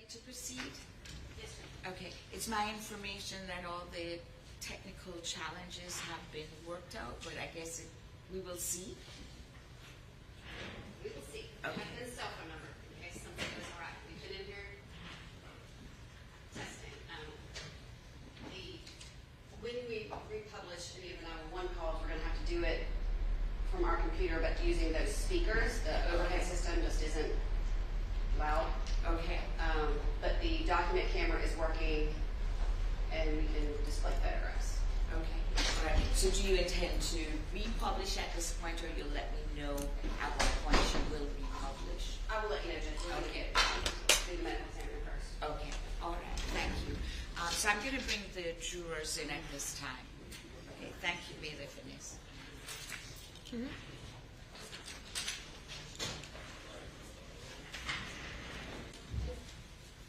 to proceed? Yes, sir. Okay, it's my information that all the technical challenges have been worked out, but I guess we will see. We will see. Okay. I have his cell phone number in case something goes awry. We've been in here testing. When we republish any of the 911 calls, we're going to have to do it from our computer, but using those speakers. The overhead system just isn't loud. Okay. But the document camera is working, and we can display photographs. Okay. All right. So do you intend to republish at this point, or you'll let me know at what point you will republish? I will let you know, Judge. We're going to get do the medical examiner first. Okay. All right. Thank you. So I'm going to bring the jurors in at this time. Okay. Thank you, Bailiff Innes.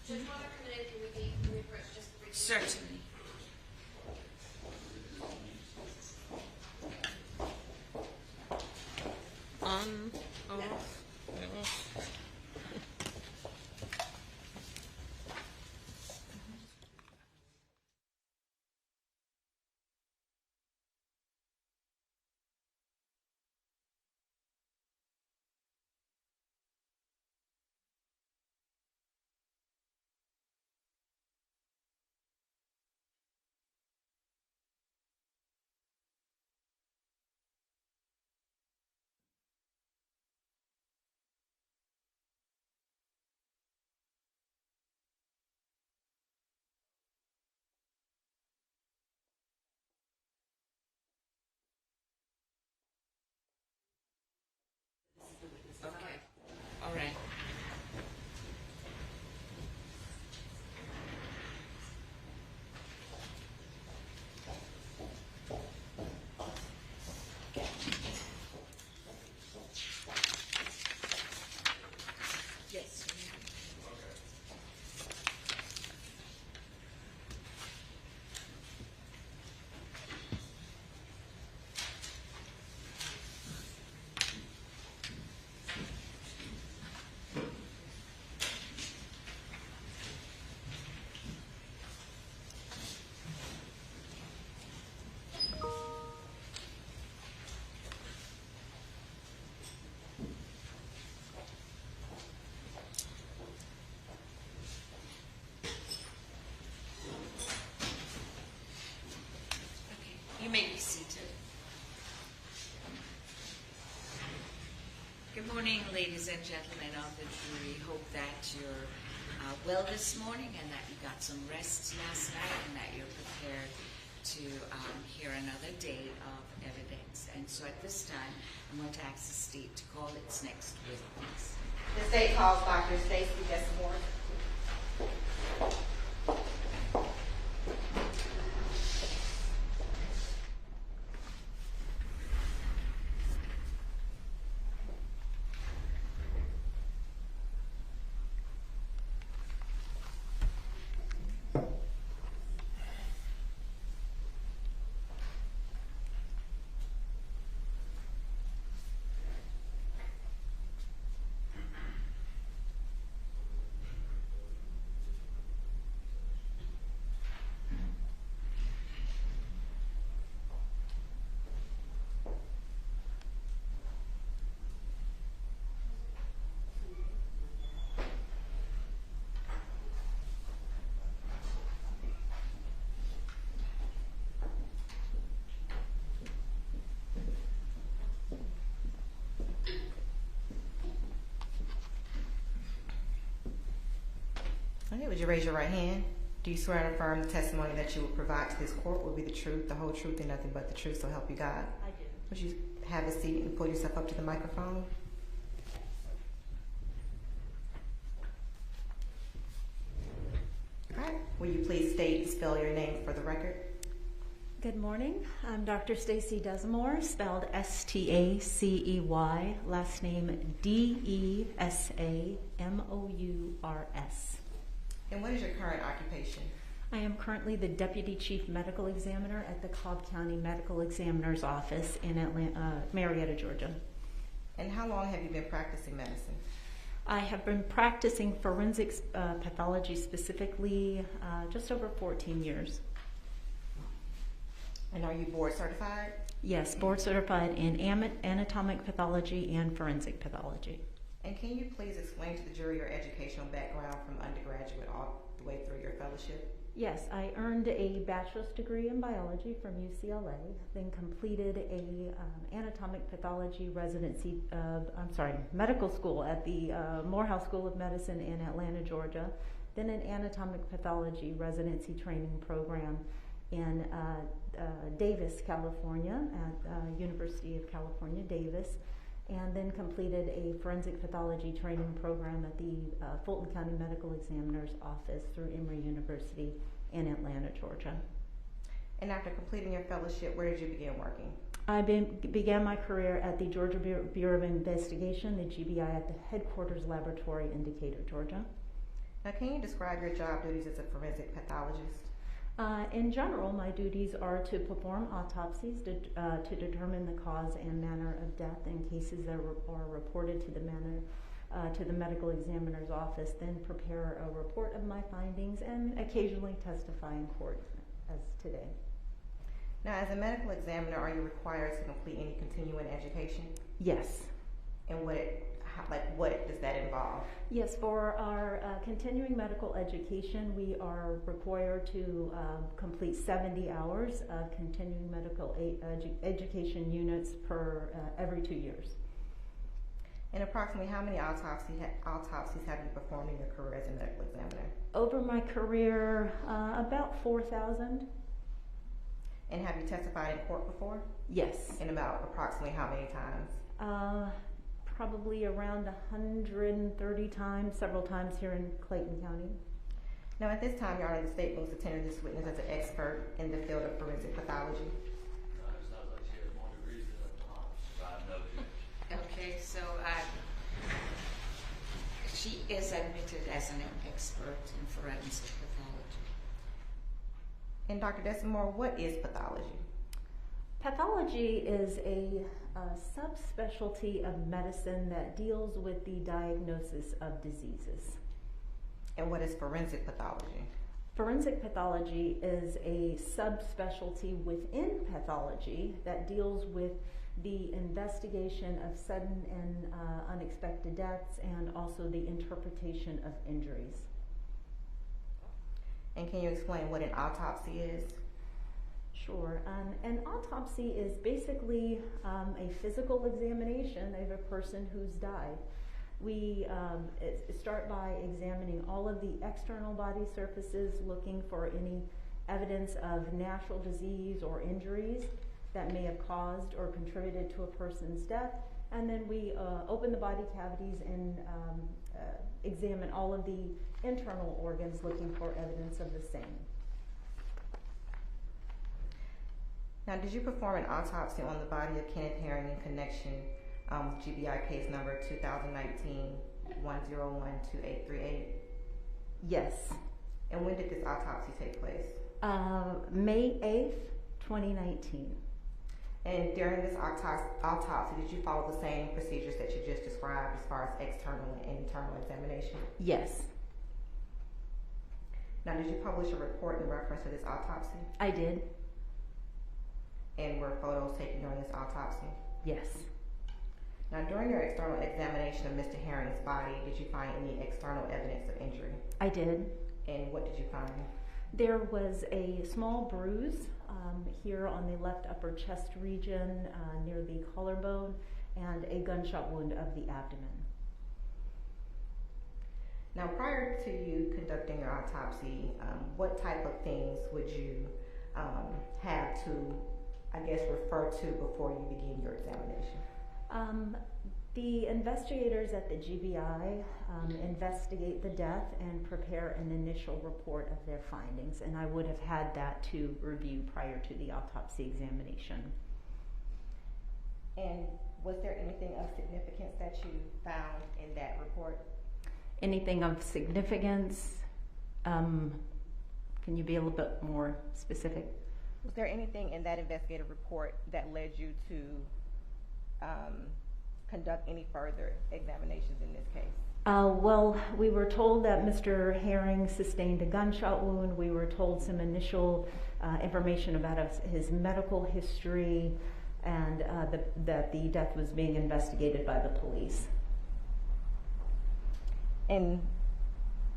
Judge, while they're coming in, can we approach just briefly? Certainly. On, off, off. Okay. All right. Yes. You may be seated. Good morning, ladies and gentlemen of the jury. Hope that you're well this morning and that you got some rest last night and that you're prepared to hear another day of evidence. And so at this time, I'm going to ask the state to call its next witness. The state calls Dr. Tracy Desamours. Okay, would you raise your right hand? Do you swear and affirm the testimony that you will provide to this court will be the truth, the whole truth, and nothing but the truth, so help you God? I do. Would you have a seat and pull yourself up to the microphone? All right. Will you please state and spell your name for the record? Good morning. I'm Dr. Tracy Desamours, spelled S-T-A-C-E-Y, last name D-E-S-A-M-O-U-R-S. And what is your current occupation? I am currently the Deputy Chief Medical Examiner at the Cobb County Medical Examiner's Office in Marietta, Georgia. And how long have you been practicing medicine? I have been practicing forensics pathology specifically just over 14 years. And are you board certified? Yes, board certified in anatomic pathology and forensic pathology. And can you please explain to the jury your educational background from undergraduate all the way through your fellowship? Yes, I earned a bachelor's degree in biology from UCLA, then completed a anatomic pathology residency, medical school at the Morehouse School of Medicine in Atlanta, Georgia, then an anatomic pathology residency training program in Davis, California, at University of California, Davis, and then completed a forensic pathology training program at the Fulton County Medical Examiner's Office through Emory University in Atlanta, Georgia. And after completing your fellowship, where did you begin working? I began my career at the Georgia Bureau of Investigation, the GBI, at the headquarters laboratory in Decatur, Georgia. Now, can you describe your job duties as a forensic pathologist? In general, my duties are to perform autopsies to determine the cause and manner of death in cases that are reported to the medical examiner's office, then prepare a report of my findings and occasionally testify in court, as today. Now, as a medical examiner, are you required to complete any continuing education? Yes. And what does that involve? Yes, for our continuing medical education, we are required to complete 70 hours of continuing medical education units per every 2 years. And approximately how many autopsies have you performed in your career as a medical examiner? Over my career, about 4,000. And have you testified in court before? Yes. And about approximately how many times? Probably around 130 times, several times here in Clayton County. Now, at this time, Your Honor, the state moves to tender this witness as an expert in the field of forensic pathology. Okay, so she is admitted as an expert in forensic pathology. And Dr. Desamours, what is pathology? Pathology is a subspecialty of medicine that deals with the diagnosis of diseases. And what is forensic pathology? Forensic pathology is a subspecialty within pathology that deals with the investigation of sudden and unexpected deaths and also the interpretation of injuries. And can you explain what an autopsy is? Sure. An autopsy is basically a physical examination of a person who's died. We start by examining all of the external body surfaces, looking for any evidence of natural disease or injuries that may have caused or contributed to a person's death. And then we open the body cavities and examine all of the internal organs, looking for evidence of the same. Now, did you perform an autopsy on the body of Kenneth Herring in connection with GBI case number 2019-1012838? Yes. And when did this autopsy take place? May 8th, 2019. And during this autopsy, did you follow the same procedures that you just described as far as external and internal examination? Yes. Now, did you publish a report in reference to this autopsy? I did. And were photos taken during this autopsy? Yes. Now, during your external examination of Mr. Herring's body, did you find any external evidence of injury? I did. And what did you find? There was a small bruise here on the left upper chest region near the collarbone and a gunshot wound of the abdomen. Now, prior to you conducting your autopsy, what type of things would you have to, I guess, refer to before you begin your examination? The investigators at the GBI investigate the death and prepare an initial report of their findings, and I would have had that to review prior to the autopsy examination. And was there anything of significance that you found in that report? Anything of significance? Can you be a little bit more specific? Was there anything in that investigative report that led you to conduct any further examinations in this case? Well, we were told that Mr. Herring sustained a gunshot wound. We were told some initial information about his medical history, and that the death was being investigated by the police. And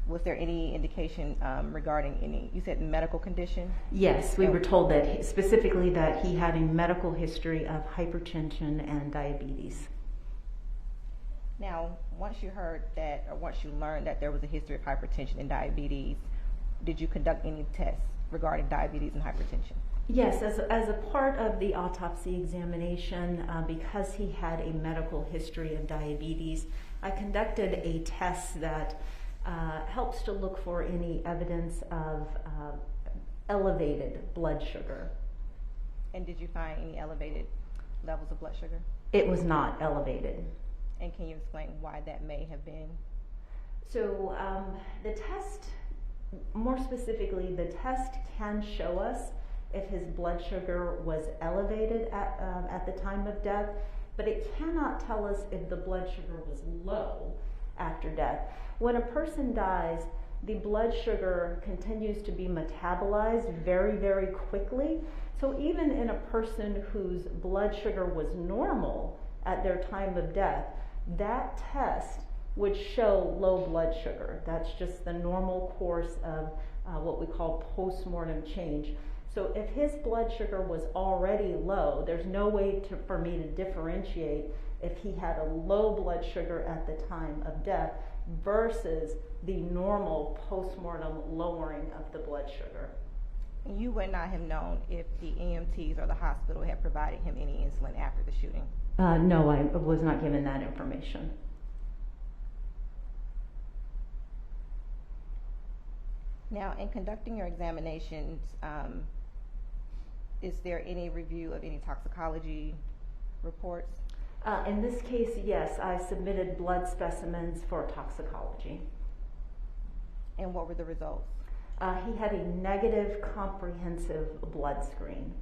was there any indication regarding any, you said medical condition? Yes, we were told that specifically that he had a medical history of hypertension and diabetes. Now, once you heard that, or once you learned that there was a history of hypertension and diabetes, did you conduct any tests regarding diabetes and hypertension? Yes, as a part of the autopsy examination, because he had a medical history of diabetes, I conducted a test that helps to look for any evidence of elevated blood sugar. And did you find any elevated levels of blood sugar? It was not elevated. And can you explain why that may have been? So the test, more specifically, the test can show us if his blood sugar was elevated at the time of death, but it cannot tell us if the blood sugar was low after death. When a person dies, the blood sugar continues to be metabolized very, very quickly. So even in a person whose blood sugar was normal at their time of death, that test would show low blood sugar. That's just the normal course of what we call post-mortem change. So if his blood sugar was already low, there's no way for me to differentiate if he had a low blood sugar at the time of death versus the normal post-mortem lowering of the blood sugar. You would not have known if the EMTs or the hospital had provided him any insulin after the shooting? No, I was not given that information. Now, in conducting your examinations, is there any review of any toxicology reports? In this case, yes, I submitted blood specimens for toxicology. And what were the results? He had a negative comprehensive blood screen.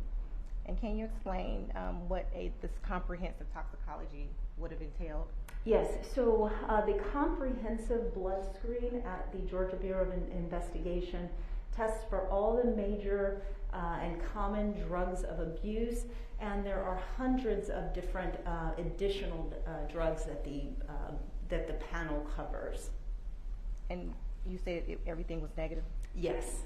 And can you explain what this comprehensive toxicology would have entailed? Yes, so the comprehensive blood screen at the Georgia Bureau of Investigation tests for all the major and common drugs of abuse, and there are hundreds of different additional drugs that the panel covers. And you said everything was negative? Yes.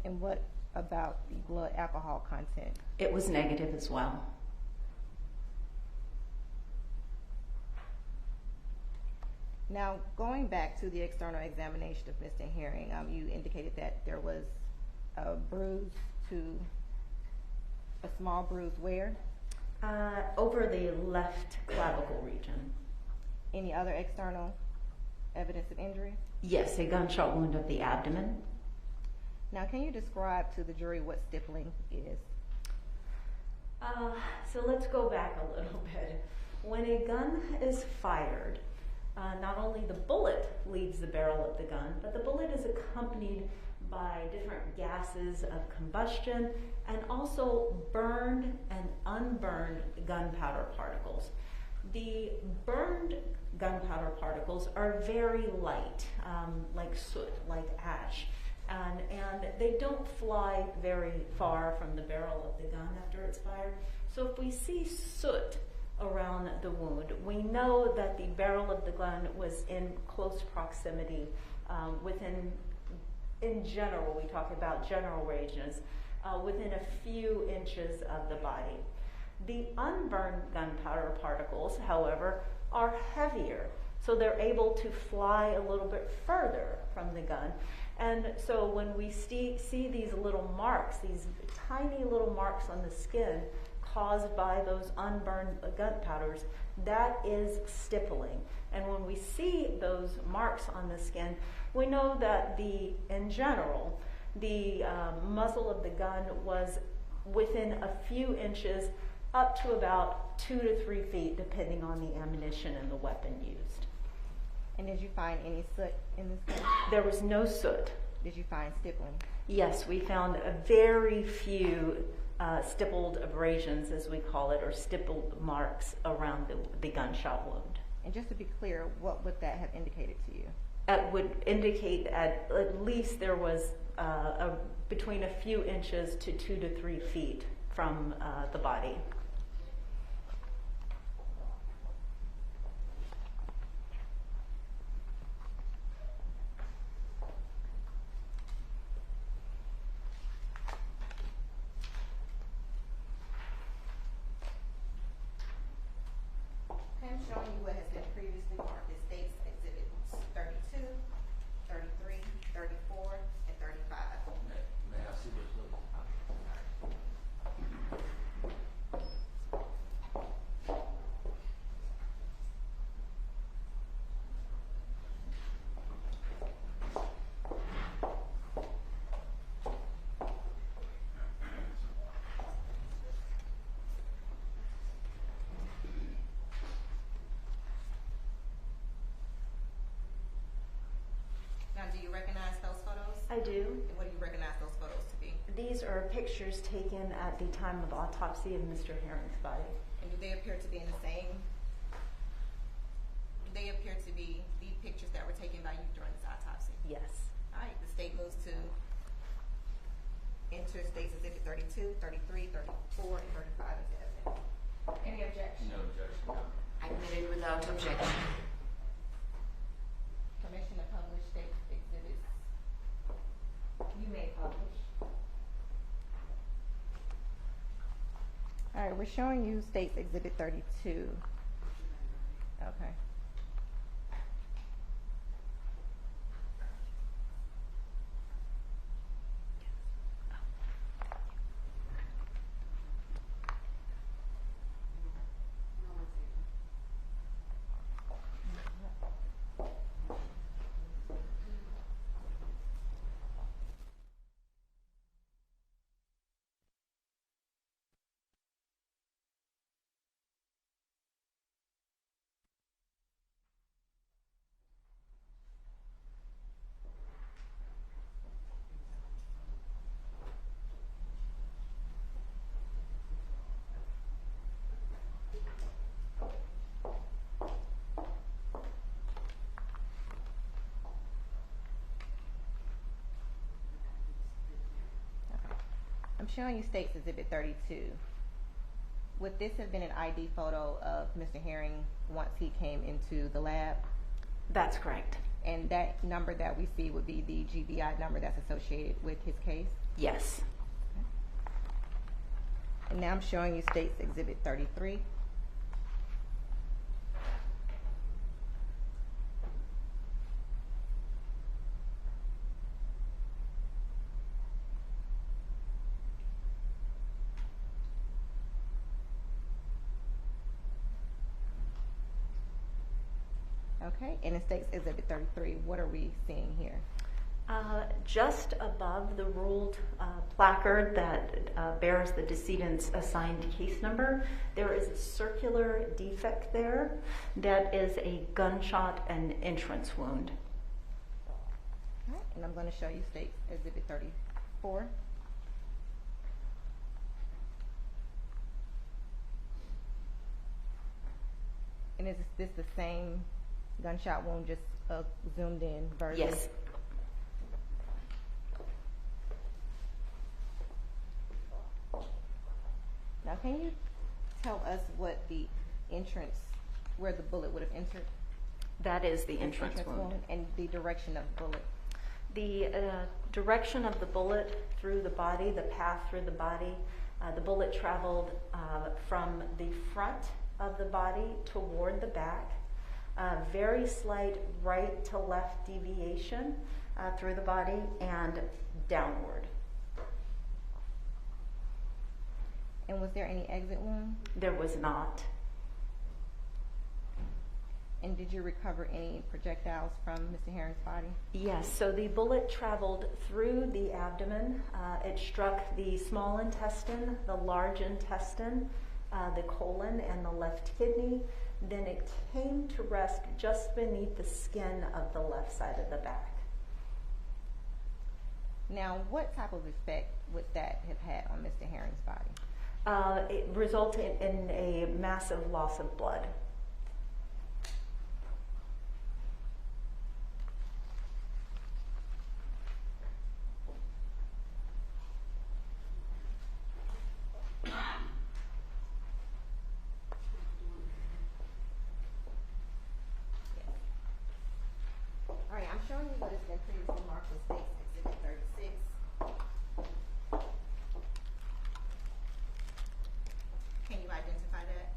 And what about the blood alcohol content? It was negative as well. Now, going back to the external examination of Mr. Herring, you indicated that there was a small bruise where? Over the left clavicle region. Any other external evidence of injury? Yes, a gunshot wound of the abdomen. Now, can you describe to the jury what stippling is? So let's go back a little bit. When a gun is fired, not only the bullet leaves the barrel of the gun, but the bullet is accompanied by different gases of combustion and also burned and unburned gunpowder particles. The burned gunpowder particles are very light, like soot, like ash, and they don't fly very far from the barrel of the gun after it's fired. So if we see soot around the wound, we know that the barrel of the gun was in close proximity in general, we talk about general ranges, within a few inches of the body. The unburned gunpowder particles, however, are heavier, so they're able to fly a little bit further from the gun. And so when we see these little marks, these tiny little marks on the skin caused by those unburned gunpowders, that is stippling. And when we see those marks on the skin, we know that in general, the muzzle of the gun was within a few inches up to about 2 to 3 feet, depending on the ammunition and the weapon used. And did you find any soot in this case? There was no soot. Did you find stippling? Yes, we found a very few stippled abrasions, as we call it, or stippled marks around the gunshot wound. And just to be clear, what would that have indicated to you? It would indicate at least there was between a few inches to 2 to 3 feet from the body. I'm showing you what has been previously marked as State's Exhibits 32, 33, 34, and 35. May I see this little? Now, do you recognize those photos? I do. And what do you recognize those photos to be? These are pictures taken at the time of autopsy of Mr. Herring's body. And do they appear to be in the same? Do they appear to be the pictures that were taken by you during this autopsy? Yes. All right, the state moves to enter State's Exhibit 32, 33, 34, and 35 as evidence. Any objection? No objection. Admitted without objection. Permission to publish State's Exhibits. You may publish. All right, we're showing you State's Exhibit 32. Okay. I'm showing you State's Exhibit 32. Would this have been an ID photo of Mr. Herring once he came into the lab? That's correct. And that number that we see would be the GBI number that's associated with his case? Yes. And now I'm showing you State's Exhibit 33. Okay, and in State's Exhibit 33, what are we seeing here? Just above the ruled placard that bears the decedent's assigned case number, there is a circular defect there that is a gunshot and entrance wound. All right, and I'm going to show you State's Exhibit 34. And is this the same gunshot wound, just a zoomed in version? Yes. Now, can you tell us what the entrance, where the bullet would have entered? That is the entrance wound. And the direction of the bullet? The direction of the bullet through the body, the path through the body, the bullet traveled from the front of the body toward the back, very slight right to left deviation through the body and downward. And was there any exit wound? There was not. And did you recover any projectiles from Mr. Herring's body? Yes, so the bullet traveled through the abdomen. It struck the small intestine, the large intestine, the colon, and the left kidney. Then it came to rest just beneath the skin of the left side of the back. Now, what type of effect would that have had on Mr. Herring's body? It resulted in a massive loss of blood. show me what has been previously marked as State's Exhibit 36? Can you identify that?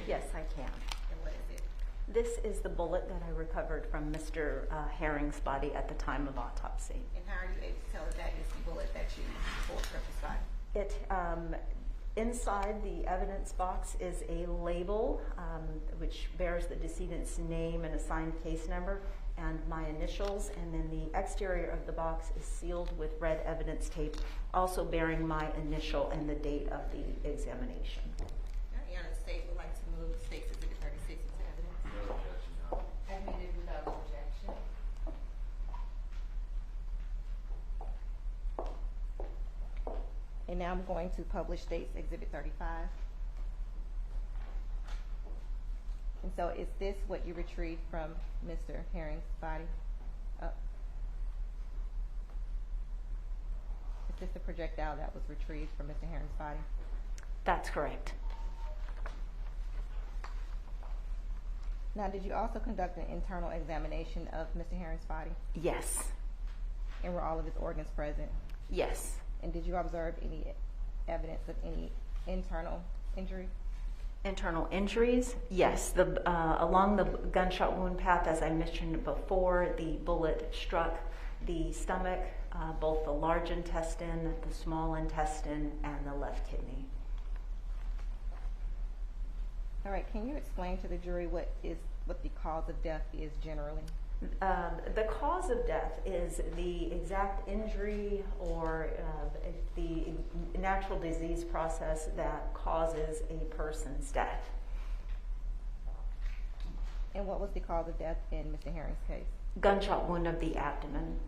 Yes, I can. And what is it? This is the bullet that I recovered from Mr. Herring's body at the time of autopsy. And how are you able to tell that that is the bullet that you pulled from his body? It inside the evidence box is a label which bears the decedent's name and assigned case number and my initials, and then the exterior of the box is sealed with red evidence tape, also bearing my initial and the date of the examination. Your Honor, the state would like to move State's Exhibit 36 into evidence. No objection, Your Honor. Admitted without objection. And now I'm going to publish State's Exhibit 35. And so is this what you retrieved from Mr. Herring's body? Is this the projectile that was retrieved from Mr. Herring's body? That's correct. Now, did you also conduct an internal examination of Mr. Herring's body? Yes. And were all of his organs present? Yes. And did you observe any evidence of any internal injury? Internal injuries? Yes. Along the gunshot wound path, as I mentioned before, the bullet struck the stomach, both the large intestine, the small intestine, and the left kidney. All right, can you explain to the jury what the cause of death is generally? The cause of death is the exact injury or the natural disease process that causes a person's death. And what was the cause of death in Mr. Herring's case? Gunshot wound of the abdomen.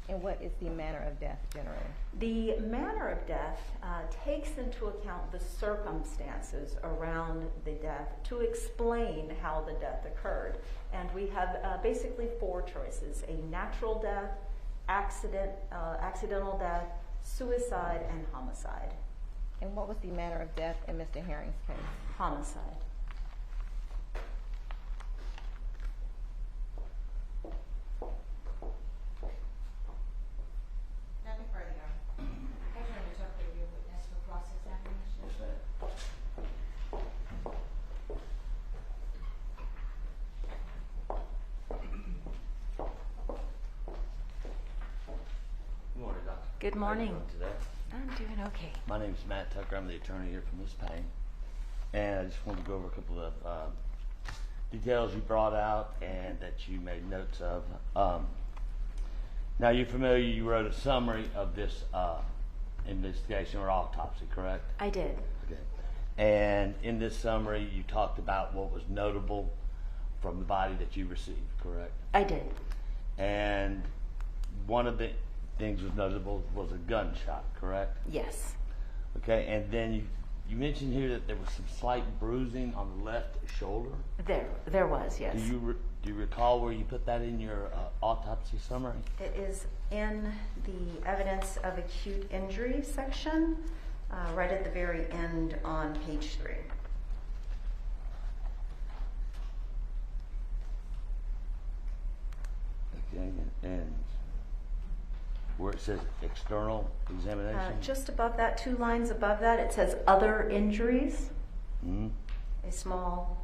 And what is the manner of death generally? The manner of death takes into account the circumstances around the death to explain how the death occurred. And we have basically four choices: a natural death, accidental death, suicide, and homicide. And what was the manner of death in Mr. Herring's case? Homicide. Nothing further, Your Honor. I'll turn this up to your witness for cross-examination. Yes, ma'am. Good morning, Doctor. Good How you morning. doing today? I'm doing okay. My name is Matt Tucker. I'm the attorney here for Ms. Payne. And I just wanted to go over a couple of details you brought out and that you made notes of. Now, you're familiar, you wrote a summary of this investigation or autopsy, correct? I did. Okay. And in this summary, you talked about what was notable from the body that you received, correct? I did. And one of the things was notable was a gunshot, correct? Yes. Okay, and then you mentioned here that there was some slight bruising on the left shoulder. There was, yes. Do you recall where you put that in your autopsy summary? It is in the evidence of acute injury section, right at the very end on page 3. Okay, and where it says external examination? Just above that, 2 lines above that, it says other injuries. Mhm. A small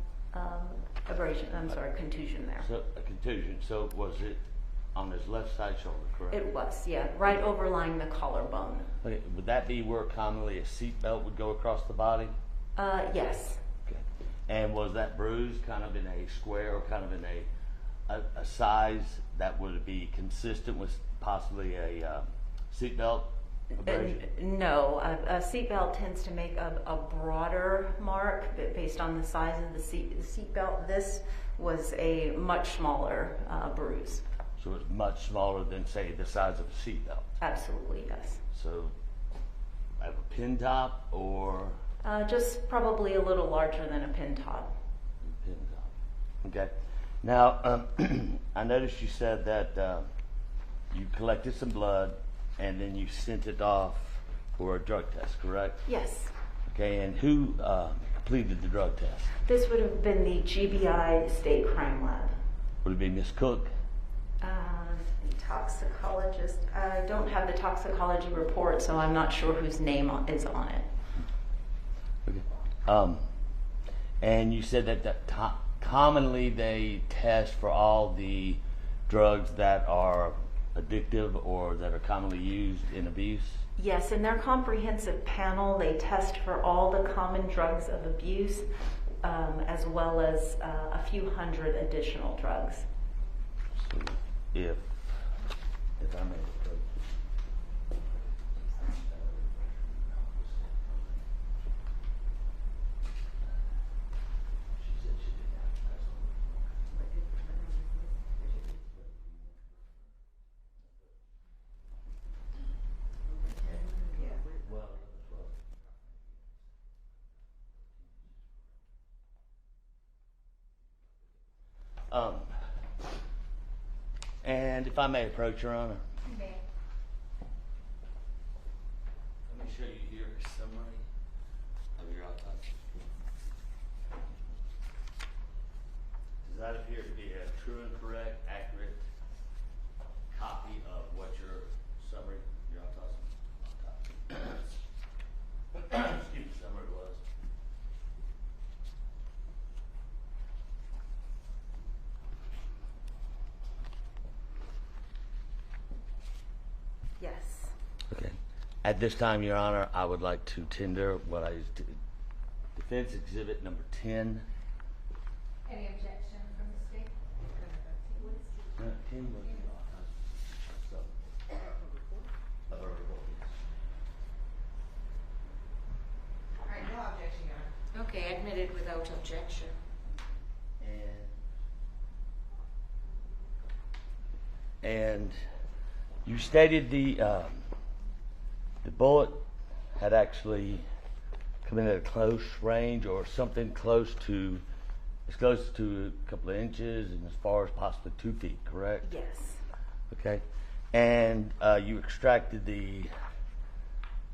contusion there. So a contusion. So was it on his left side shoulder, correct? It was, yeah, right overlying the collarbone. Okay, would that be where commonly a seat belt would go across the body? Yes. Okay. And was that bruise kind of in a square or kind of in a size that would be consistent with possibly a seatbelt abrasion? No, a seatbelt tends to make a broader mark based on the size of the seatbelt. This was a much smaller bruise. So it's much smaller than, say, the size of a seatbelt. Absolutely, yes. So I have a pin top or Just probably a little larger than a pin top. pin top. Okay. Now, I noticed you said that you collected some blood and then you sent it off for a drug test, correct? Yes. Okay, and who completed the drug test? This would have been the GBI State Crime Lab. Would it be Miss Cook? The toxicologist, I don't have the toxicology report, so I'm not sure whose name is on it. Okay. And you said that commonly they test for all the drugs that are addictive or that are commonly used in abuse? Yes, in their comprehensive panel, they test for all the common drugs of abuse, as well as a few hundred additional drugs. So if I may approach. And if I may approach, Your Honor. Okay. Let me show you here a summary of your autopsy. Does that appear to be a true and correct, accurate copy of what your summary, your autopsy, excuse me, summary was? Yes. Okay. At this time, Your Honor, I would like to tender what I defense exhibit number 10. Any objection from the state? 10 was the autopsy. So, of her report. All right, no objection, Your Honor. Okay, admitted without objection. And you stated the bullet had actually come in at a close range, or something close to, as close to a couple of inches and as far as possibly 2 feet, correct? Yes. Okay. And you extracted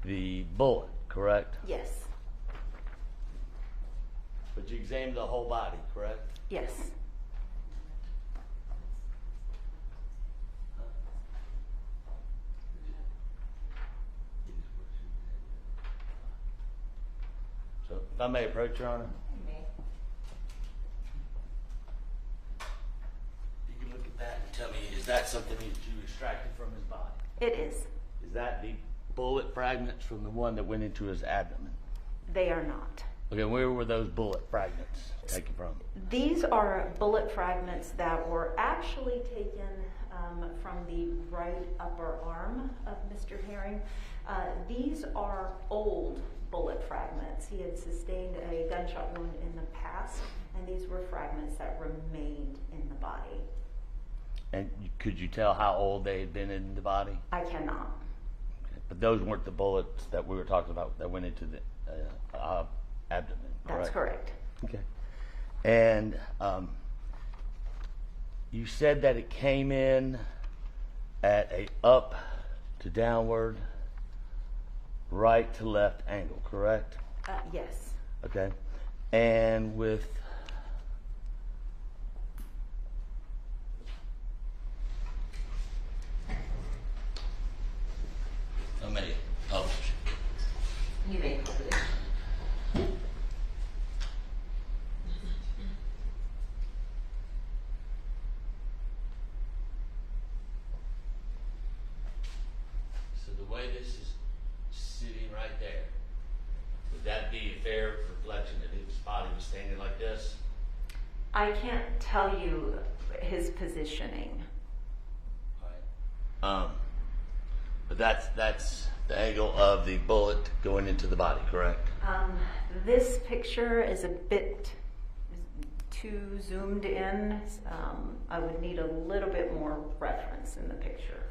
the bullet, correct? Yes. But you examined the whole body, correct? Yes. So, if I may approach, Your Honor? You can look at that and tell me, is that something that you extracted from his body? It is. Is that the bullet fragments from the one that went into his abdomen? They are not. Okay, where were those bullet fragments taken from? These are bullet fragments that were actually taken from the right upper arm of Mr. Herring. These are old bullet fragments. He had sustained a gunshot wound in the past, and these were fragments that remained in the body. And could you tell how old they had been in the body? I cannot. Okay. But those weren't the bullets that we were talking about that went into the abdomen, correct? That's correct. Okay. And you said that it came in at a up to downward, right to left angle, correct? Yes. Okay. And with You may publish. So the way this is sitting right there, would that be a fair reflection that his body was standing like this? I can't tell you his positioning. All right. But that's the angle of the bullet going into the body, correct? This picture is a bit too zoomed in. I would need a little bit more reference in the picture.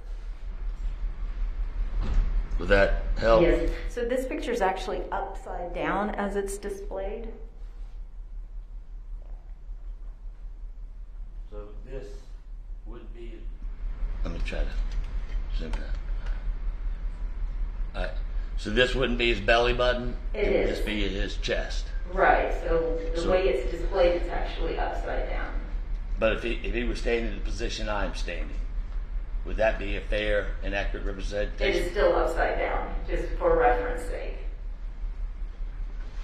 Would that help? Yes. So this picture is actually upside down as it's displayed. So this would be. Let me try to zoom in. All right. So this wouldn't be his belly button. It would is. just be his chest. Right. So the So- way it's displayed, it's actually upside down. But if he was standing in the position I'm standing, would that be a fair and accurate It representation? is still upside down, just for reference sake.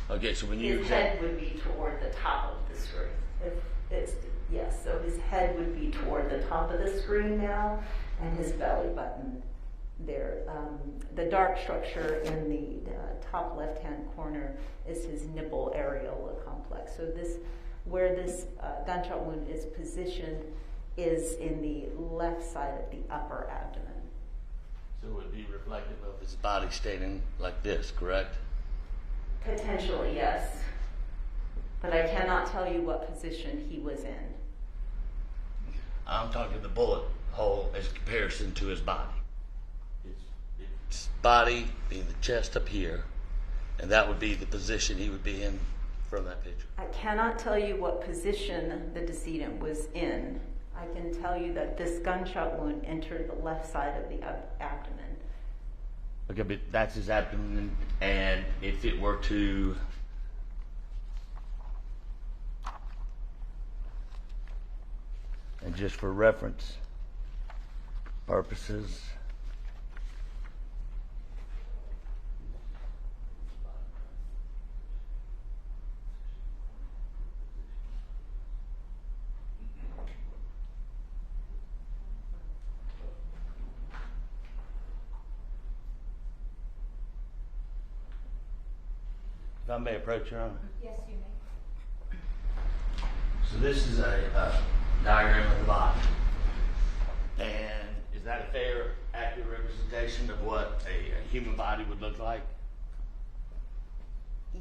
Okay, so when you His head would be toward the top of the screen. If it's, yes, so his head would be toward the top of the screen now, and his belly button there. The dark structure in the top left-hand corner is his nipple areola complex. So this, where this gunshot wound is positioned, is in the left side of the upper abdomen. So it would be reflective of his body standing like this, correct? Potentially, yes. But I cannot tell you what position he was in. I'm talking the bullet hole as comparison to his body. His body being the chest up here, and that would be the position he would be in from that picture. I cannot tell you what position the decedent was in. I can tell you that this gunshot wound entered the left side of the abdomen. Okay, but that's his abdomen, and if it were to and just for reference purposes, if I may approach, Your Honor. Yes, you may. So this is a diagram of the body. And is that a fair, accurate representation of what a human body would look like?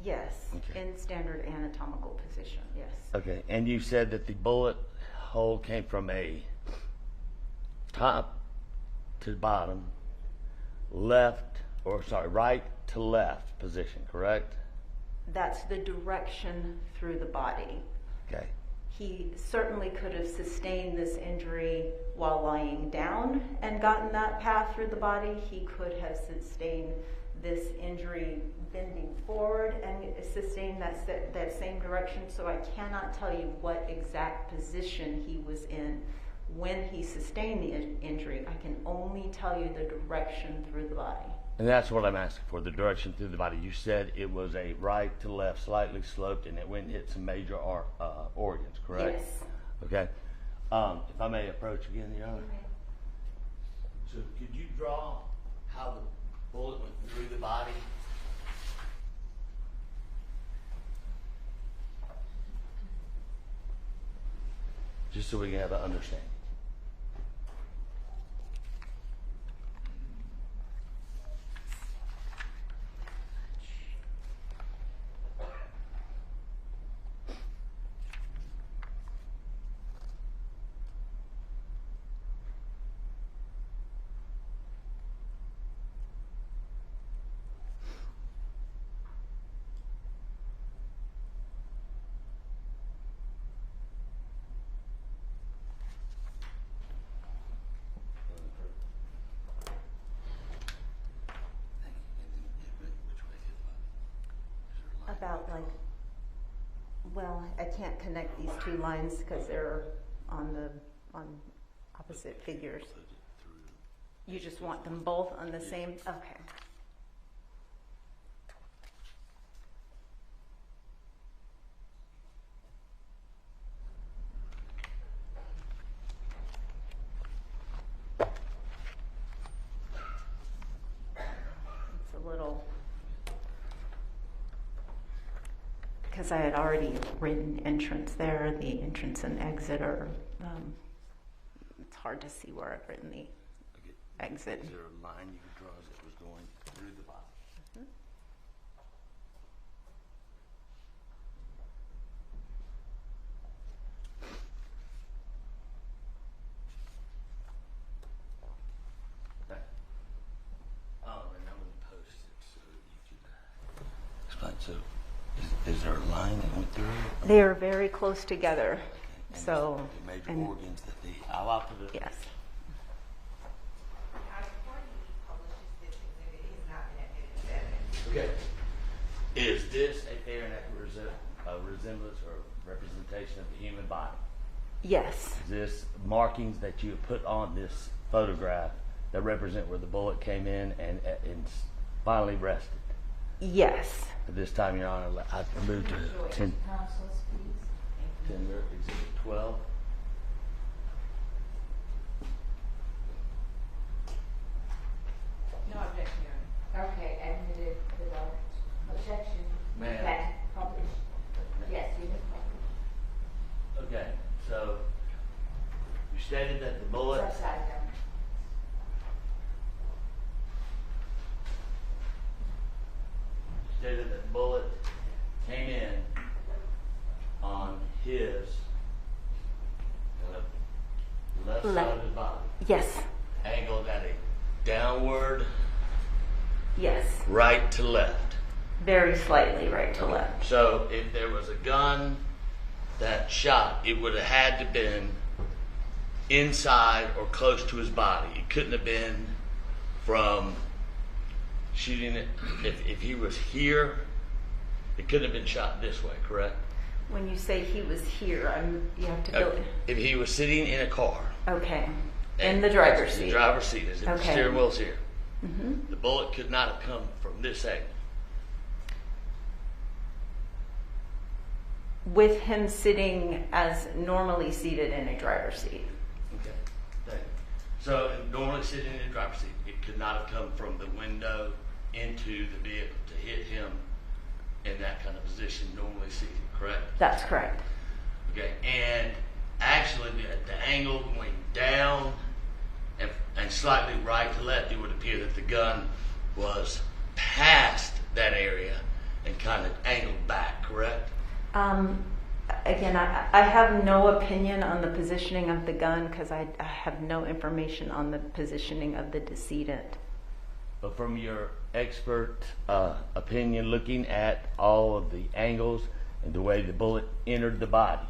Yes, Okay. in standard anatomical position, yes. Okay, and you said that the bullet hole came from a top to bottom, right to left position, correct? That's the direction through the body. Okay. He certainly could have sustained this injury while lying down and gotten that path through the body. He could have sustained this injury bending forward and sustained that same direction. So I cannot tell you what exact position he was in when he sustained the injury. I can only tell you the direction through the body. And that's what I'm asking for, the direction through the body. You said it was a right to left, slightly sloped, and it went and hit some major organs, correct? Yes. Okay. If I may approach again, Your Honor. So could you draw how the bullet went through the body? Just so we can have an understanding. About well, I can't connect these two lines because they're on opposite figures. You just want them both on the same, okay. It's a little, because I had already written entrance there, the entrance and exit are, it's hard to see where I've written the exit. Is there a line you could draw as it was going through the body? Okay. Oh, and I'm going to post it so you can explain. So, is there a line that went through it? They are very close together, And so, the major and organs that I'll have to do. yes. Before he publishes this exhibit, he's not been admitted to evidence. Okay. Is this a fair and accurate resemblance or representation of the human body? Yes. Is this markings that you have put on this photograph that represent where the bullet came in and finally rested? Yes. At this time, Your Honor, I move to 10 Exhibit 12. No objection, Your Honor. Okay, admitted without objection. Ma'am. Okay, published. Yes, you may publish. Okay, so you stated that the bullet. Upside down. Stated that the bullet came in on his left side of his body, Yes. angled at a downward Yes. right to left. Very slightly right to left. So if there was a gun that shot, it would have had to been inside or close to his body. It couldn't have been from shooting it. If he was here, it couldn't have been shot this way, correct? When you say he was here, you have to go. If he was sitting in a car. Okay. In the driver's The seat. driver's seat, as if the Okay. steering wheel's here. Mhm. The bullet could not have come from this angle. With him sitting as normally seated in a driver's seat. Okay, thank you. So normally sitting in the driver's seat, it could not have come from the window into the vehicle to hit him in that kind of position, normally seated, correct? That's correct. Okay, and actually the angle going down and slightly right to left, it would appear that the gun was past that area and kind of angled back, correct? Again, I have no opinion on the positioning of the gun because I have no information on the positioning of the decedent. But from your expert opinion, looking at all of the angles and the way the bullet entered the body,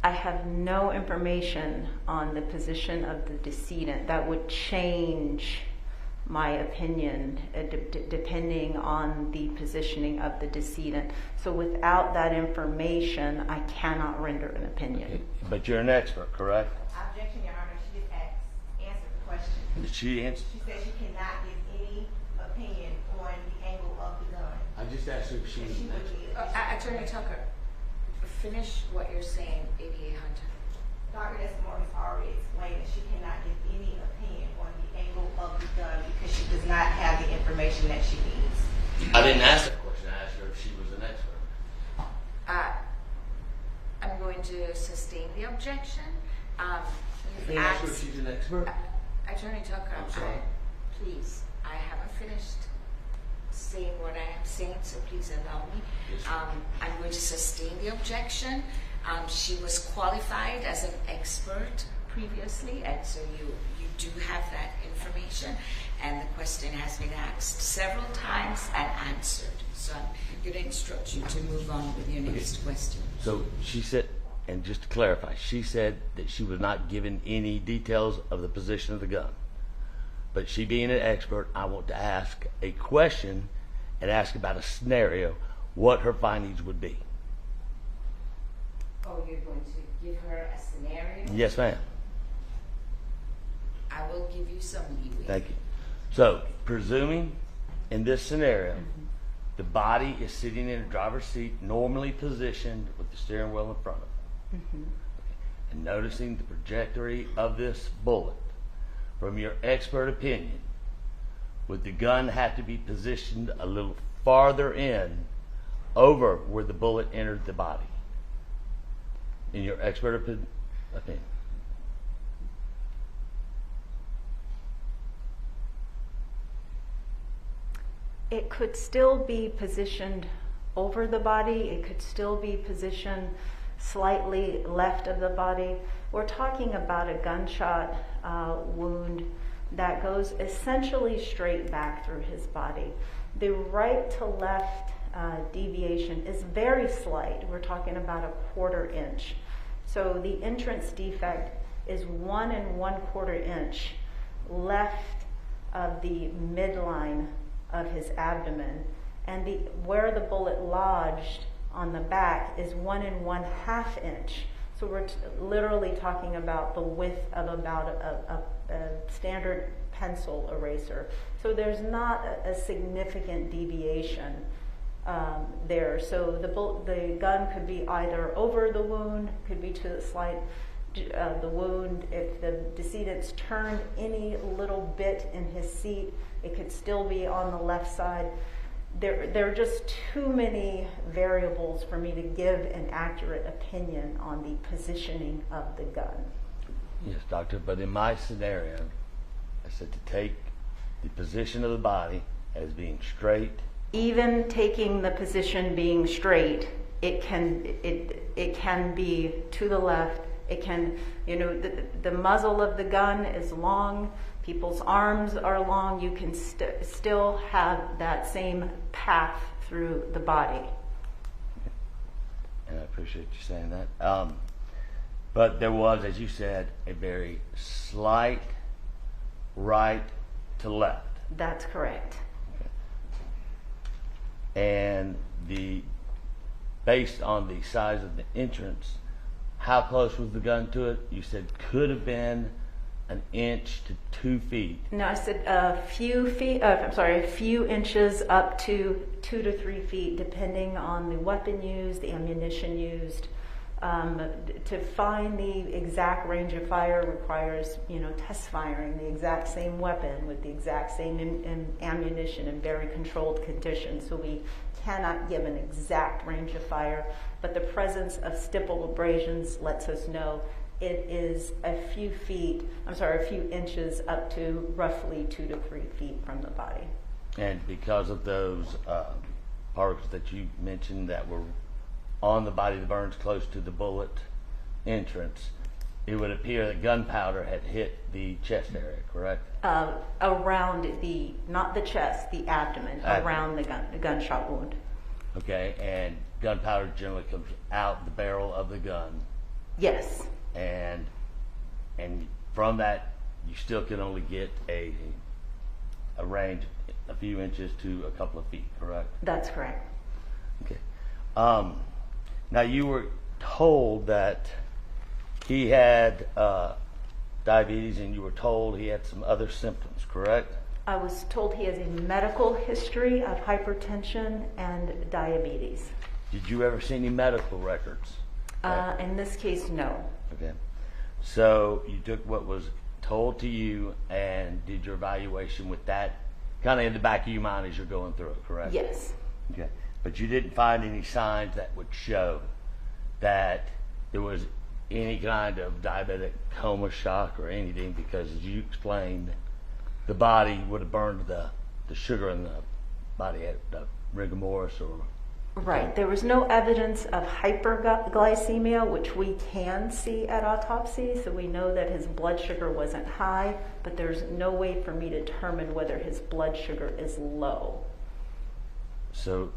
I have no information on the position of the decedent that would change my opinion depending on the positioning of the decedent. So without that information, I cannot render an opinion. but you're an expert, correct? Objection, Your Honor. She just answered the question. Did she answer? She said she cannot give any opinion on the angle of the gun. I just asked her if she was She an would expert. be. Attorney Tucker, finish what you're saying, ADA Hunter. Dr. Desamours has already explained that she cannot give any opinion on the angle of the gun because she does not have the information that she needs. I didn't ask that question. I asked her if she was an expert. I'm going to sustain the objection. You've May I ask her if asked, she's an expert? Attorney Tucker, I'm sorry. please, I haven't finished saying what I am saying, so please allow me. Yes, I'm going to sustain the objection. She was qualified as an expert previously, and so you do have that information, and the question has been asked several times and answered. So I'm going to instruct you to move on with your next question. So she said, and just to clarify, she said that she was not given any details of the position of the gun. But she being an expert, I want to ask a question and ask about a scenario, what her findings would be. Oh, you're going to give her a scenario? Yes, ma'am. I will give you some leeway. Thank you. So, presuming in this scenario, the body is sitting in a driver's seat, normally positioned with the steering wheel in front of it. And noticing the trajectory of this bullet, from your expert opinion, would the gun have to be positioned a little farther in over where the bullet entered the body? In your expert opinion. It could still be positioned over the body. It could still be positioned slightly left of the body. We're talking about a gunshot wound that goes essentially straight back through his body. The right to left deviation is very slight. We're talking about 1/4 inch. So the entrance defect is 1 1/4 inch left of the midline of his abdomen, and where the bullet lodged on the back is 1 1/2 inch. So So we're literally talking about the width of about a standard pencil eraser. So there's not a significant deviation there. So the gun could be either over the wound, could be to the slight the wound. If the decedent's turned any little bit in his seat, it could still be on the left side. There are just too many variables for me to give an accurate opinion on the positioning of the gun. Yes, doctor, but in my scenario, I said to take the position of the body as being straight. Even taking the position being straight, it can be to the left. It can, the muzzle of the gun is long. People's arms are long. You can still have that same path through the body. And I appreciate you saying that. But there was, as you said, a very slight right to left. That's correct. And based on the size of the entrance, how close was the gun to it? You said could have been an inch to 2 feet. No, I said a few inches up to 2 to 3 feet, depending on the weapon used, the ammunition used. To find the exact range of fire requires, test firing the exact same weapon with the exact same ammunition in very controlled conditions. So we cannot give an exact range of fire, but the presence of stipple abrasions lets us know it is a few inches up to roughly 2 to 3 feet from the body. And because of those particles that you mentioned that were on the body, the burns close to the bullet entrance, it would appear that gunpowder had hit the chest area, correct? Around not the chest, the abdomen. Around the gunshot wound. Okay, and gunpowder generally comes out the barrel of the gun. Yes. And from that, you still can only get a range a few inches to a couple of feet, correct? That's correct. Okay. Now you were told that he had diabetes, and you were told he had some other symptoms, correct? I was told he has a medical history of hypertension and diabetes. Did you ever see any medical records? In this case, no. Okay. So you took what was told to you and did your evaluation with that kind of in the back of your mind as you're going through it, correct? Yes. Okay. But you didn't find any signs that would show that there was any kind of diabetic coma shock or anything, because as you explained, the body would have burned the sugar in the body at rigor mortis or... Right. There was no evidence of hyperglycemia, which we can see at autopsy, so we know that his blood sugar wasn't high, but there's no way for me to determine whether his blood sugar is low. So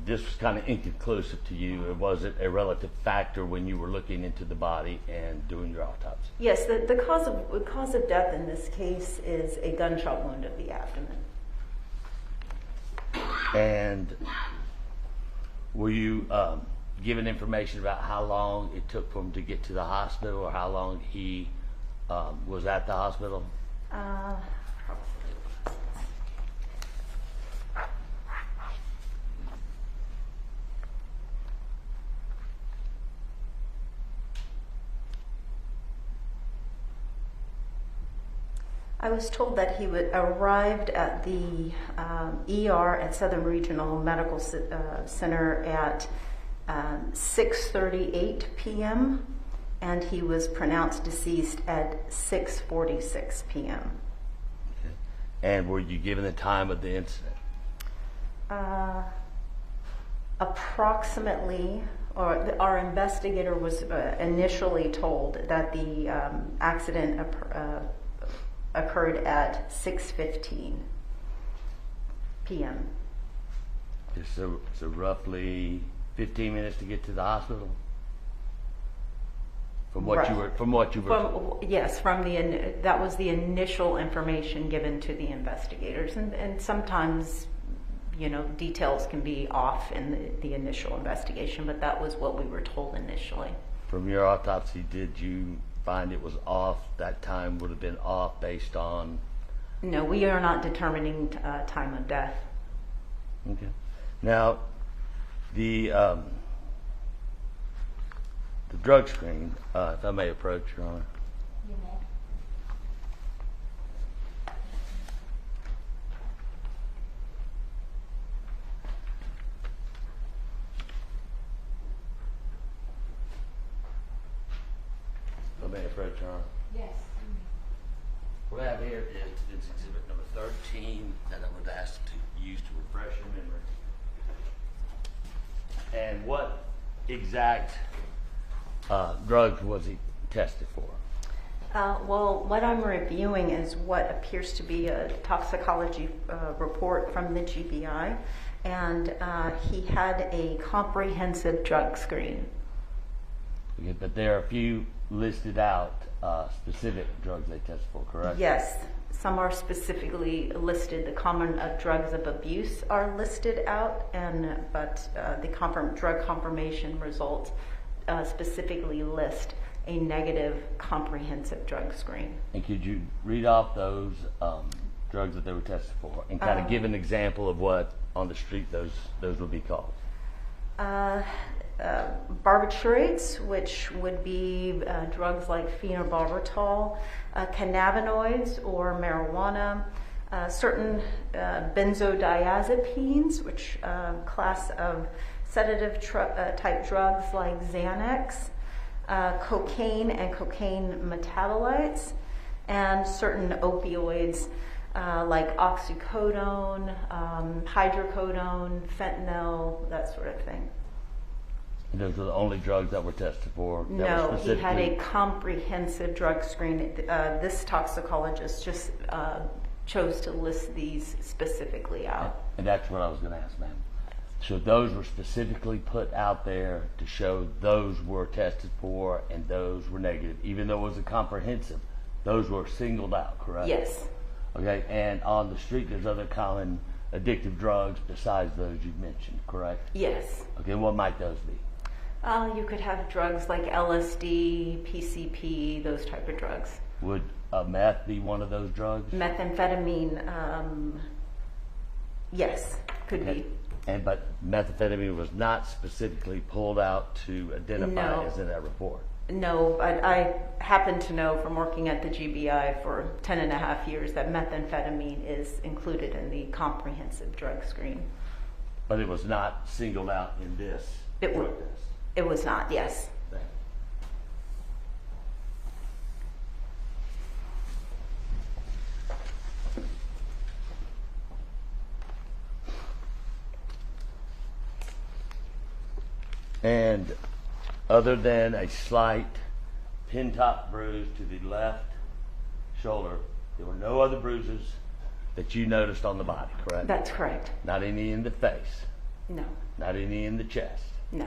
this was kind of inconclusive to you. It wasn't a relative factor when you were looking into the body and doing your autopsy. Yes, the cause of death in this case is a gunshot wound of the abdomen. And were you given information about how long it took for him to get to the hospital, or how long he was at the hospital? I was told that he arrived at the ER at Southern Regional Medical Center at 6:38 p.m. and he was pronounced deceased at 6:46 p.m. Okay. And were you given the time of the incident? Approximately, or our investigator was initially told that the accident occurred at 6:15 p.m. So roughly 15 minutes to get to the hospital. That was the initial information given to the investigators, and sometimes, details can be off in the initial investigation, but that was what we were told initially. from your autopsy, did you find it was off? That time would have been off based on? No, we are not determining time of death. Okay. Now, the drug screen, if I may approach, Your Honor. You may. If I may approach, Your Honor. Yes. What I have here is exhibit number 13 that I would ask to use to refresh your memory. And what exact drugs was he tested for? Well, what I'm reviewing is what appears to be a toxicology report from the GBI, and he had a comprehensive drug screen. Okay, but there are a few listed out specific drugs they tested for, correct? Yes, some are specifically listed. The common drugs of abuse are listed out, but the drug confirmation results specifically list a negative comprehensive drug screen. And could you read off those drugs that they were tested for and kind of give an example of what on the street those would be called? Barbiturates, which would be drugs like phenobarbital, cannabinoids or marijuana, certain benzodiazepines, which class of sedative type drugs like Xanax, cocaine and cocaine metabolites, and certain opioids like oxycodone, hydrocodone, fentanyl, that sort of thing. Those are the only drugs that were tested for? No, he had a comprehensive drug screen. This toxicologist just chose to list these specifically out. And that's what I was going to ask, ma'am. So those were specifically put out there to show those were tested for and those were negative, even though it was a comprehensive. Those were singled out, correct? Yes. Okay, and on the street there's other common addictive drugs besides those you've mentioned, correct? Yes. Okay, what might those be? You could have drugs like LSD, PCP, those type of drugs. Would meth be one of those drugs? Methamphetamine, yes, could be. But methamphetamine was not specifically pulled out to identify as in that report? No, but I happen to know from working at the GBI for 10 and a half years that methamphetamine is included in the comprehensive drug screen. But it was not singled out in this drug test? It was not, yes. Thank you. And other than a slight pin-top bruise to the left shoulder, there were no other bruises that you noticed on the body, correct? That's correct. Not any in the face? No. Not any in the chest? No.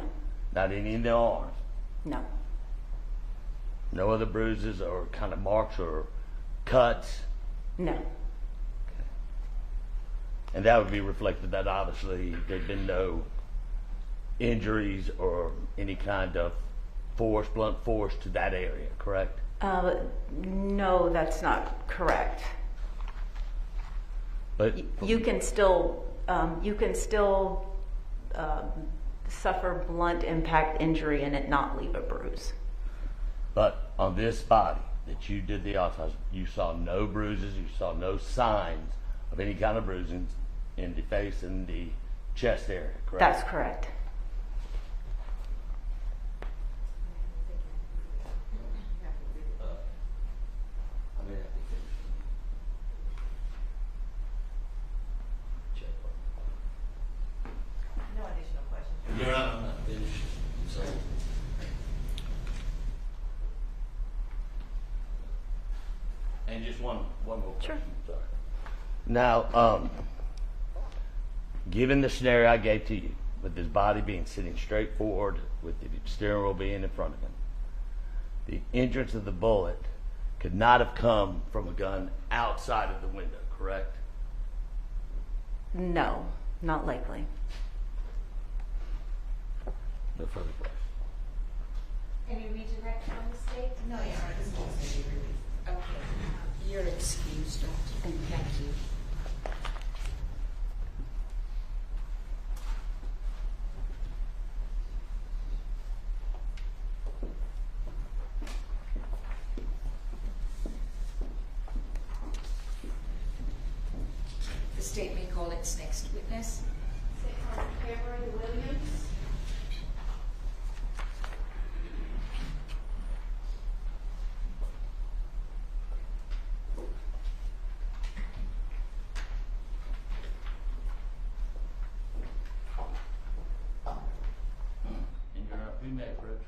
Not any in the arms? No. No other bruises or kind of marks or cuts? No. Okay. And that would be reflected that obviously there'd been no injuries or any kind of force, blunt force to that area, correct? No, that's not correct. But you can still suffer blunt impact injury and it not leave a bruise. But on this body that you did the autopsy, you saw no bruises, you saw no signs of any kind of bruising in the face and the chest area, correct? That's correct. No additional questions. Yeah, I'm not finished. So. And just one more question. Sorry. Now, given the scenario I gave to you, with his body being sitting straight forward, with the steering wheel being in front of him, the entrance of the bullet could not have come from a gun outside of the window, correct? No, not likely. No further questions. Any redirect from the state? No, Your Honor, this case will be released. Okay. You're excused, Doctor. Thank you. The state may call its next witness. Cameron Williams. And you're up, who next, Rich?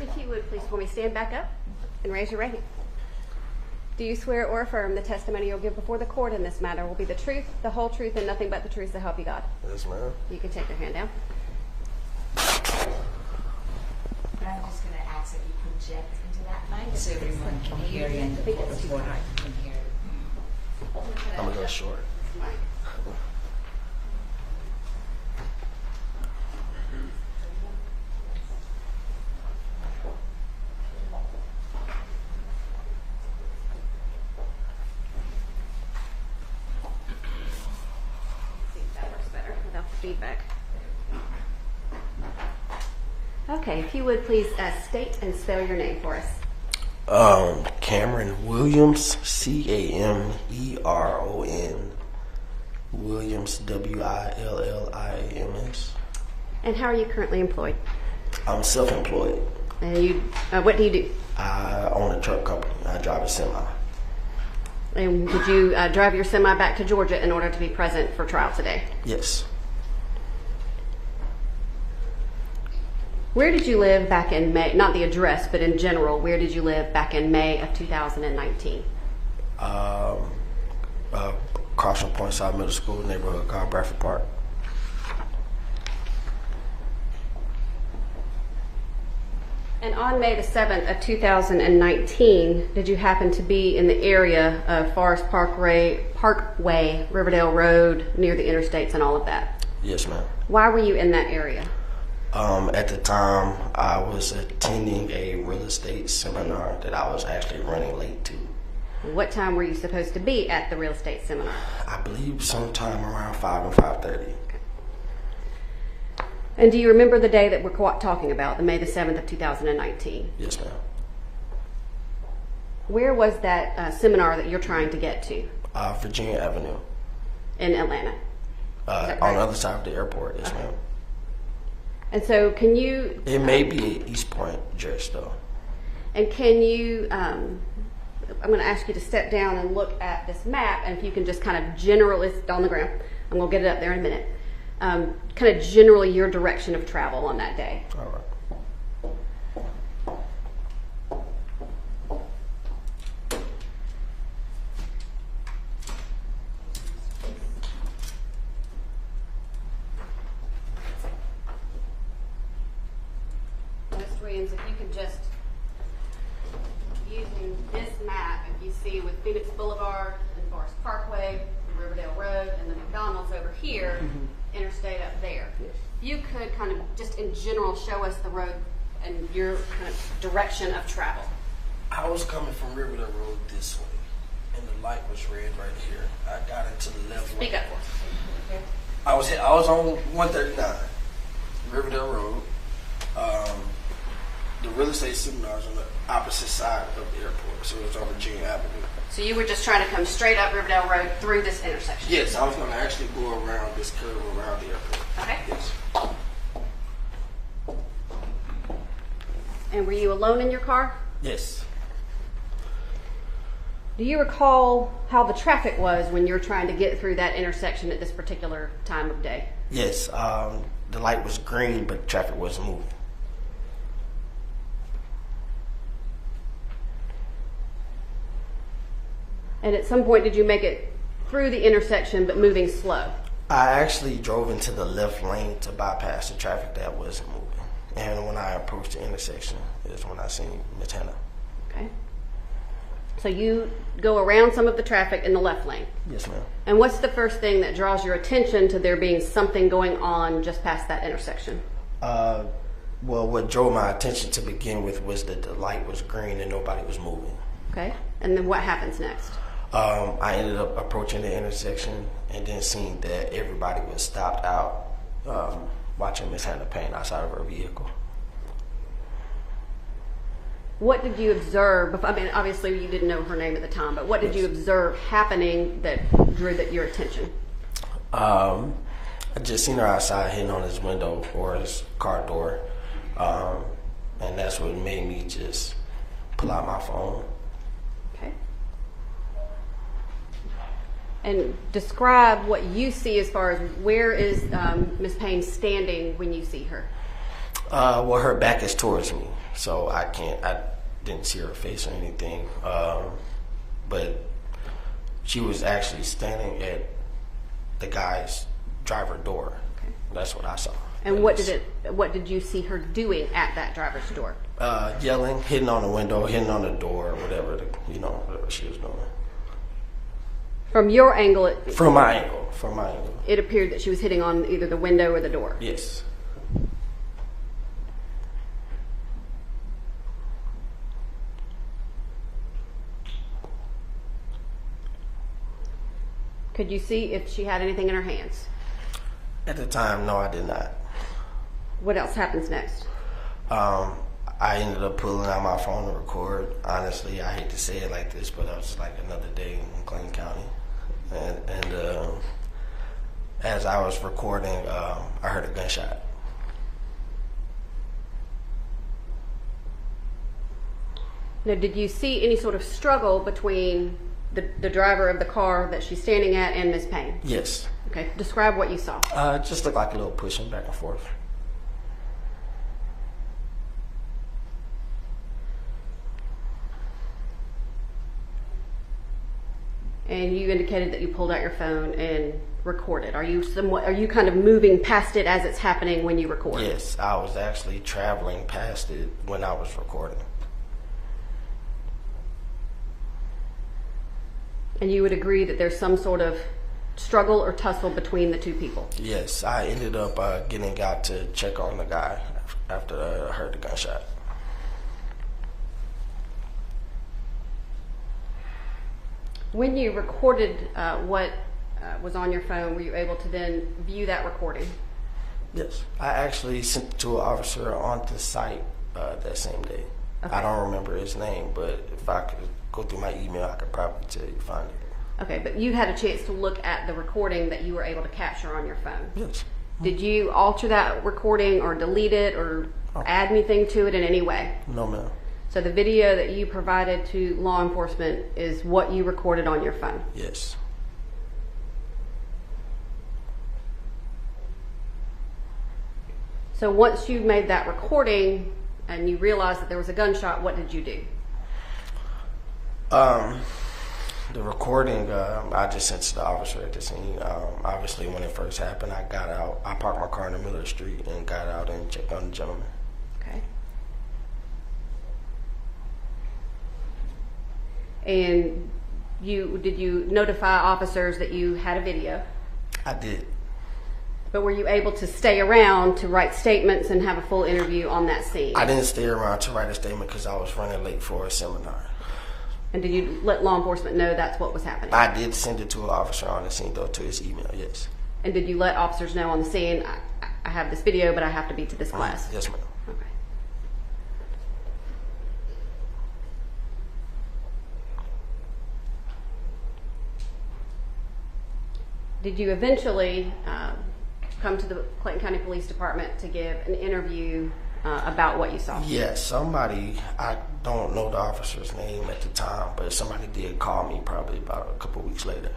If you would please for me stand back up and raise your right hand. Do you swear or affirm the testimony you'll give before the court in this matter will be the truth, the whole truth, and nothing but the truth to help you God? Yes, ma'am. You can take your hand down. I'm just going to ask that you project into that mic so everyone can hear you and the reporter can hear you. I'm gonna go short. See if that works better without the feedback. Okay, if you would please state and spell your name for us. Cameron Williams, Cameron Williams, Williams. And how are you currently employed? I'm self-employed. And you, what do you do? I own a truck company. I drive a semi. And did you drive your semi back to Georgia in order to be present for trial today? Yes. Where did you live back in May, not the address, but in general, where did you live back in May of 2019? Caution Point South Middle School neighborhood called Bradford Park. And on May the 7th of 2019, did you happen to be in the area of Forest Parkway, Riverdale Road, near the interstates and all of that? Yes, ma'am. Why were you in that area? At the time, I was attending a real estate seminar that I was actually running late to. What time were you supposed to be at the real estate seminar? I believe sometime around 5 and 5:30. And do you remember the day that we're talking about, the May the 7th of 2019? Yes, ma'am. Where was that seminar that you're trying to get to? Virginia Avenue. In Atlanta? On the other side of the airport, yes, ma'am. And so can you... It may be at East Point, Jersey, though. And can you... I'm going to ask you to step down and look at this map, and if you can just kind of generally, it's on the ground, I'm going to get it up there in a minute, kind of generally your direction of travel on that day. All right. Mr. Williams, if you could just, using this map, if you see with Phoenix Boulevard and Forest Parkway, and Riverdale Road, and the McDonald's over here, interstate up there. Yes. You could kind of just in general show us the road and your kind of direction of travel. I was coming from Riverdale Road this way, and the light was red right here. I got into the left Speak lane. up. I was on 139, Riverdale Road. The real estate seminars on the opposite side of the airport, so it was on Virginia Avenue. So you were just trying to come straight up Riverdale Road through this intersection? Yes, I was going to actually go around this curve around the airport. Okay. Yes. And were you alone in your car? Yes. Do you recall how the traffic was when you were trying to get through that intersection at this particular time of day? Yes. The light was green, but traffic wasn't moving. And at some point, did you make it through the intersection but moving slow? I actually drove into the left lane to bypass the traffic that wasn't moving. And when I approached the intersection is when I seen Ms. Hannah. Okay. So you go around some of the traffic in the left lane. Yes, ma'am. And what's the first thing that draws your attention to there being something going on just past that intersection? Well, what drove my attention to begin with was that the light was green and nobody was moving. Okay. And then what happens next? I ended up approaching the intersection and then seeing that everybody was stopped out watching Ms. Hannah Payne outside of her vehicle. What did you observe? I mean, obviously you didn't know her name at the time, but what did you observe happening that drew your attention? I just seen her outside hitting on his window or his car door, and that's what made me just pull out my phone. Okay. And describe what you see as far as where is Ms. Payne standing when you see her? Well, her back is towards me, so I didn't see her face or anything. But she was actually standing at the guy's driver door. Okay. That's what I saw. And what did you see her doing at that driver's door? Yelling, hitting on the window, hitting on the door, whatever she was doing. From your angle, From my angle. it appeared that she was hitting on either the window or the door. Yes. Could you see if she had anything in her hands? At the time, no, I did not. What else happens next? I ended up pulling out my phone to record. Honestly, I hate to say it like this, but it was like another day in Clayton County. And as I was recording, I heard a gunshot. Now, did you see any sort of struggle between the driver of the car that she's standing at and Ms. Payne? Yes. Okay, describe what you saw. It just looked like a little pushing back and forth. And you indicated that you pulled out your phone and recorded. Are you kind of moving past it as it's happening when you record? Yes, I was actually traveling past it when I was recording. And you would agree that there's some sort of struggle or tussle between the two people? Yes, I ended up getting out to check on the guy after I heard the gunshot. When you recorded what was on your phone, were you able to then view that recording? Yes, I actually sent it to an officer on the site that same day. Okay. I don't remember his name, but if I could go through my email, I could probably tell you, find it. Okay, but you had a chance to look at the recording that you were able to capture on your phone. Yes. Did you alter that recording or delete it or add anything to it in any way? No, ma'am. So the video that you provided to law enforcement is what you recorded on your phone? Yes. So once you made that recording and you realized that there was a gunshot, what did you do? The recording, I just sent to the officer at the scene. Obviously, when it first happened, I got out. I parked my car in the middle of the street and got out and checked on the gentleman. Okay. And did you notify officers that you had a video? I did. But were you able to stay around to write statements and have a full interview on that scene? I didn't stay around to write a statement because I was running late for a seminar. And did you let law enforcement know that's what was happening? I did send it to an officer on the scene, though, to his email, yes. And did you let officers know on the scene, I have this video, but I have to be to this class? Yes, ma'am. Okay. Did you eventually come to the Clayton County Police Department to give an interview about what you saw? Yes, somebody, I don't know the officer's name at the time, but somebody did call me probably about a couple weeks later.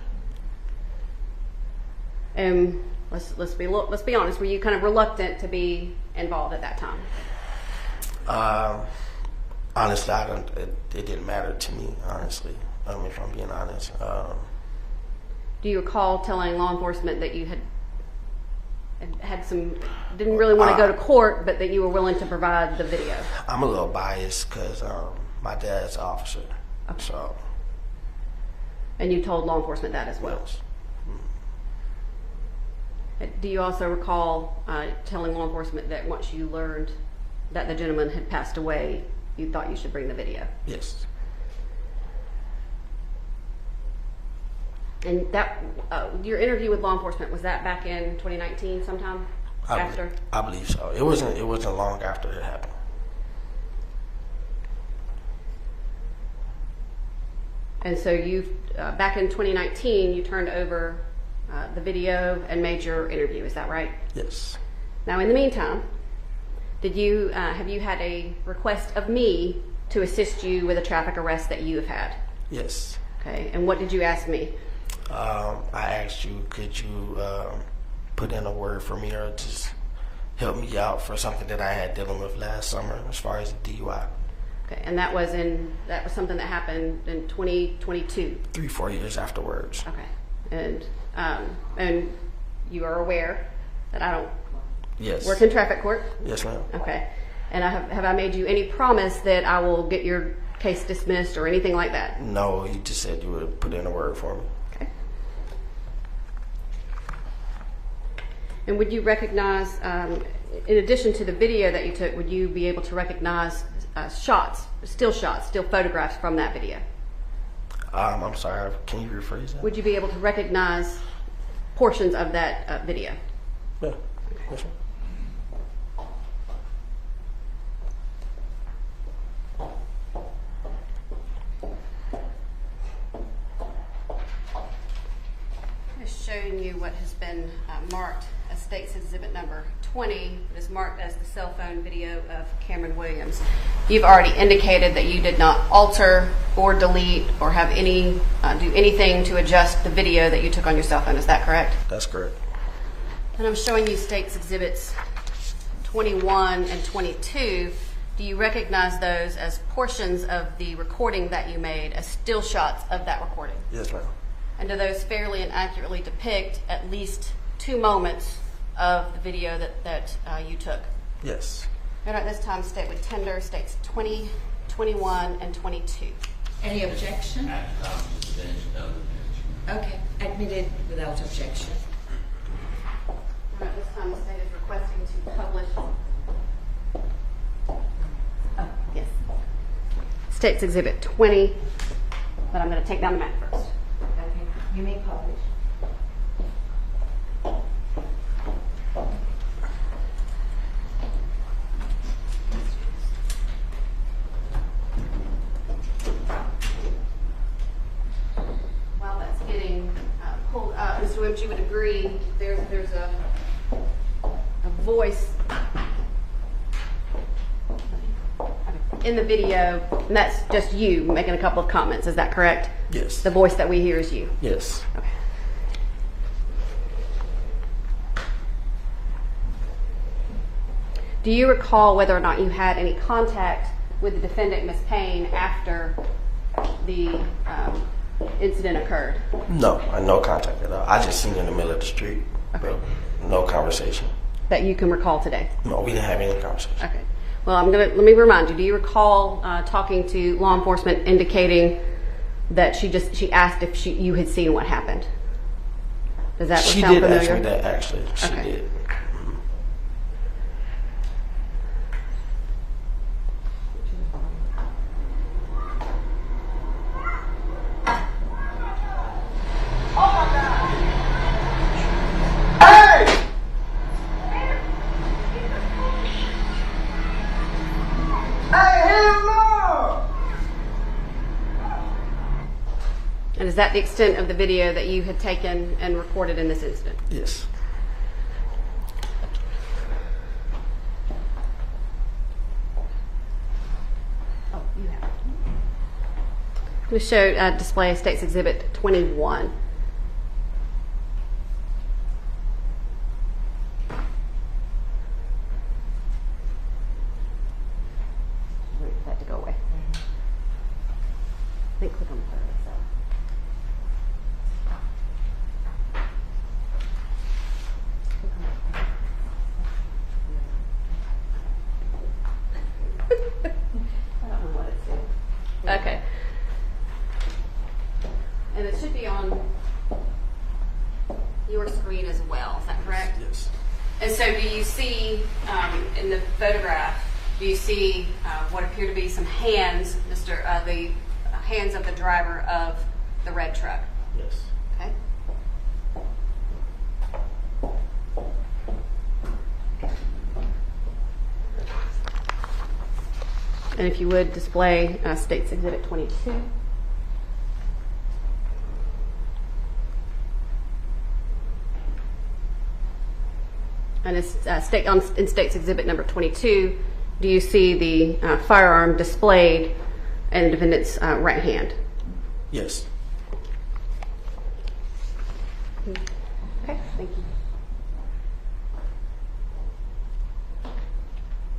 And let's be honest. Were you kind of reluctant to be involved at that time? Honestly, it didn't matter to me. Honestly, if I'm being honest. Do you recall telling law enforcement that you had some, didn't really want to go to court, but that you were willing to provide the video? I'm a little biased because my dad's an officer. Okay. So. And you told law enforcement that as well? Yes. Do you also recall telling law enforcement that once you learned that the gentleman had passed away, you thought you should bring the video? Yes. And that your interview with law enforcement, was that back in 2019 sometime after? I believe so. It wasn't long after it happened. And so you back in 2019 you turned over the video and made your interview, is that right? Yes. Now in the meantime, did you have you had a request of me to assist you with a traffic arrest that you have had? Yes. Okay, and what did you ask me? I asked you, could you put in a word for me or just help me out for something that I had dealing with last summer as far as DUI. Okay, and that was something that happened in 2022. 3-4 years afterwards. Okay, and you are aware that I don't Yes. work in traffic court? Yes, ma'am. Okay, and have I made you any promise that I will get your case dismissed or anything like that? No, you just said you would put in a word for me. Okay. And would you recognize, in addition to the video that you took, would you be able to recognize still photographs from that video? I'm sorry, can you rephrase that? Would you be able to recognize portions of that video? Yeah. Yes, ma'am. Showing you what has been marked as State's Exhibit number 20. It is marked as the cell phone video of Cameron Williams. You've already indicated that you did not alter or delete or have do anything to adjust the video that you took on your cell phone. Is that correct? That's correct. And I'm showing you State's Exhibits 21 and 22. Do you recognize those as portions of the recording that you made, as still shots of that recording? Yes, ma'am. And do those fairly and accurately depict at least 2 moments of the video that you took? Yes. And at this time, State would tender States 20, 21, and 22. Any objection? Okay, admitted without objection. And at this time, the State is requesting to publish. Oh, yes. State's Exhibit 20, but I'm going to take down the map first. You may publish. While that's getting pulled up, Mr. Williams, you would agree there's a voice in the video, and that's just you making a couple of comments. Is that correct? Yes. The voice that we hear is you. Yes. Okay. Do you recall whether or not you had any contact with the defendant, Ms. Payne, after the incident occurred? No, no contact at all. I just seen her in the middle of the street. Okay. No conversation. That you can recall today? No, we didn't have any conversation. Okay. Well, let me remind you. Do you recall talking to law enforcement indicating that she asked if you had seen what happened? Does that She sound did familiar? ask me that, actually. She Okay. did. And is that the extent of the video that you had taken and recorded in this incident? Yes. Oh, you have it. We show display State's Exhibit 21. Wait for that to go away. I think click on the third. Okay. And it should be on your screen as well, is that correct? Yes. And so do you see, in the photograph, do you see what appear to be some hands, the hands of the driver of the red truck? Yes. Okay. And if you would display State's Exhibit 22. And it's, in State's Exhibit number 22, do you see the firearm displayed in the defendant's right hand? Yes. Okay, thank you.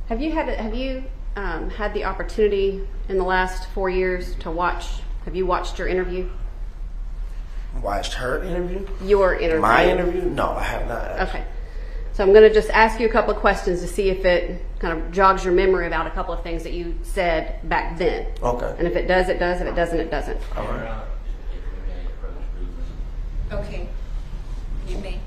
Have you had the opportunity in the last 4 years to watch? Have you watched your interview? Watched her interview? Your interview. My interview? No, I have not. Okay. So I'm going to just ask you a couple of questions to see if it kind of jogs your memory about a couple of things that you said back then. Okay. And if it does, it does. If it doesn't, it doesn't. All right. Okay. You may.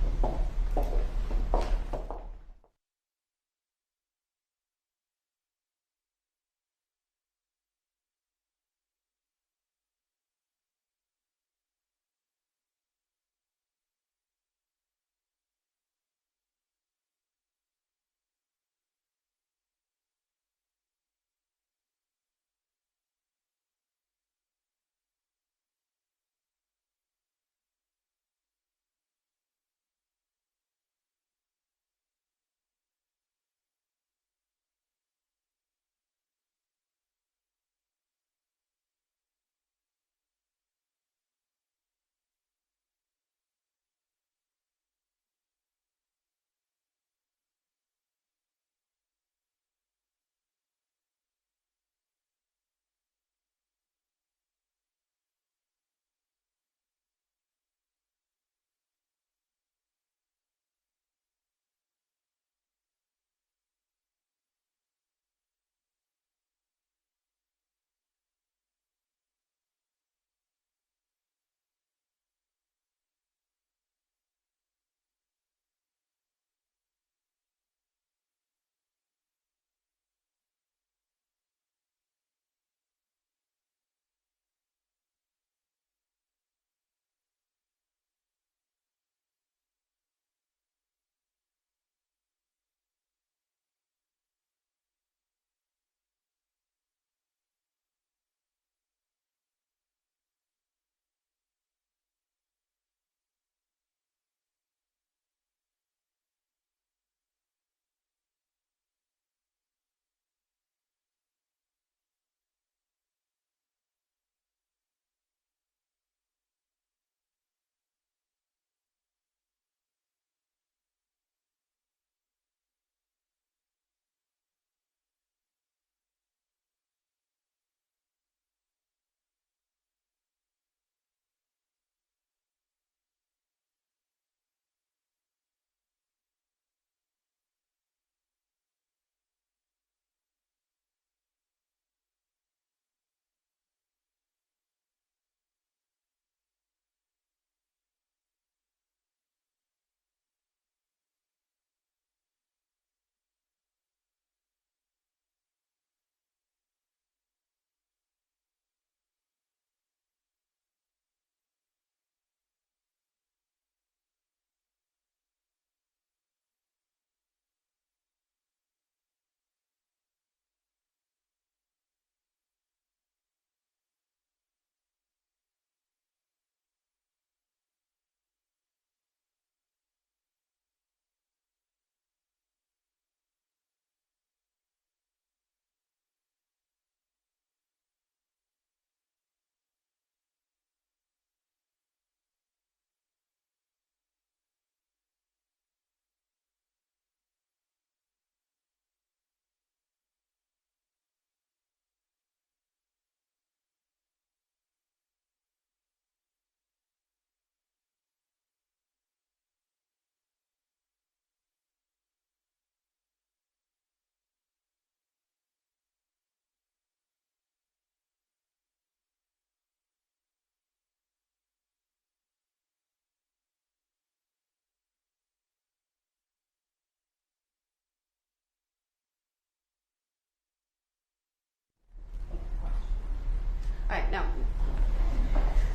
All right, now,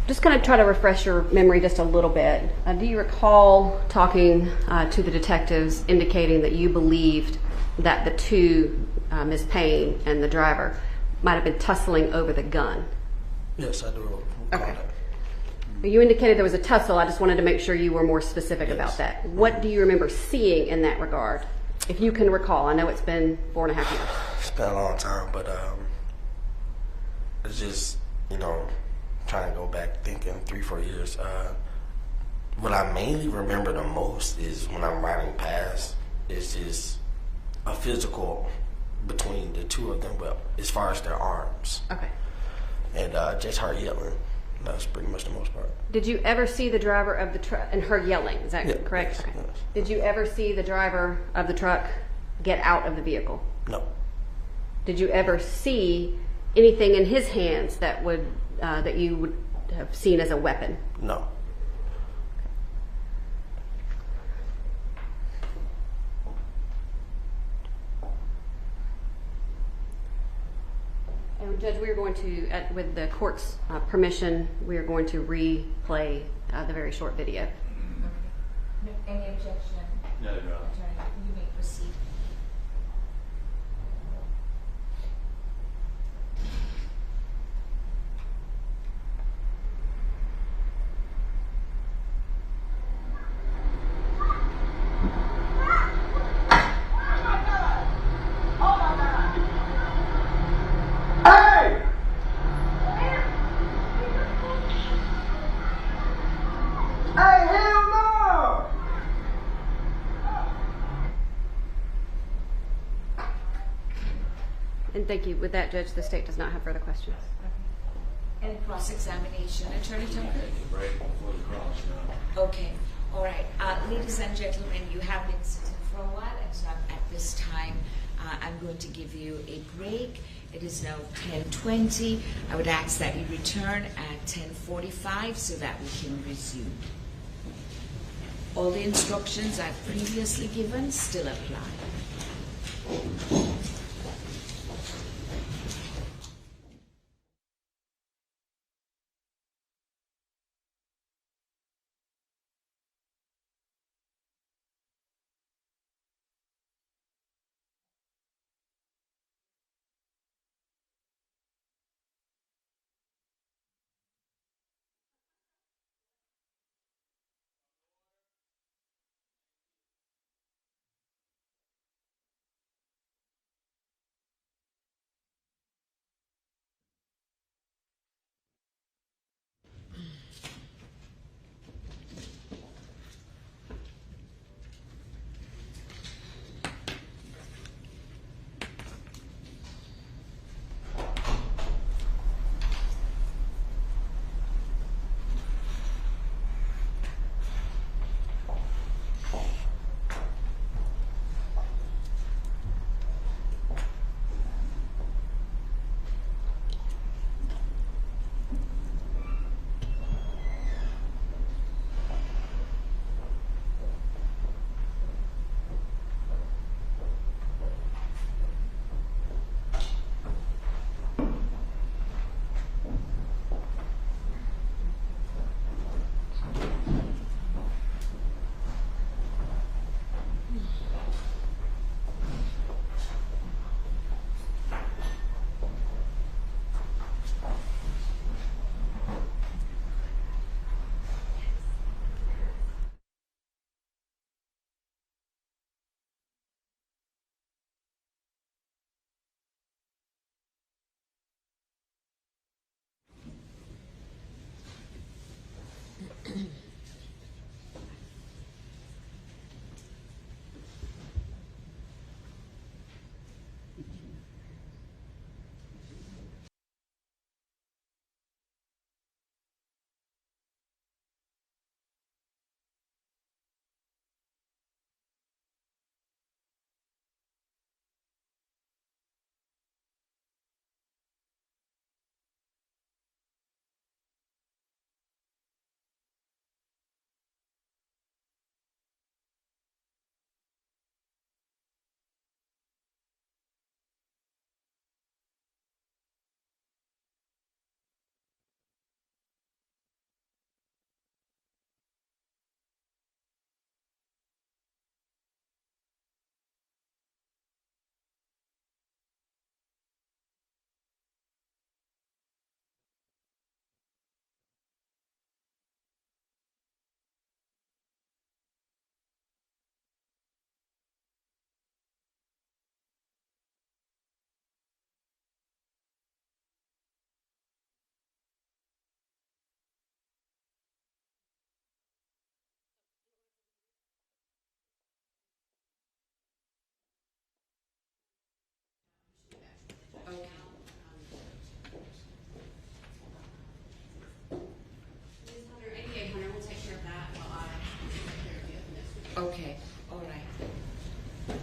just kind of try to refresh your memory just a little bit. Do you recall talking to the detectives indicating that you believed that the two, Ms. Payne and the driver, might have been tussling over the gun? Yes, I do recall Okay. that. You indicated there was a tussle. I just wanted to make sure you were more specific about that. What do you remember seeing in that regard? If you can recall. I know it's been 4.5 years. It's been a long time, but it's just, trying to go back thinking 3-4 years. What I mainly remember the most is when I'm riding past, it's just a physical between the two of them, but as far as their arms. Okay. And just her yelling. That's pretty much the most part. Did you ever see the driver of the truck and her yelling? Is that Yeah, correct? yes, Okay. yes. Did you ever see the driver of the truck get out of the vehicle? No. Did you ever see anything in his hands that would that you would have seen as a weapon? No. And Judge, we are going to, with the court's permission, we are going to replay the very short video. Any objection? No, no. Attorney, you may proceed. And thank you. With that, Judge, the state does not have further questions. And cross-examination, Attorney Tucker? Okay, all right. Ladies and gentlemen, you have been sitting for a while, and so at this time, I'm going to give you a break. It is now 10:20. I would ask that you return at 10:45 so that we can resume. All the instructions I've previously given still apply.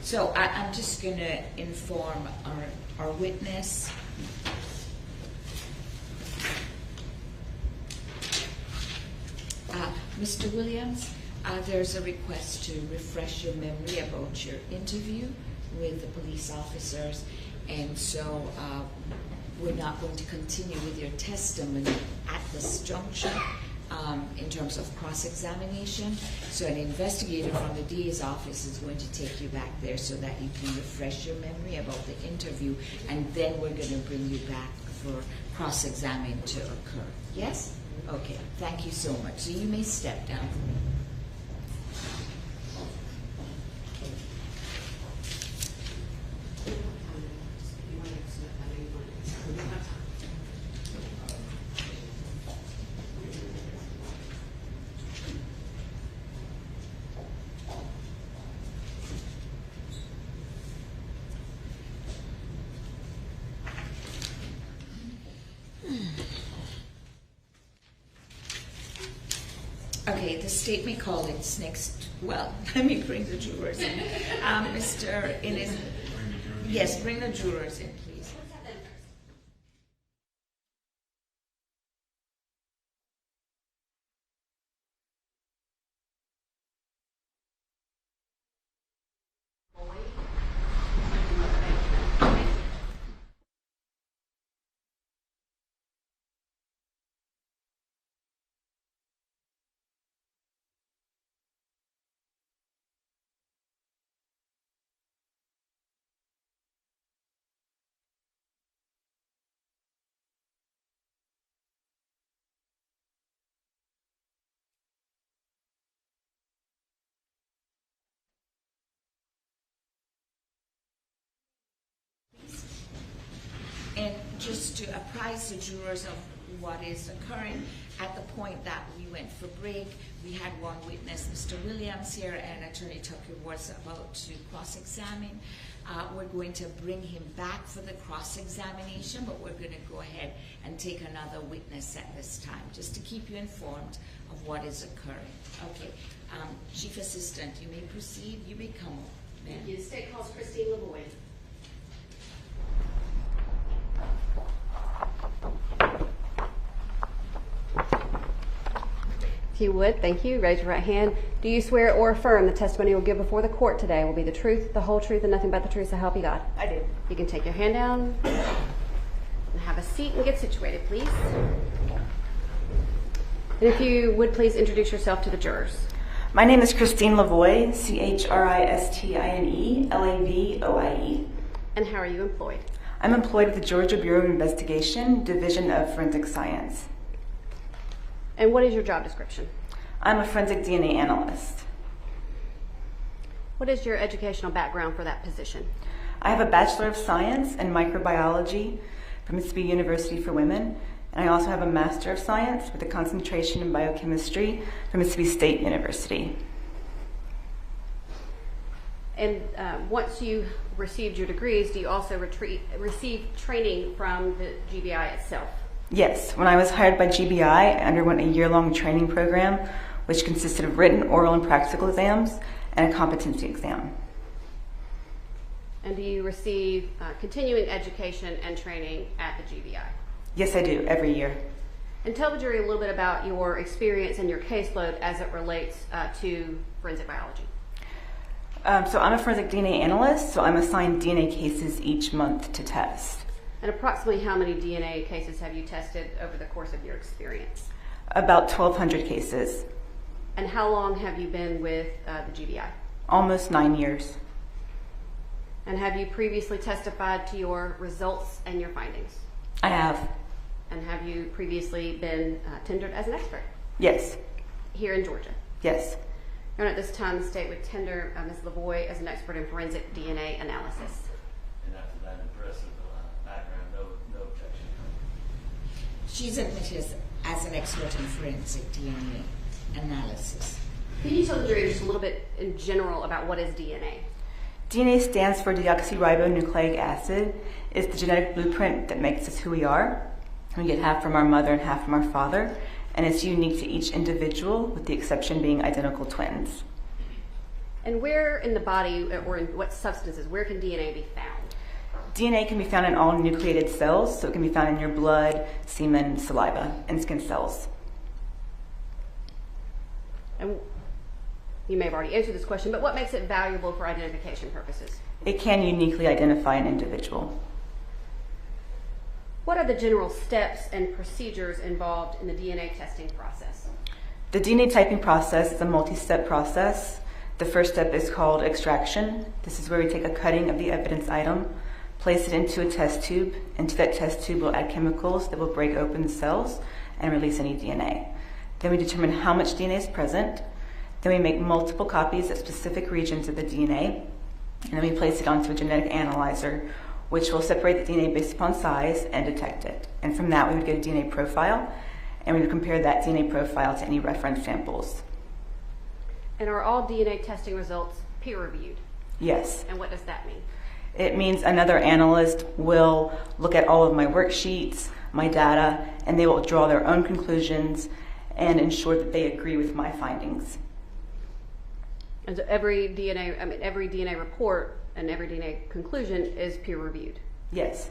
So I'm just going to inform our witness. Mr. Williams, there's a request to refresh your memory about your interview with the police officers, and so we're not going to continue with your testimony at this juncture in terms of cross-examination. So an investigator from the DA's office is going to take you back there so that you can refresh your memory about the interview, and then we're going to bring you back for cross-examine to occur. Yes? Okay, thank you so much. So you may step down. Okay, the state may call its next, well, let me bring the jurors in. Mr. Innes, yes, bring the jurors in, please. And just to apprise the jurors of what is occurring, at the point that we went for break, we had one witness, Mr. Williams here, and Attorney Tucker was about to cross-examine. We're going to bring him back for the cross-examination, but we're going to go ahead and take another witness at this time, just to keep you informed of what is occurring. Okay, Chief Assistant, you may proceed. You may come up, ma'am. Thank you. The state calls Christine Lavoie. If you would, thank you. Raise your right hand. Do you swear or affirm the testimony you will give before the court today will be the truth, the whole truth, and nothing but the truth, so help you God? I do. You can take your hand down and have a seat and get situated, please. And if you would, please introduce yourself to the jurors. My name is Christine Lavoie, Christine Lavoie. And how are you employed? I'm employed with the Georgia Bureau of Investigation, Division of Forensic Science. And what is your job description? I'm a forensic DNA analyst. What is your educational background for that position? I have a Bachelor of Science in Microbiology from Mississippi University for Women, and I also have a Master of Science with a concentration in Biochemistry from Mississippi State University. And once you received your degrees, do you also receive training from the GBI itself? Yes, when I was hired by GBI, I underwent a year-long training program, which consisted of written, oral, and practical exams, and a competency exam. And do you receive continuing education and training at the GBI? Yes, I do, every year. And tell the jury a little bit about your experience and your caseload as it relates to forensic biology. So I'm a forensic DNA analyst, so I'm assigned DNA cases each month to test. And approximately how many DNA cases have you tested over the course of your experience? About 1,200 cases. And how long have you been with the GBI? Almost 9 years. And have you previously testified to your results and your findings? I have. And have you previously been tendered as an expert? Yes. Here in Georgia? Yes. And at this time, the state would tender Ms. Lavoie as an expert in forensic DNA analysis. And after that impressive background, no objection. She's admitted as an expert in forensic DNA analysis. Can you tell the jury just a little bit in general about what is DNA? DNA stands for deoxyribonucleic acid. It's the genetic blueprint that makes us who we are. We get half from our mother and half from our father, and it's unique to each individual, with the exception being identical twins. And where in the body or in what substances, where can DNA be found? DNA can be found in all nucleated cells, so it can be found in your blood, semen, saliva, and skin cells. And you may have already answered this question, but what makes it valuable for identification purposes? It can uniquely identify an individual. What are the general steps and procedures involved in the DNA testing process? The DNA typing process is a multi-step process. The first step is called extraction. This is where we take a cutting of the evidence item, place it into a test tube. Into that test tube, we'll add chemicals that will break open the cells and release any DNA. Then we determine how much DNA is present. Then we make multiple copies of specific regions of the DNA. And then we place it onto a genetic analyzer, which will separate the DNA based upon size and detect it. And from that, we would get a DNA profile, and we would compare that DNA profile to any reference samples. And are all DNA testing results peer-reviewed? Yes. And what does that mean? It means another analyst will look at all of my worksheets, my data, and they will draw their own conclusions and ensure that they agree with my findings. And so every DNA report and every DNA conclusion is peer-reviewed? Yes.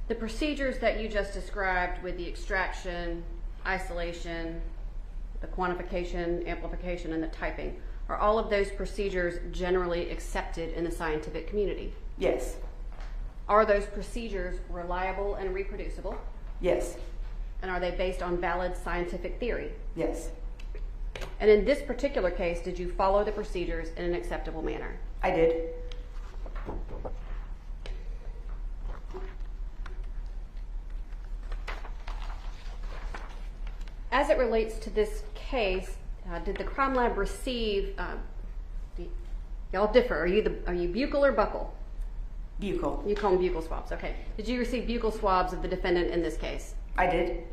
The procedures that you just described with the extraction, isolation, the quantification, amplification, and the typing, are all of those procedures generally accepted in the scientific community? Yes. Are those procedures reliable and reproducible? Yes. And are they based on valid scientific theory? Yes. And in this particular case, did you follow the procedures in an acceptable manner? I did. As it relates to this case, did the crime lab receive, y'all differ, are you buccal or buccal? Buccal. You call them buccal swabs, okay. Did you receive buccal swabs of the defendant in this case? I did.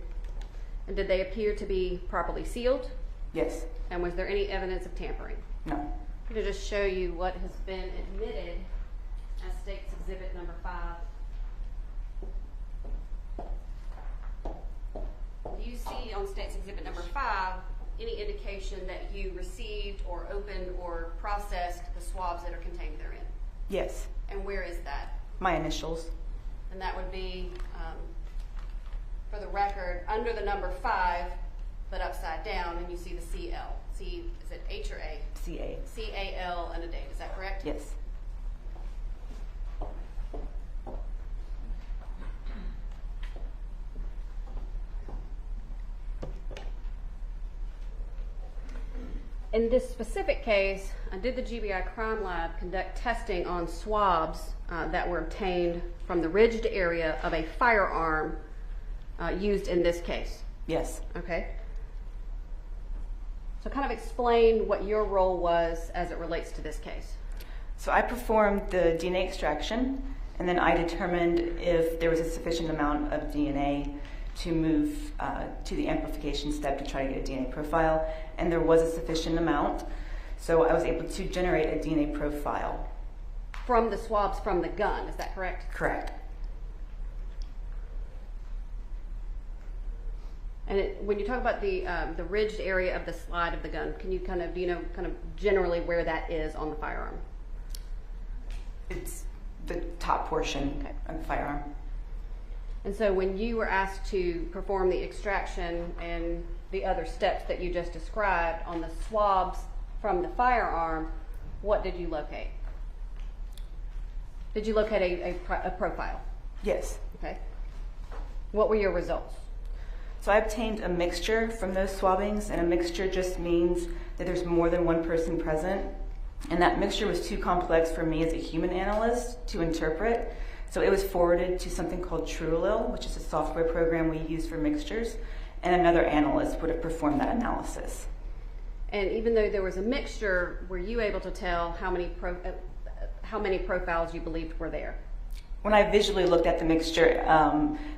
And did they appear to be properly sealed? Yes. And was there any evidence of tampering? No. I'm going to just show you what has been admitted as State's Exhibit number 5. Do you see on State's Exhibit number 5 any indication that you received or opened or processed the swabs that are contained therein? Yes. And where is that? My initials. And that would be, for the record, under the number 5, but upside down, and you see the CL. Is it H or A? CA. CAL and a date. Is that correct? Yes. In this specific case, did the GBI Crime Lab conduct testing on swabs that were obtained from the ridged area of a firearm used in this case? Yes. Okay. So kind of explain what your role was as it relates to this case. So I performed the DNA extraction, and then I determined if there was a sufficient amount of DNA to move to the amplification step to try to get a DNA profile, and there was a sufficient amount, so I was able to generate a DNA profile. From the swabs from the gun, is that correct? Correct. And when you talk about the ridged area of the slide of the gun, can you kind of generally where that is on the firearm? It's the top portion of the firearm. And so when you were asked to perform the extraction and the other steps that you just described on the swabs from the firearm, what did you locate? Did you locate a profile? Yes. Okay. What were your results? So I obtained a mixture from those swabbings, and a mixture just means that there's more than one person present. And that mixture was too complex for me as a human analyst to interpret. So it was forwarded to something called TrueAllele, which is a software program we use for mixtures, and another analyst would have performed that analysis. And even though there was a mixture, were you able to tell how many profiles you believed were there? When I visually looked at the mixture,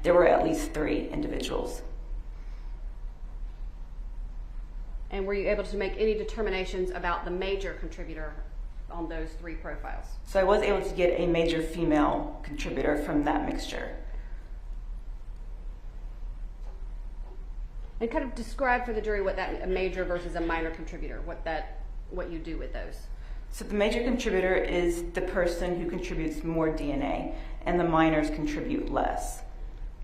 there were at least 3 individuals. And were you able to make any determinations about the major contributor on those 3 profiles? So I was able to get a major female contributor from that mixture. And kind of describe for the jury what that a major versus a minor contributor, what that what you do with those? So the major contributor is the person who contributes more DNA, and the minors contribute less.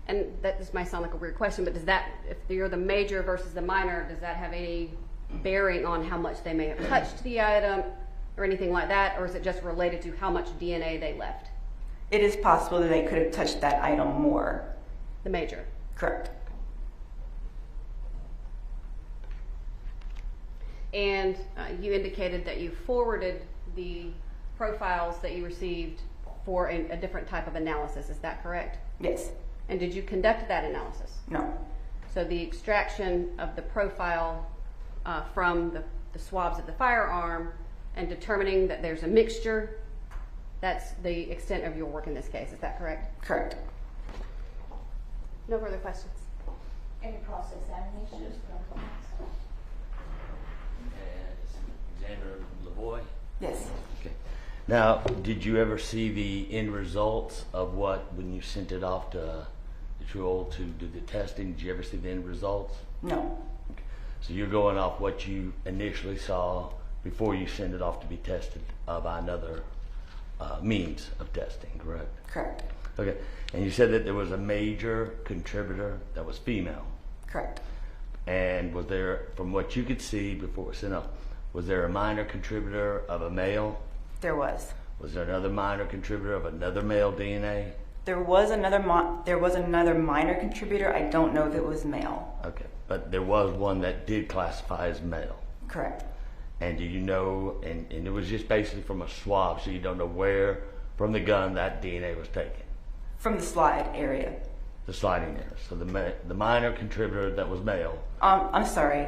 And this might sound like a weird question, but does that, if you're the major versus the minor, does that have any bearing on how much they may have touched the item or anything like that, or is it just related to how much DNA they left? It is possible that they could have touched that item more. The major. Correct. And you indicated that you forwarded the profiles that you received for a different type of analysis. Is that correct? Yes. And did you conduct that analysis? No. So the extraction of the profile from the swabs of the firearm and determining that there's a mixture, that's the extent of your work in this case. Is that correct? Correct. No further questions. Any cross-examinations? Examiner LaVoy? Yes. Okay. Now, did you ever see the end results of what, when you sent it off to the TrueAllele to do the testing, did you ever see the end results? No. Okay. So you're going off what you initially saw before you send it off to be tested by another means of testing, correct? Correct. Okay. And you said that there was a major contributor that was female. Correct. And was there, from what you could see before it was sent off, was there a minor contributor of a male? There was. Was there another minor contributor of another male DNA? There was another minor contributor. I don't know if it was male. Okay, but there was one that did classify as male. Correct. And do you know, and it was just basically from a swab, so you don't know where from the gun that DNA was taken? From the slide area. The sliding area. So the minor contributor that was male. I'm sorry.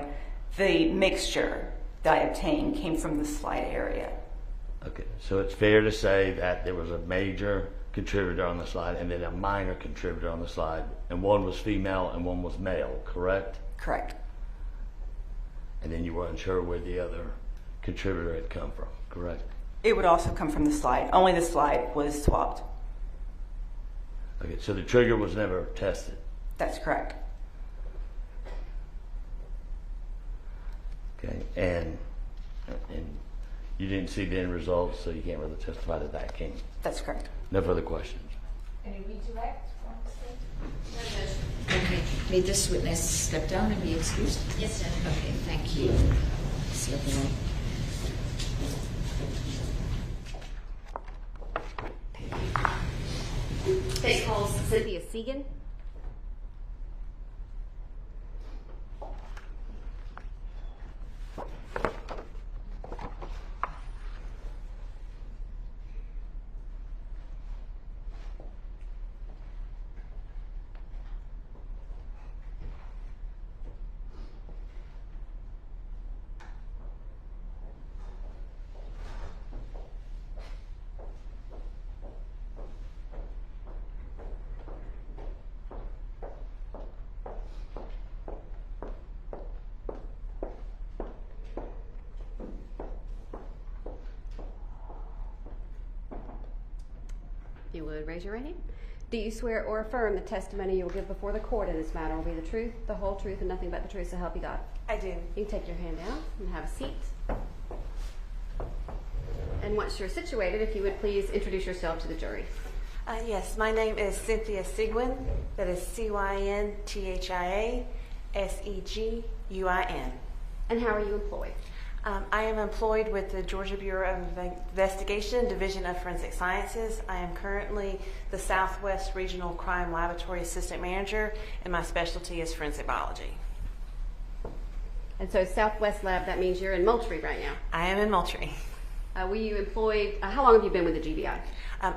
The mixture that I obtained came from the slide area. Okay, so it's fair to say that there was a major contributor on the slide and then a minor contributor on the slide, and one was female and one was male, correct? Correct. And then you were unsure where the other contributor had come from, correct? It would also come from the slide. Only the slide was swabbed. Okay, so the trigger was never tested. That's correct. Okay, and you didn't see the end results, so you can't really testify that that came. That's correct. No further questions. Any redirect from the state? Okay. May this witness step down and be excused? Yes, sir. Okay, thank you. Slip away. State calls Cynthia Segan. If you would raise your right hand. Do you swear or affirm the testimony you will give before the court in this matter will be the truth, the whole truth, and nothing but the truth, so help you God? I do. You can take your hand down and have a seat. And once you're situated, if you would please introduce yourself to the jury. Yes, my name is Cynthia Seguin. That is Cynthia Seguin. And how are you employed? I am employed with the Georgia Bureau of Investigation, Division of Forensic Sciences. I am currently the Southwest Regional Crime Laboratory Assistant Manager, and my specialty is forensic biology. And so Southwest Lab, that means you're in Moultrie right now. I am in Moultrie. Were you employed, how long have you been with the GBI?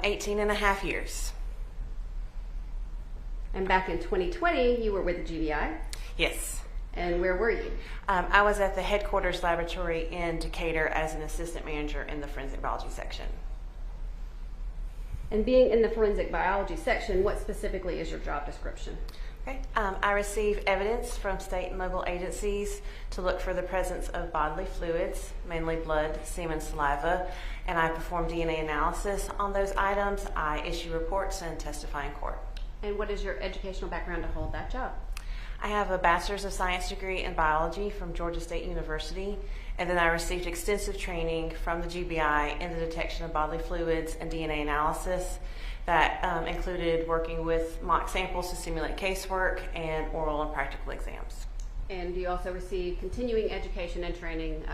18 and a half years. And back in 2020, you were with the GBI? Yes. And where were you? I was at the headquarters laboratory in Decatur as an assistant manager in the forensic biology section. And being in the forensic biology section, what specifically is your job description? Okay. I receive evidence from state and local agencies to look for the presence of bodily fluids, mainly blood, semen, saliva, and I perform DNA analysis on those items. I issue reports and testify in court. And what is your educational background to hold that job? I have a Bachelor's of Science degree in biology from Georgia State University, And then I received extensive training from the GBI in the detection of bodily fluids and DNA analysis that included working with mock samples to simulate casework and oral and practical exams. And you also received continuing education and training.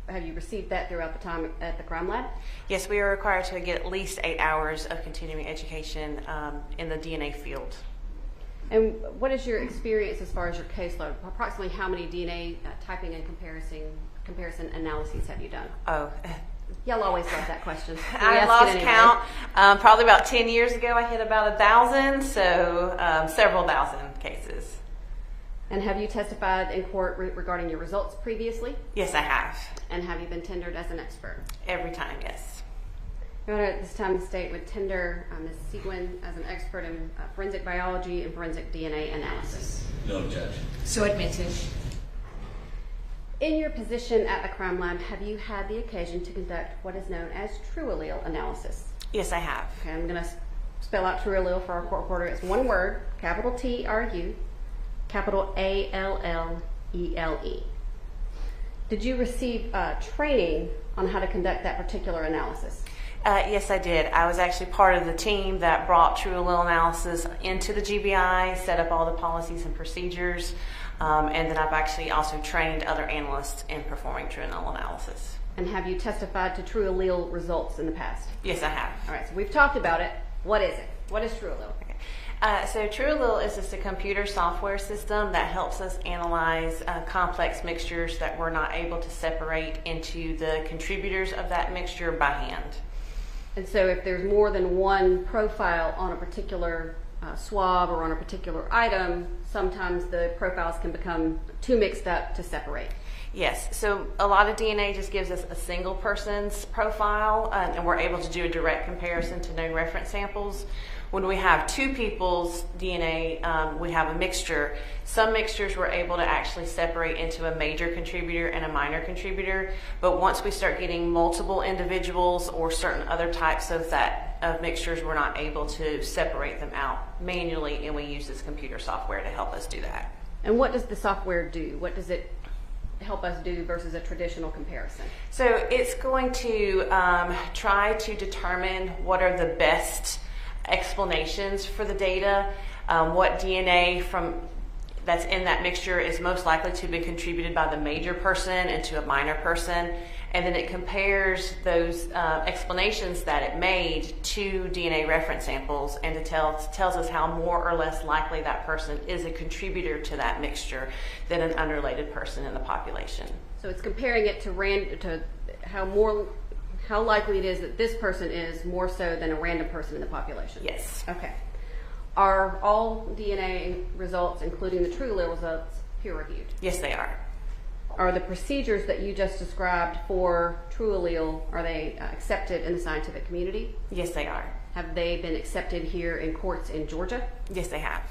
Have you received that throughout the time at the crime lab? Yes, we are required to get at least 8 hours of continuing education in the DNA field. And what is your experience as far as your caseload? Approximately how many DNA typing and comparison analyses have you done? Oh, y'all always love that question. I lost count. Probably about 10 years ago, I hit about 1,000, so several thousand cases. And have you testified in court regarding your results previously? Yes, I have. And have you been tendered as an expert? Every time, yes. Your Honor, at this time, the state would tender Ms. Seguin as an expert in forensic biology and forensic DNA analysis. No objection. So admitted. In your position at the crime lab, have you had the occasion to conduct what is known as TrueAllele analysis? Yes, I have. Okay, I'm going to spell out TrueAllele for our court reporter. It's one word, capital T-R-U, capital A-L-L-E-L-E. Did you receive training on how to conduct that particular analysis? Yes, I did. I was actually part of the team that brought TrueAllele analysis into the GBI, set up all the policies and procedures, and then I've actually also trained other analysts in performing TrueAllele analysis. And have you testified to TrueAllele results in the past? Yes, I have. All right, so we've talked about it. What is it? What is TrueAllele? Okay. So TrueAllele is just a computer software system that helps us analyze complex mixtures that we're not able to separate into the contributors of that mixture by hand. And so if there's more than one profile on a particular swab or on a particular item, sometimes the profiles can become too mixed up to separate. Yes, so a lot of DNA just gives us a single person's profile, and we're able to do a direct comparison to known reference samples. When we have two people's DNA, we have a mixture. Some mixtures we're able to actually separate into a major contributor and a minor contributor, but once we start getting multiple individuals or certain other types of mixtures, we're not able to separate them out manually, and we use this computer software to help us do that. And what does the software do? What does it help us do versus a traditional comparison? So it's going to try to determine what are the best explanations for the data, what DNA that's in that mixture is most likely to be contributed by the major person and to a minor person, and then it compares those explanations that it made to DNA reference samples, and it tells us how more or less likely that person is a contributor to that mixture than an unrelated person in the population. So it's comparing it to how likely it is that this person is more so than a random person in the population. Yes. Okay. Are all DNA results, including the TrueAllele results, peer-reviewed? Yes, they are. Are the procedures that you just described for TrueAllele, are they accepted in the scientific community? Yes, they are. Have they been accepted here in courts in Georgia? Yes, they have.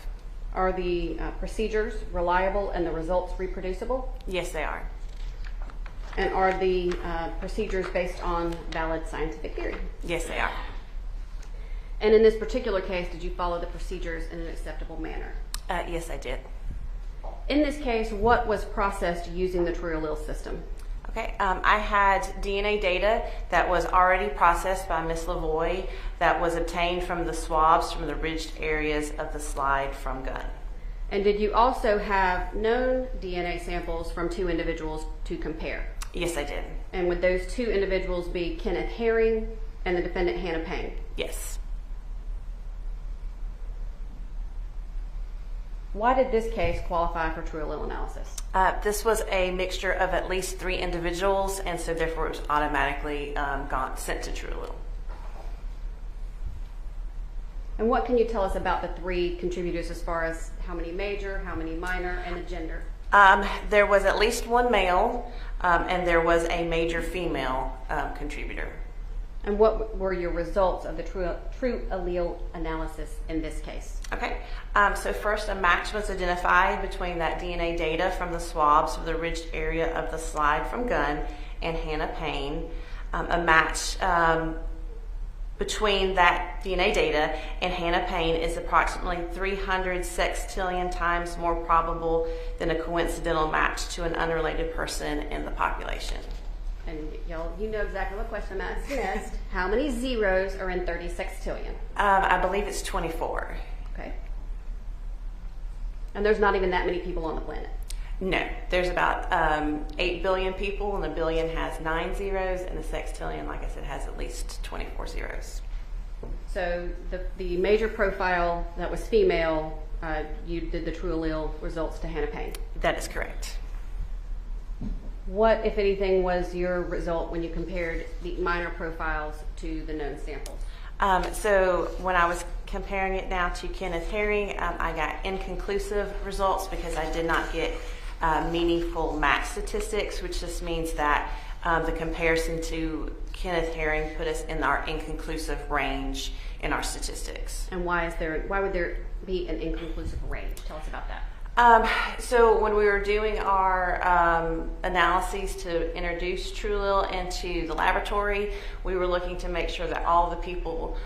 Are the procedures reliable and the results reproducible? Yes, they are. And are the procedures based on valid scientific theory? Yes, they are. And in this particular case, did you follow the procedures in an acceptable manner? Yes, I did. In this case, what was processed using the TrueAllele system? Okay, I had DNA data that was already processed by Ms. Lavoie that was obtained from the swabs from the ridged areas of the slide from gun. And did you also have known DNA samples from two individuals to compare? Yes, I did. And would those two individuals be Kenneth Herring and the defendant Hannah Payne? Yes. Why did this case qualify for TrueAllele analysis? This was a mixture of at least 3 individuals, and so therefore it was automatically sent to TrueAllele. And what can you tell us about the 3 contributors as far as how many major, how many minor, and the gender? There was at least 1 male, and there was a major female contributor. And what were your results of the TrueAllele analysis in this case? Okay, so first a match was identified between that DNA data from the swabs of the ridged area of the slide from gun and Hannah Payne. A match between that DNA data and Hannah Payne is approximately 300 sextillion times more probable than a coincidental match to an unrelated person in the population. And y'all, you know exactly what question I'm asking next. How many zeros are in 30 sextillion? I believe it's 24. Okay. And there's not even that many people on the planet. No, there's about 8 billion people, and a billion has 9 zeros, and a sextillion, like I said, has at least 24 zeros. So the major profile that was female, you did the TrueAllele results to Hannah Payne. That is correct. What, if anything, was your result when you compared the minor profiles to the known samples? So when I was comparing it now to Kenneth Herring, I got inconclusive results because I did not get meaningful match statistics, which just means that the comparison to Kenneth Herring put us in our inconclusive range in our statistics. And why would there be an inconclusive range? Tell us about that. So when we were doing our analyses to introduce TrueAllele into the laboratory, we were looking to make sure that all the people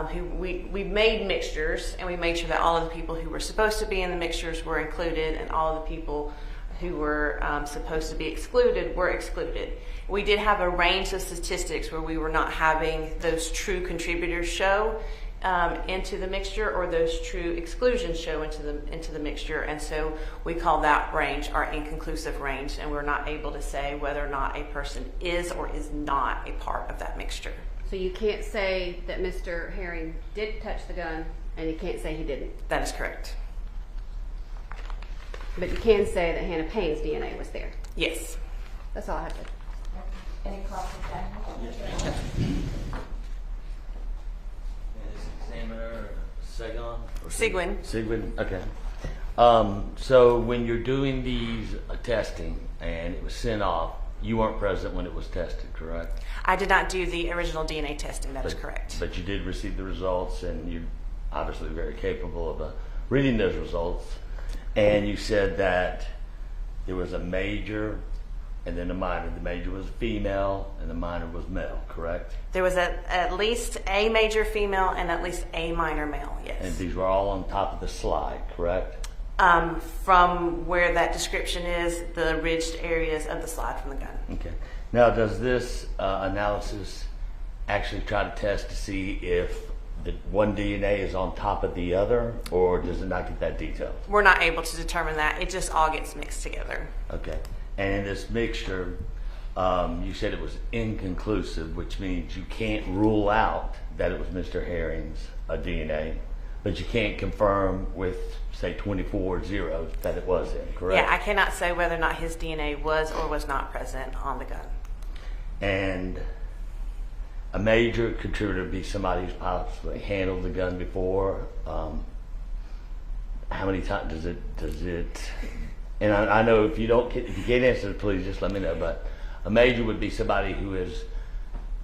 who we made mixtures, and we made sure that all of the people who were supposed to be in the mixtures were included, and all the people who were supposed to be excluded were excluded. We did have a range of statistics where we were not having those true contributors show into the mixture, or those true exclusions show into the mixture, and so we call that range our inconclusive range, and we're not able to say whether or not a person is or is not a part of that mixture. So you can't say that Mr. Herring did touch the gun, and you can't say he didn't. That is correct. But you can say that Hannah Payne's DNA was there. Yes. That's all I have to. Any cross-examination? Examiner Sigwin. Sigwin, okay. So when you're doing these testing and it was sent off, you weren't present when it was tested, correct? I did not do the original DNA testing, that is correct. But you did receive the results, and you're obviously very capable of reading those results. And you said that there was a major and then a minor. The major was female and the minor was male, correct? There was at least a major female and at least a minor male, yes. And these were all on top of the slide, correct? From where that description is, the ridged areas of the slide from the gun. Okay. Now, does this analysis actually try to test to see if the one DNA is on top of the other, or does it not get that detailed? We're not able to determine that. It just all gets mixed together. Okay. And in this mixture, you said it was inconclusive, which means you can't rule out that it was Mr. Herring's DNA, but you can't confirm with, say, 24 zeros that it was him, correct? Yeah, I cannot say whether or not his DNA was or was not present on the gun. And a major contributor would be somebody who's possibly handled the gun before. How many times does it? And I know if you can't answer it, please just let me know. But a major would be somebody who has,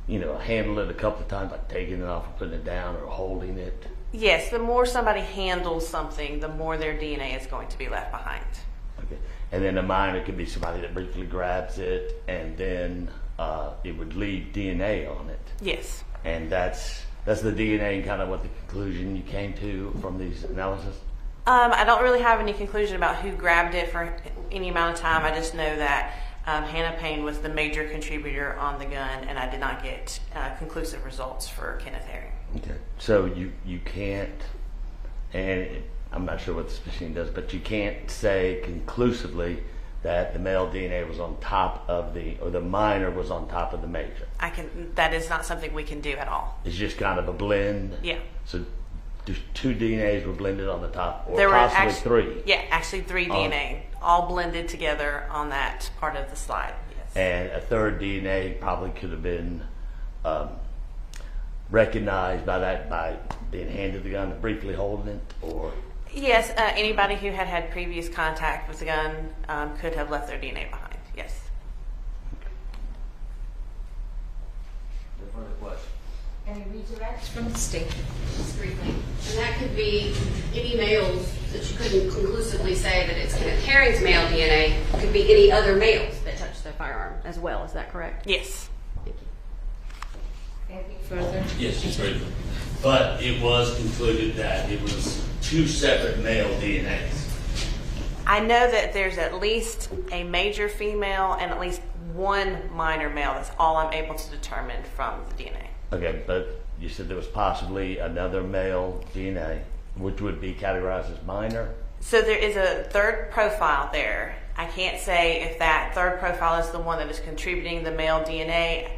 handled it a couple of times, like taking it off and putting it down or holding it. Yes, the more somebody handles something, the more their DNA is going to be left behind. Okay. And then a minor could be somebody that briefly grabs it, and then it would leave DNA on it. Yes. And that's the DNA and kind of what the conclusion you came to from these analysis? I don't really have any conclusion about who grabbed it for any amount of time. I just know that Hannah Payne was the major contributor on the gun, and I did not get conclusive results for Kenneth Herring. Okay. So you can't, and I'm not sure what this machine does, but you can't say conclusively that the male DNA was on top of or the minor was on top of the major. That is not something we can do at all. It's just kind of a blend? Yeah. So two DNAs were blended on the top, or there possibly were three? Yeah, actually three DNA, all blended together on that part of the slide. Yes. And a third DNA probably could have been recognized by being handed the gun, briefly holding it, or? Yes, anybody who had previous contact with the gun could have left their DNA behind, yes. No further questions? Any redirects from the state? Just briefly. And that could be any males that you couldn't conclusively say that it's Kenneth Herring's male DNA. It could be any other males that touched the firearm as well. Is that correct? Yes. Thank you. Thank you. further? Yes, it's very good. But it was concluded that it was 2 separate male DNAs. I know that there's at least a major female and at least one minor male. That's all I'm able to determine from the DNA. Okay, but you said there was possibly another male DNA, which would be categorized as minor? So there is a third profile there. I can't say if that third profile is the one that is contributing the male DNA.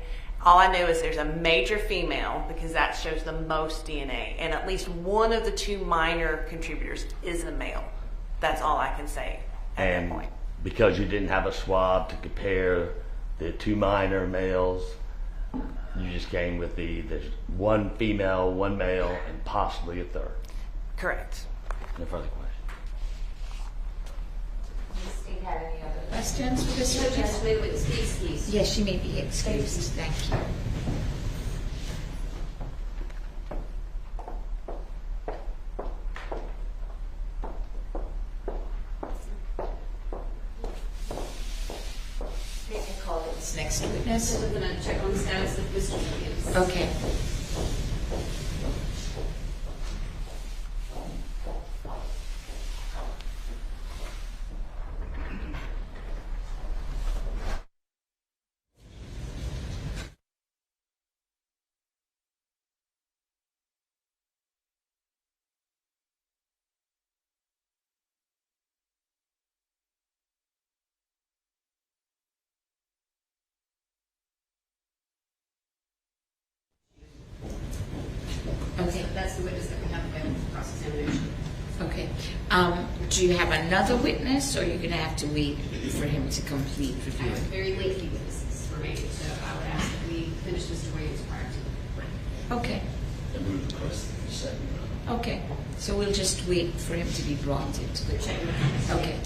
All I know is there's a major female because that shows the most DNA, and at least one of the 2 minor contributors is a male. That's all I can say at that point. Because you didn't have a swab to compare the 2 minor males, you just came with there's 1 female, 1 male, and possibly a third. Correct. No further questions. Ms. Steen had any other questions for this witness? Yes, she may be excused. Thank you. Next witness. I'm going to check on the status of Mr. Williams. Okay. Okay. That's the witness that we have available for cross-examination. Okay. Do you have another witness, or you're going to have to wait for him to complete I reviewing? have very lengthy witnesses remaining, so I would ask that we finish Mr. Williams prior to the break. Okay. And move across the second round. Okay. So we'll just wait for him to be brought into the Check. Okay.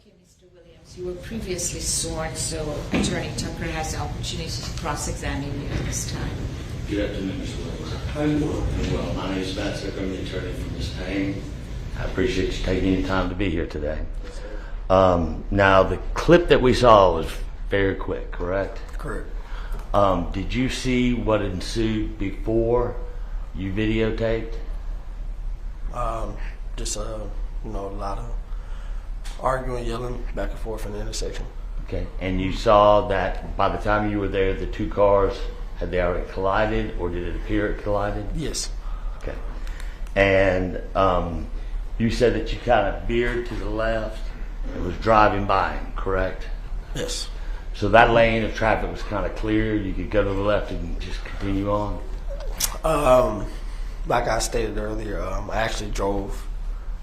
Okay, Mr. Williams, you were previously sworn, so Attorney Tucker has the opportunity to cross-examine you at this time. Good afternoon, Mr. Williams. How are you doing? Well, my name is Matt Tucker. I'm the attorney for Ms. Payne. I appreciate you taking your time to be here today. Now, the clip that we saw was very quick, correct? Correct. Did you see what ensued before you videotaped? Just you know, a lot of arguing, yelling back and forth in the intersection. Okay, and you saw that by the time you were there, the two cars, had they already collided, or did it appear it collided? Yes. Okay. And you said that you kind of veered to the left and was driving by him, correct? Yes. So that lane of traffic was kind of clear. You could go to the left and just continue on? Like I stated earlier, I actually drove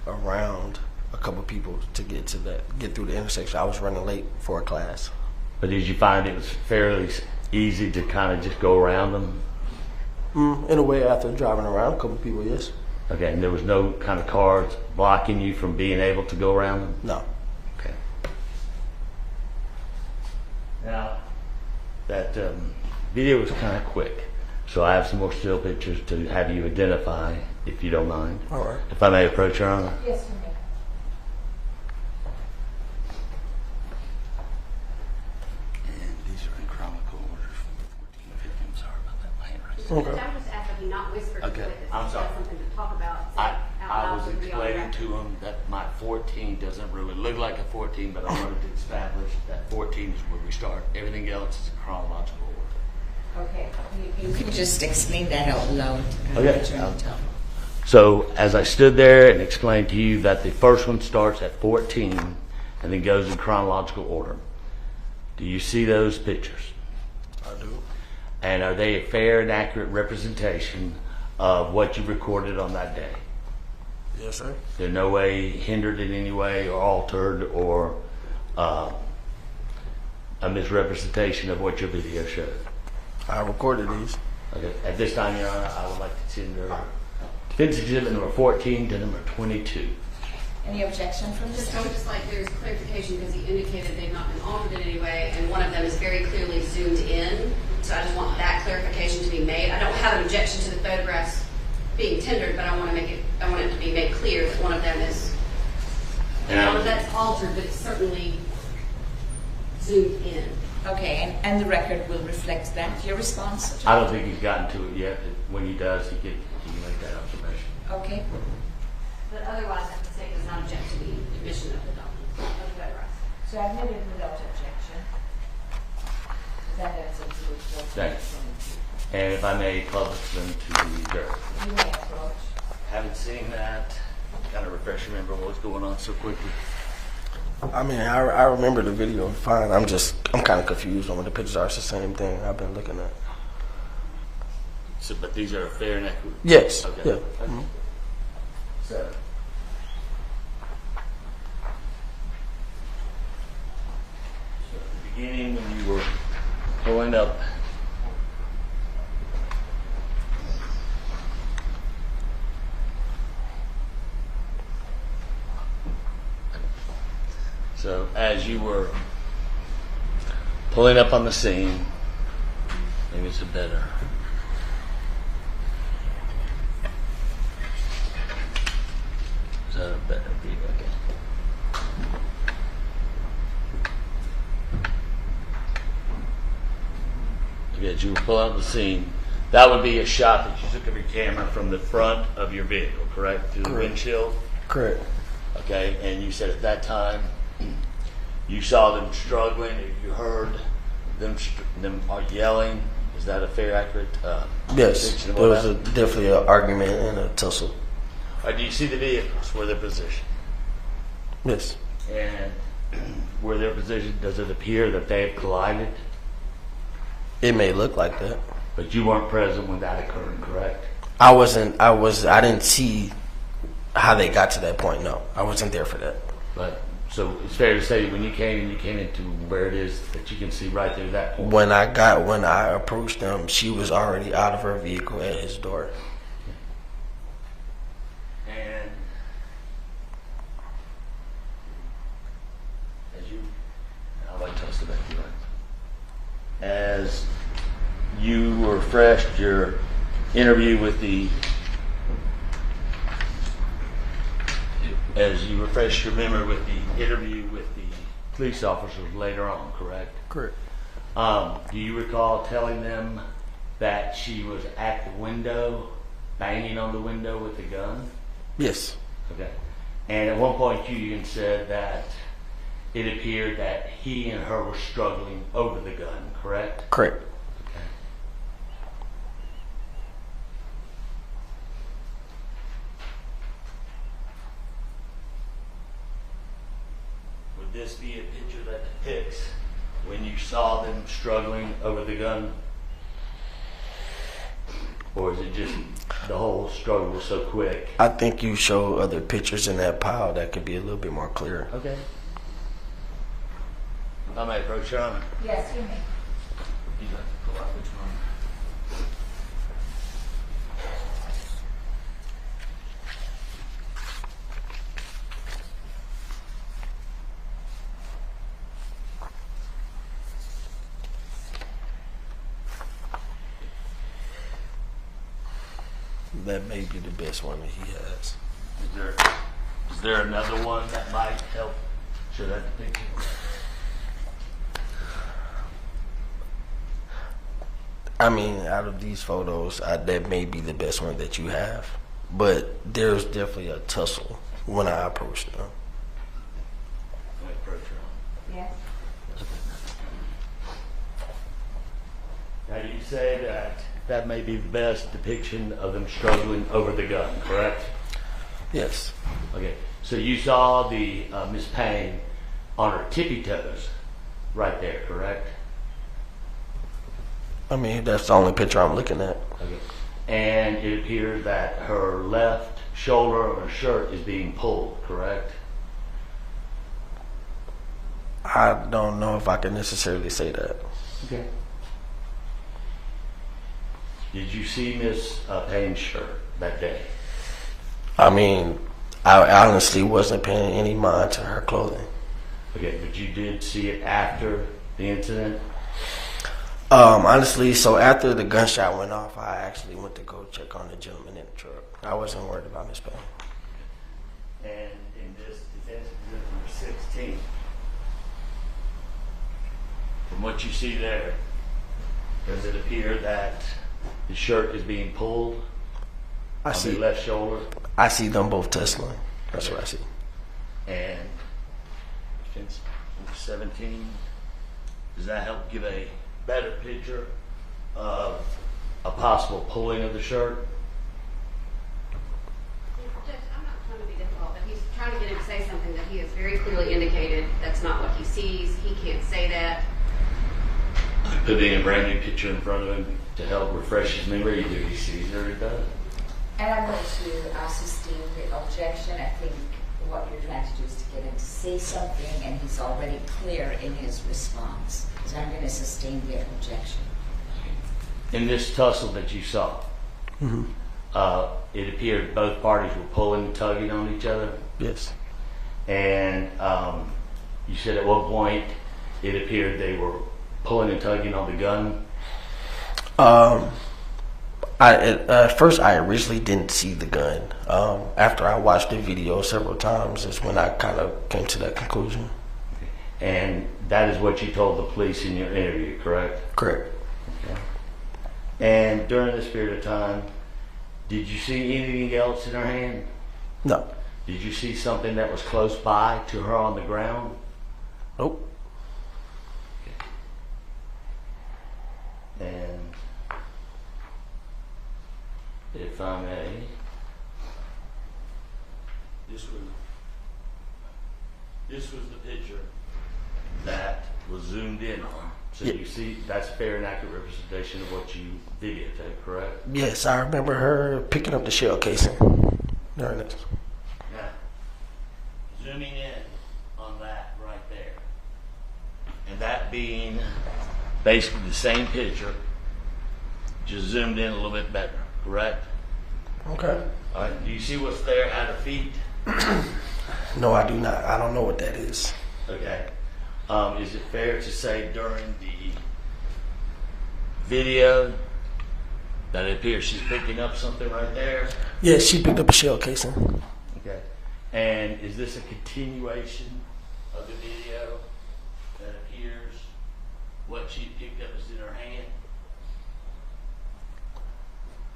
around a couple people to get through the intersection. I was running late for a class. But did you find it was fairly easy to kind of just go around them? In a way, after driving around a couple people, yes. Okay, and there was no kind of cars blocking you from being able to go around them? No. Okay. Now, that video was kind of quick, so I have some more still pictures to have you identify, if you don't mind. All right. If I may approach, Your Honor. Yes, you may. And these are in chronicle order from the 14 and 15. I'm sorry about that lane right Okay. I would just ask that you not whisper to Okay, it. I'm sorry. Something to talk about. I was explaining to him that my 14 doesn't really look like a 14, but I wanted to establish that 14 is where we start. Everything else is in chronological order. Okay, you can just explain that out loud. Okay. Attorney Tom. So as I stood there and explained to you that the first one starts at 14 and then goes in chronological order, do you see those pictures? I do. And are they a fair and accurate representation of what you recorded on that day? Yes, sir. They're no way hindered in any way or altered or a misrepresentation of what your video showed? I recorded these. Okay. At this time, Your Honor, I would like to tender defense exhibit number 14 to number 22. Any objection from the I would state? just like there's clarification because he indicated they've not been altered in any way, and one of them is very clearly zoomed in. So I just want that clarification to be made. I don't have an objection to the photographs being tendered, but I want it to be made clear that one of them is. None of that's altered, but it's certainly zoomed in. Okay, and the record will reflect that. Your response? I don't think he's gotten to it yet. When he does, he can make that observation. Okay. But otherwise, I would say does not object to the admission of the documents, of the photographs. So admitted without objection. That answers the Thanks. And if I may publish them to the jury. You may approach. Haven't seen that. Kind of refresh your memory what was going on so quickly. I mean, I remember the video fine. I'm kind of confused on what the pictures are. It's the same thing I've been looking at. So, but these are fair and accurate? Yes. Okay. Yeah. Okay. Mhm. So at the beginning, when you were pulling up, so as you were pulling up on the scene, maybe it's a better. Is that a better view? Okay, as you were pulling up the scene, that would be a shot that you took of your camera from the front of your vehicle, correct? Through the Correct. windshield? Correct. Okay, and you said at that time you saw them struggling, or you heard them yelling. Is that a fair, accurate Yes. depiction of There what was happened? definitely an argument and a tussle. Do you see the vehicles where they're positioned? Yes. And where they're positioned, does it appear that they have collided? It may look like that. But you weren't present when that occurred, correct? I didn't see how they got to that point. No, I wasn't there for that. But so it's fair to say when you came into where it is that you can see right there that point. When I approached them, she was already out of her vehicle at his door. And I'll like toss it back to you. As you refreshed your interview with as you refreshed your memory with the interview with the police officers later on, correct? Correct. Do you recall telling them that she was at the window, banging on the window with the gun? Yes. Okay. And at one point you even said that it appeared that he and her were struggling over the gun, correct? Correct. Okay. Would this be a picture that depicts when you saw them struggling over the gun? Or is it just the whole struggle was so quick? I think you show other pictures in that pile that could be a little bit more clear. Okay. I may approach your Honor. Yes, you may. You'd like to pull out which one? That may be the best one that he has. Is there another one that might help show that depiction? I mean, out of these photos, that may be the best one that you have. But there's definitely a tussle when I approached them. I may approach your Honor. Yes. Now you say that that may be the best depiction of them struggling over the gun, correct? Yes. Okay, so you saw the Miss Payne on her tippy toes right there, correct? I mean, that's the only picture I'm looking at. Okay. And it appears that her left shoulder of her shirt is being pulled, correct? I don't know if I can necessarily say that. Okay. Did you see Miss Payne's shirt that day? I mean, I honestly wasn't paying any mind to her clothing. Okay, but you did see it after the incident? Honestly, so after the gunshot went off, I actually went to go check on the gentleman in the truck. I wasn't worried about Miss Payne. And in this defense exhibit number 16, from what you see there, does it appear that the shirt is being pulled I on see the left shoulder? I see them both tussling. That's what I see. And defense number 17, does that help give a better picture of a possible pulling of the shirt? Judge, I'm not trying to be difficult, but he's trying to get him to say something that he has very clearly indicated that's not what he sees. He can't say that. Putting a brand new picture in front of him to help refresh his memory, either he sees it or he doesn't. And I'm going to sustain the objection. I think what you're trying to do is to get him to say something, and he's already clear in his response. So I'm going to sustain the objection. In this tussle that you saw, it appeared both parties were pulling and tugging on each other. Yes. And you said at one point it appeared they were pulling and tugging on the gun. At first, I originally didn't see the gun. After I watched the video several times is when I kind of came to that conclusion. And that is what you told the police in your interview, correct? Correct. Okay. And during this period of time, did you see anything else in her hand? No. Did you see something that was close by to her on the ground? Nope. Okay. And if I may, this was the picture that was zoomed in on. So you see, that's a fair and accurate representation of what you videotaped, correct? Yes, I remember her picking up the shell casing during this. Now, zooming in on that right there, and that being basically the same picture, just zoomed in a little bit better, correct? Okay. All right. Do you see what's there at her feet? No, I do not. I don't know what that is. Okay. Is it fair to say during the video that it appears she's picking up something right there? Yes, she picked up a shell casing. Okay. And is this a continuation of the video? she picked up is in her hand.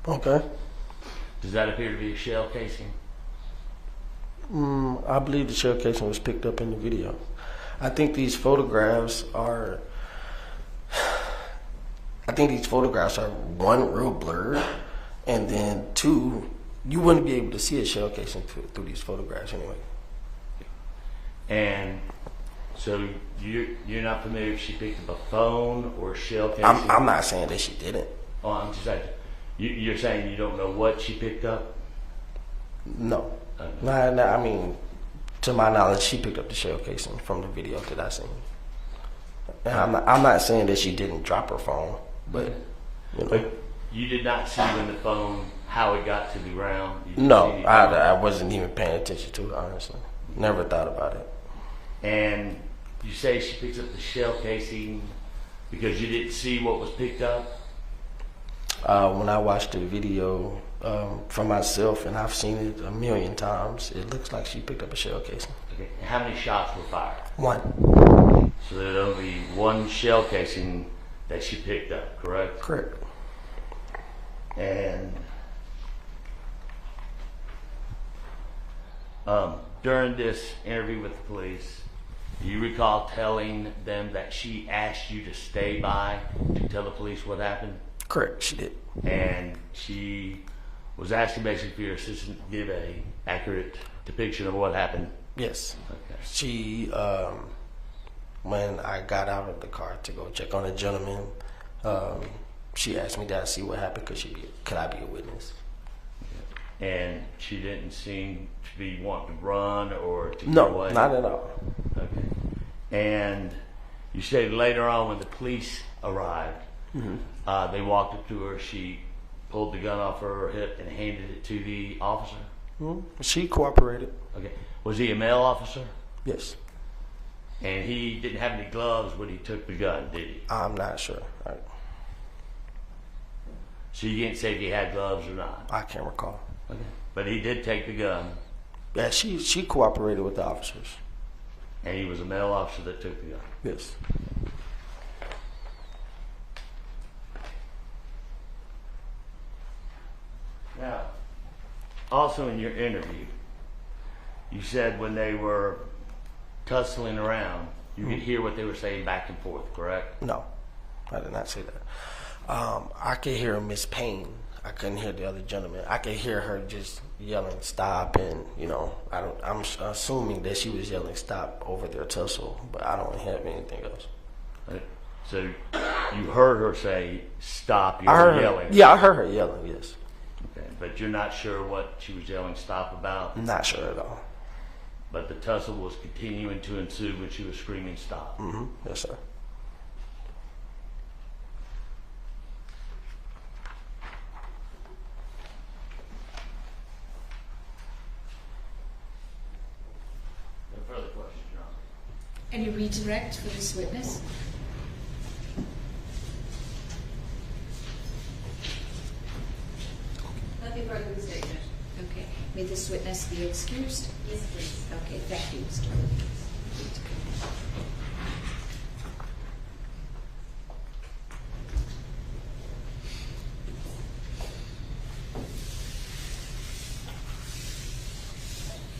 Okay. Does that appear to be a shell casing? I believe the shell casing was picked up in the video. I think these photographs are. One, real blurred, and then two, you wouldn't be able to see a shell casing through these photographs anyway. And so you're not familiar if she picked up a phone or a shell casing? I'm not saying that she didn't. Oh, I'm just saying. You're saying you don't know what she picked up? No. I mean, to my knowledge, she picked up the shell casing from the video that I seen. And I'm not saying that she didn't drop her phone, but you know. But you did not see when the phone, how it got to the ground? No, I wasn't even paying attention to it, honestly. Never thought about it. And you say she picks up the shell casing because you didn't see what was picked up? When I watched the video for myself, and I've seen it a million times, it looks like she picked up a shell casing. Okay. How many shots were fired? One. So there's only one shell casing that she picked up, correct? Correct. And during this interview with the police, do you recall telling them that she asked you to stay by to tell the police what happened? Correct, she did. And she was asking basically for your assistant to give a accurate depiction of what happened? Yes. Okay. She, when I got out of the car to go check on the gentleman, she asked me, did I see what happened? Could I be a witness? And she didn't seem to be wanting to run or to get No, away? not at all. Okay. And you said later on when the police arrived, they walked up to her, she pulled the gun off her hip and handed it to the officer? She cooperated. Okay. Was he a male officer? Yes. And he didn't have any gloves when he took the gun, did he? I'm not sure. So you can't say if he had gloves or not? I can't recall. Okay. But he did take the gun. Yeah, she cooperated with the officers. And he was a male officer that took the gun? Yes. Now, also in your interview, you said when they were tussling around, you could hear what they were saying back and forth, correct? No, I did not say that. I could hear Miss Payne. I couldn't hear the other gentleman. I could hear her just yelling stop, and I'm assuming that she was yelling stop over their tussle, but I don't have anything else. So you heard her say stop, you I heard heard yelling? Yeah, I heard her yelling, yes. Okay, but you're not sure what she was yelling stop about? Not sure at all. But the tussle was continuing to ensue when she was screaming stop? Yes, sir. No further questions, Your Honor. Any redirect for this witness? Nothing further to state, Judge. Okay. May this witness be excused? Yes, please. Okay, thank you, Mr.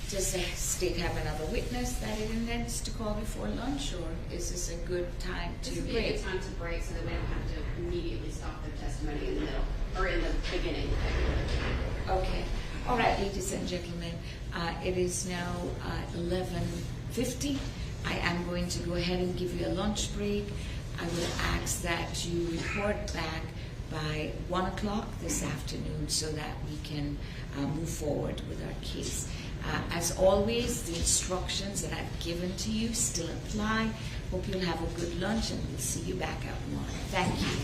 Does the state have another witness that it intends to call before lunch, or is this a good time to This would be a break? good time to break so that we don't have to immediately stop their testimony in the middle, or in the beginning. Okay. All right, ladies and gentlemen, it is now 11:50. I am going to go ahead and give you a lunch break. I will ask that you report back by 1 o'clock this afternoon so that we can move forward with our case. As always, the instructions that I've given to you still apply. Hope you'll have a good lunch, and we'll see you back out tomorrow. Thank you.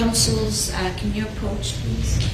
Councils, can you approach, please?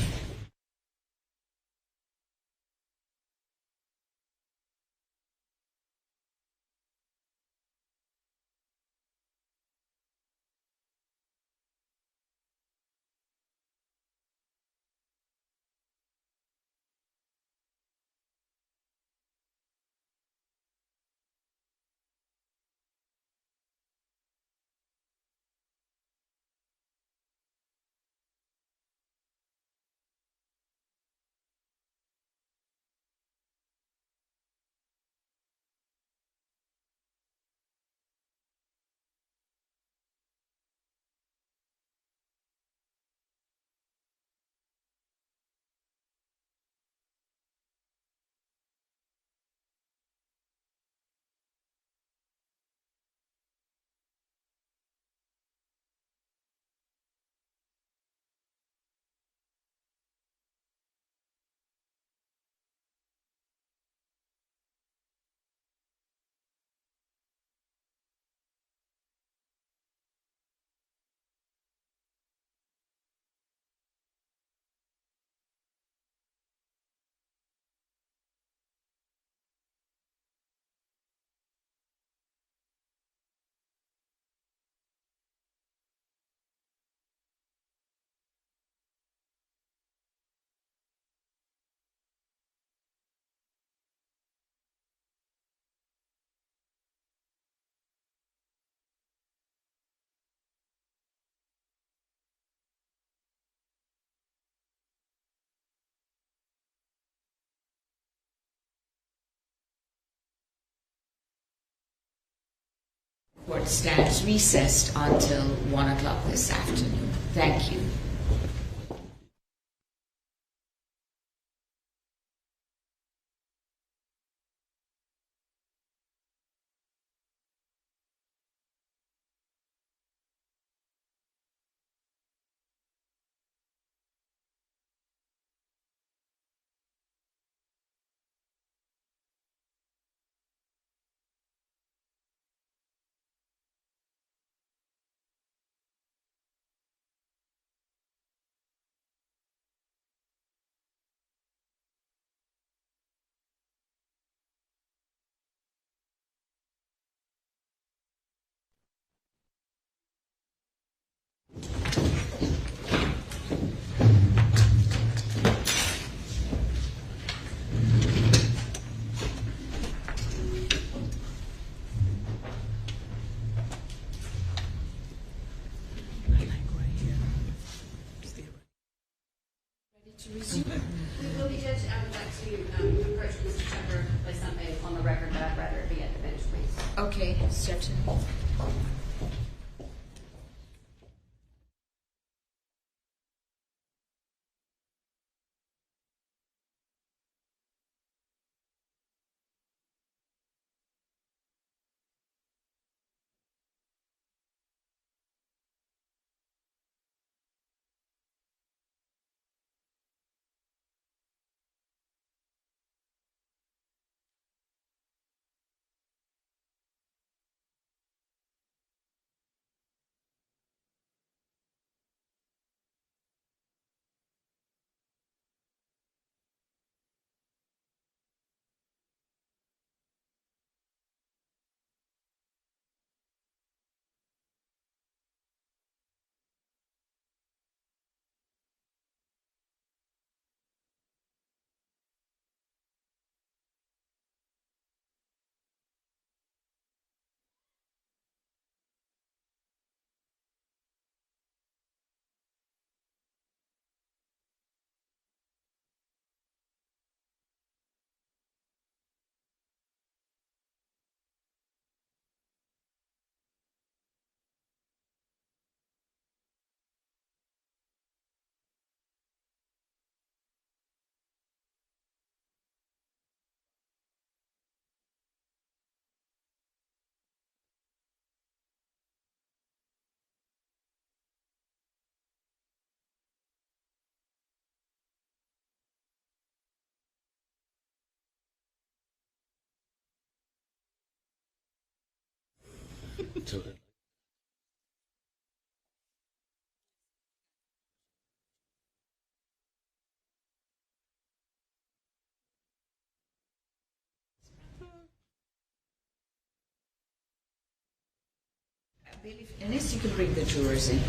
Court stands recessed until 1 o'clock this afternoon. Thank you. Will be judged. I would like to approach Mr. Tucker with something on the record, but I'd rather it be at the bench, please. Okay, certainly. to it. Billy, unless you can bring the jurors in.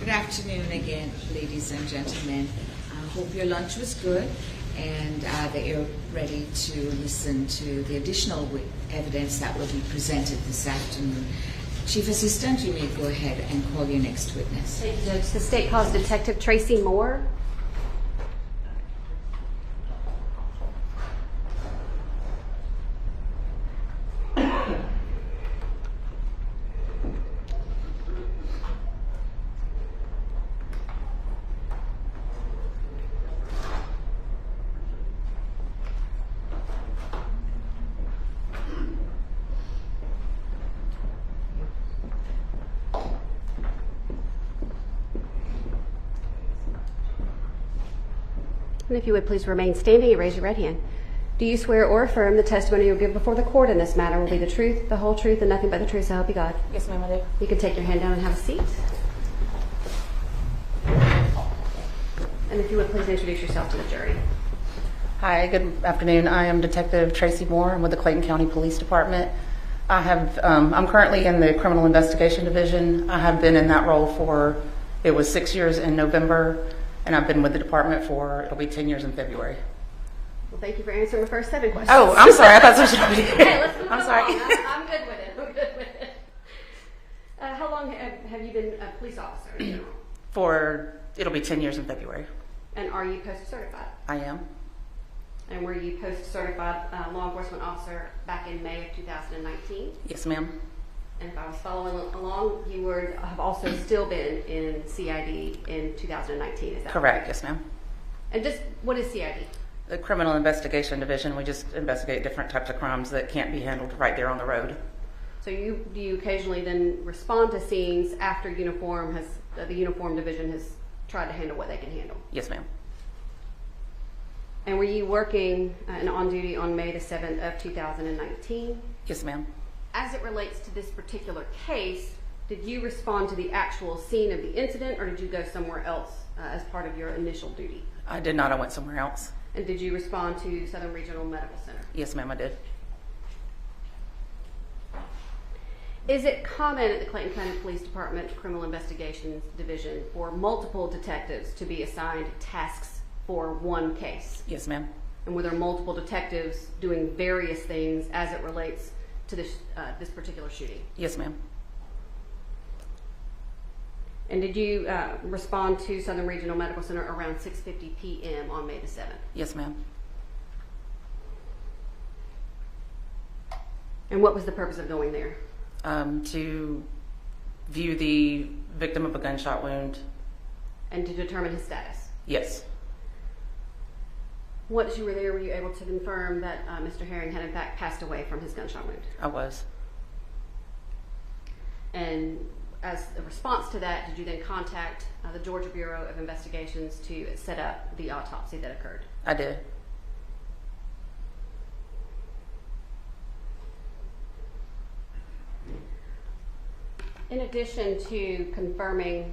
Good afternoon again, ladies and gentlemen. I hope your lunch was good and that you're ready to listen to the additional evidence that will be presented this afternoon. Chief Assistant, you may go ahead and call your next witness. Thank you, Judge. The State calls Detective Tracy Moore. And if you would please remain standing and raise your right hand. Do you swear or affirm the testimony you'll give before the court in this matter will be the truth, the whole truth, and nothing but the truth, so help you God? Yes, ma'am, I do. You can take your hand down and have a seat. And if you would please introduce yourself to the jury. Hi, good afternoon. I am Detective Tracy Moore. I'm with the Clayton County Police Department. I'm currently in the Criminal Investigation Division. I have been in that role for, it was 6 years in November, and I've been with the department for, it'll be 10 years in February. Well, thank you for answering the first 7 questions. Oh, I'm sorry. I thought so. Hey, let's move I'm along. sorry. I'm good with it. I'm good with it. How long have you been a police officer in general? For, it'll be 10 years in February. And are you post-certified? I am. And were you post-certified law enforcement officer back in May of 2019? Yes, ma'am. And if I was following along, you have also still been in CID in 2019, is that Correct. Yes, ma'am. And just, what is CID? The Criminal Investigation Division, we just investigate different types of crimes that can't be handled right there on the road. So do you occasionally then respond to scenes after the uniform division has tried to handle what they can handle? Yes, ma'am. And were you working and on duty on May the 7th of 2019? Yes, ma'am. As it relates to this particular case, did you respond to the actual scene of the incident, or did you go somewhere else as part of your initial duty? I did not. I went somewhere else. And did you respond to Southern Regional Medical Center? Yes, ma'am, I did. Is it common at the Clayton County Police Department Criminal Investigations Division for multiple detectives to be assigned tasks for one case? Yes, ma'am. And were there multiple detectives doing various things as it relates to this particular shooting? Yes, ma'am. And did you respond to Southern Regional Medical Center around 6:50 p.m. on May the 7th? Yes, ma'am. And what was the purpose of going there? To view the victim of a gunshot wound. And to determine his status? Yes. Once you were there, were you able to confirm that Mr. Herring had in fact passed away from his gunshot wound? I was. And as a response to that, did you then contact the Georgia Bureau of Investigations to set up the autopsy that occurred? I did. In addition to confirming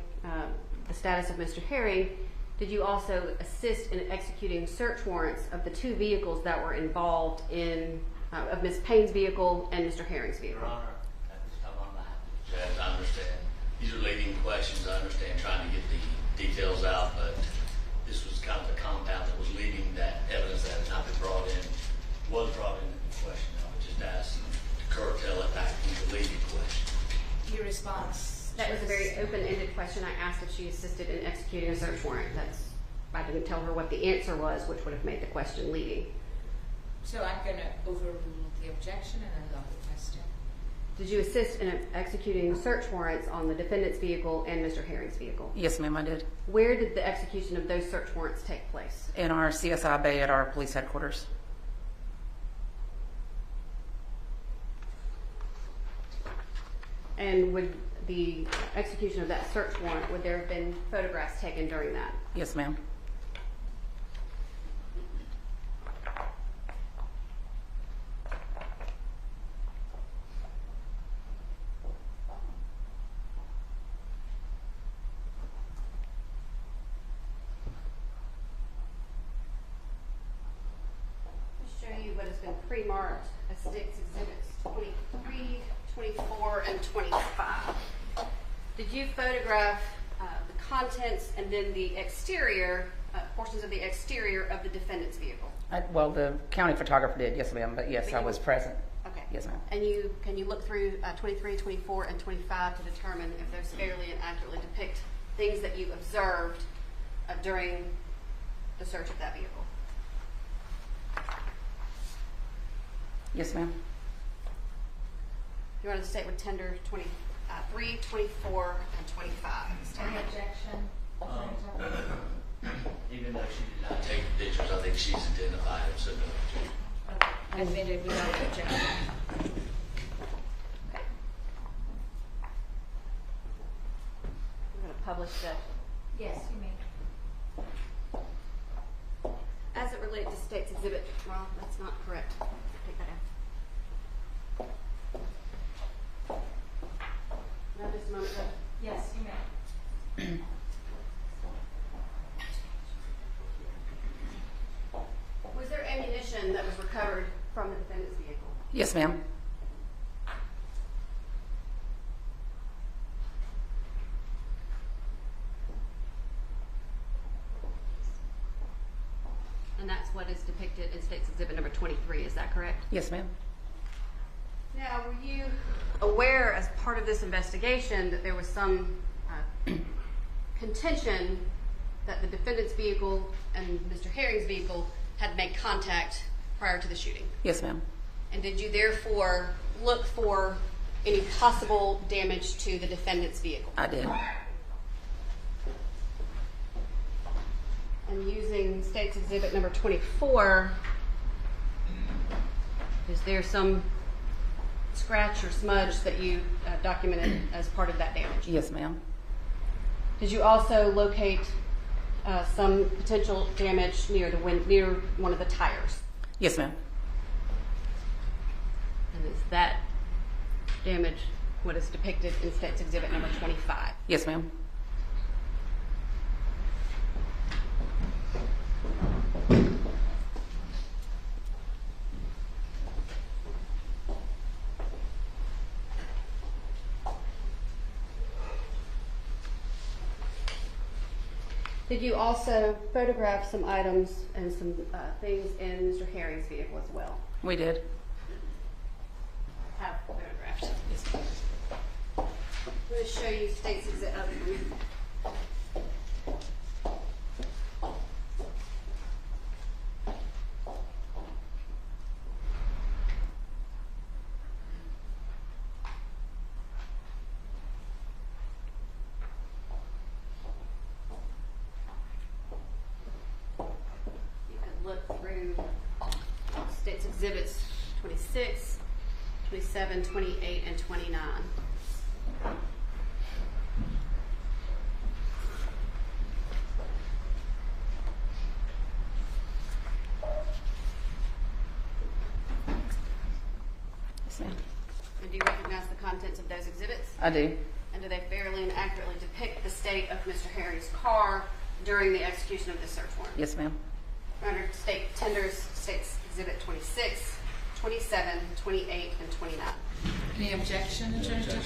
the status of Mr. Herring, did you also assist in executing search warrants of the 2 vehicles that were involved in, of Ms. Payne's vehicle and Mr. Herring's vehicle? Your Honor, at this time I'm not. Judge, I understand. These are leading questions. I understand trying to get the details out, but this was kind of the compound that was leading that evidence that had not been brought in, was brought into the question. I would just ask to curtail it back to the leading question. Your response? That was a very open-ended question. I asked if she assisted in executing a search warrant. I didn't tell her what the answer was, which would have made the question leading. So I'm going to overrule the objection and allow the question. Did you assist in executing search warrants on the defendant's vehicle and Mr. Herring's vehicle? Yes, ma'am, I did. Where did the execution of those search warrants take place? In our CSI bay at our police headquarters. And would the execution of that search warrant, would there have been photographs taken during that? Yes, ma'am. What has been pre-marked as State's Exhibits 23, 24, and 25. Did you photograph the contents and then the exterior, portions of the exterior of the defendant's vehicle? Well, the county photographer did, yes, ma'am, but yes, I was present. Okay. Yes, ma'am. And can you look through 23, 24, and 25 to determine if those fairly and accurately depict things that you observed during the search of that vehicle? Yes, ma'am. You want to state with tender 23, 24, and 25. Any objection? Even though she did not take the pictures, I think she's identified them, so no objection. Okay. Admitted without objection. Okay. We're going to publish that. Yes, you may. As it relates to State's Exhibit, well, that's not correct. Take that out. Now, just a moment, Judge. Yes, you may. Was there ammunition that was recovered from the defendant's vehicle? Yes, ma'am. And that's what is depicted in State's Exhibit number 23, is that correct? Yes, ma'am. Now, were you aware as part of this investigation that there was some contention that the defendant's vehicle and Mr. Herring's vehicle had made contact prior to the shooting? Yes, ma'am. And did you therefore look for any possible damage to the defendant's vehicle? I did. And using State's Exhibit number 24, is there some scratch or smudge that you documented as part of that damage? Yes, ma'am. Did you also locate some potential damage near one of the tires? Yes, ma'am. And is that damage what is depicted in State's Exhibit number 25? Yes, ma'am. Did you also photograph some items and some things in Mr. Herring's vehicle as well? We did. Have photographed. Yes. I'm going to show you State's Exhibit. Look through State's Exhibits 26, 27, 28, and 29. Yes, ma'am. And do you recognize the contents of those exhibits? I do. And do they fairly and accurately depict the state of Mr. Herring's car during the execution of this search warrant? Yes, ma'am. Under State Tenders, State's Exhibit 26, 27, 28, and 29. Any objection, Attorney Tucker?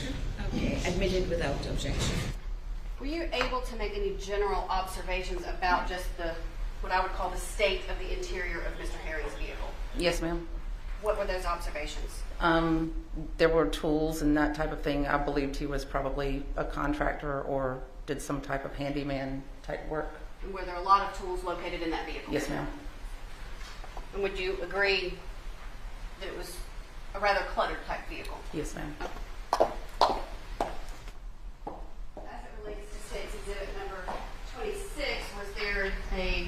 Okay, admitted without objection. Were you able to make any general observations about just what I would call the state of the interior of Mr. Herring's vehicle? Yes, ma'am. What were those observations? There were tools and that type of thing. I believed he was probably a contractor or did some type of handyman type work. And were there a lot of tools located in that vehicle? Yes, ma'am. And would you agree that it was a rather cluttered type vehicle. Yes, ma'am. As it relates to State's Exhibit number 26, was there a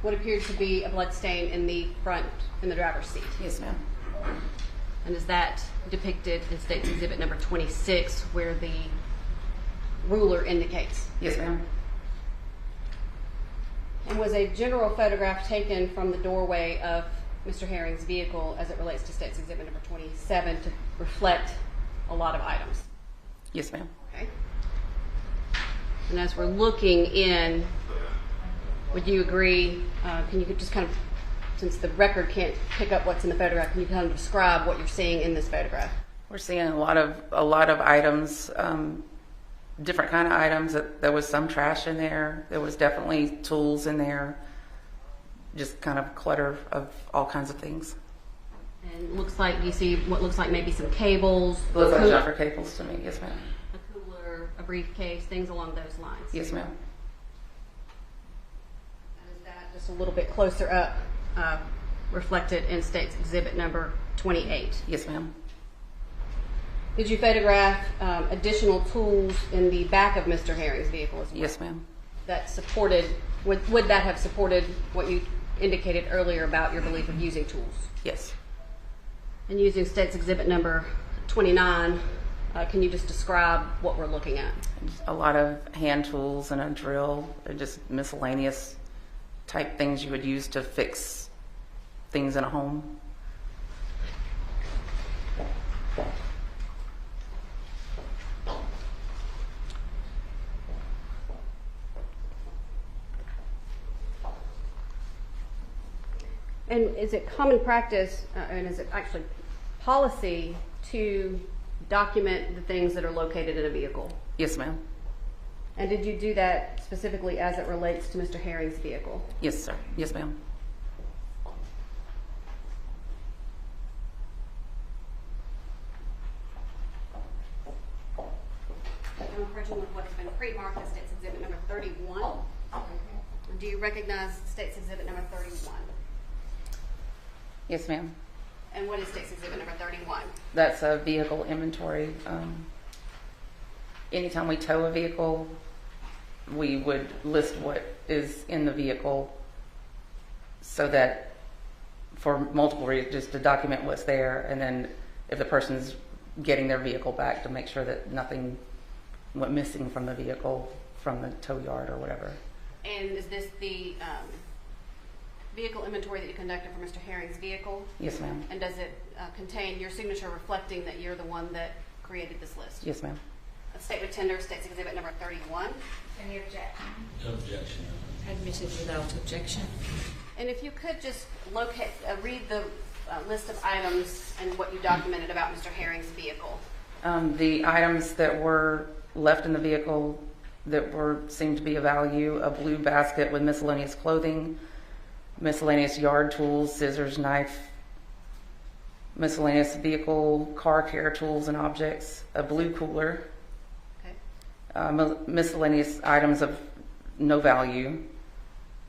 what appeared to be a blood stain in the front, in the driver's seat? Yes, ma'am. And is that depicted in State's Exhibit number 26, where the ruler indicates? Yes, ma'am. And was a general photograph taken from the doorway of Mr. Herring's vehicle as it relates to State's Exhibit number 27 to reflect a lot of items? Yes, ma'am. Okay. And as we're looking in, would you agree, can you just kind of, since the record can't pick up what's in the photograph, can you kind of describe what you're seeing in this photograph? We're seeing a lot of items, different kind of items. There was some trash in there. There was definitely tools in there. Just kind of clutter of all kinds of things. And it looks like, you see what looks like maybe some cables. Looks like jumper cables to me. Yes, ma'am. A cooler, a briefcase, things along those lines. Yes, ma'am. And is that just a little bit closer up, reflected in State's Exhibit number 28? Yes, ma'am. Did you photograph additional tools in the back of Mr. Herring's vehicle as well? Yes, ma'am. That supported, would that have supported what you indicated earlier about your belief of using tools? Yes. And using State's Exhibit number 29, can you just describe what we're looking at? A lot of hand tools and a drill, and just miscellaneous type things you would use to fix things in a home. And is it common practice, and is it actually policy to document the things that are located in a vehicle? Yes, ma'am. And did you do that specifically as it relates to Mr. Herring's vehicle? Yes, sir. Yes, ma'am. I'm approaching with what's been pre-marked as State's Exhibit number 31. Do you recognize State's Exhibit number 31? Yes, ma'am. And what is State's Exhibit number 31? That's a vehicle inventory. Anytime we tow a vehicle, we would list what is in the vehicle so that for multiple reasons, just to document what's there, and then if the person's getting their vehicle back, to make sure that nothing went missing from the vehicle from the tow yard or whatever. And is this the vehicle inventory that you conducted for Mr. Herring's vehicle? Yes, ma'am. And does it contain your signature reflecting that you're the one that created this list? Yes, ma'am. A statement tender, State's Exhibit number 31. Any objection? Objection. Admitted without objection. And if you could just locate, read the list of items and what you documented about Mr. Herring's vehicle. The items that were left in the vehicle that seemed to be of value: a blue basket with miscellaneous clothing, miscellaneous yard tools, scissors, knife, miscellaneous vehicle, car care tools and objects, a blue cooler, miscellaneous items of no value,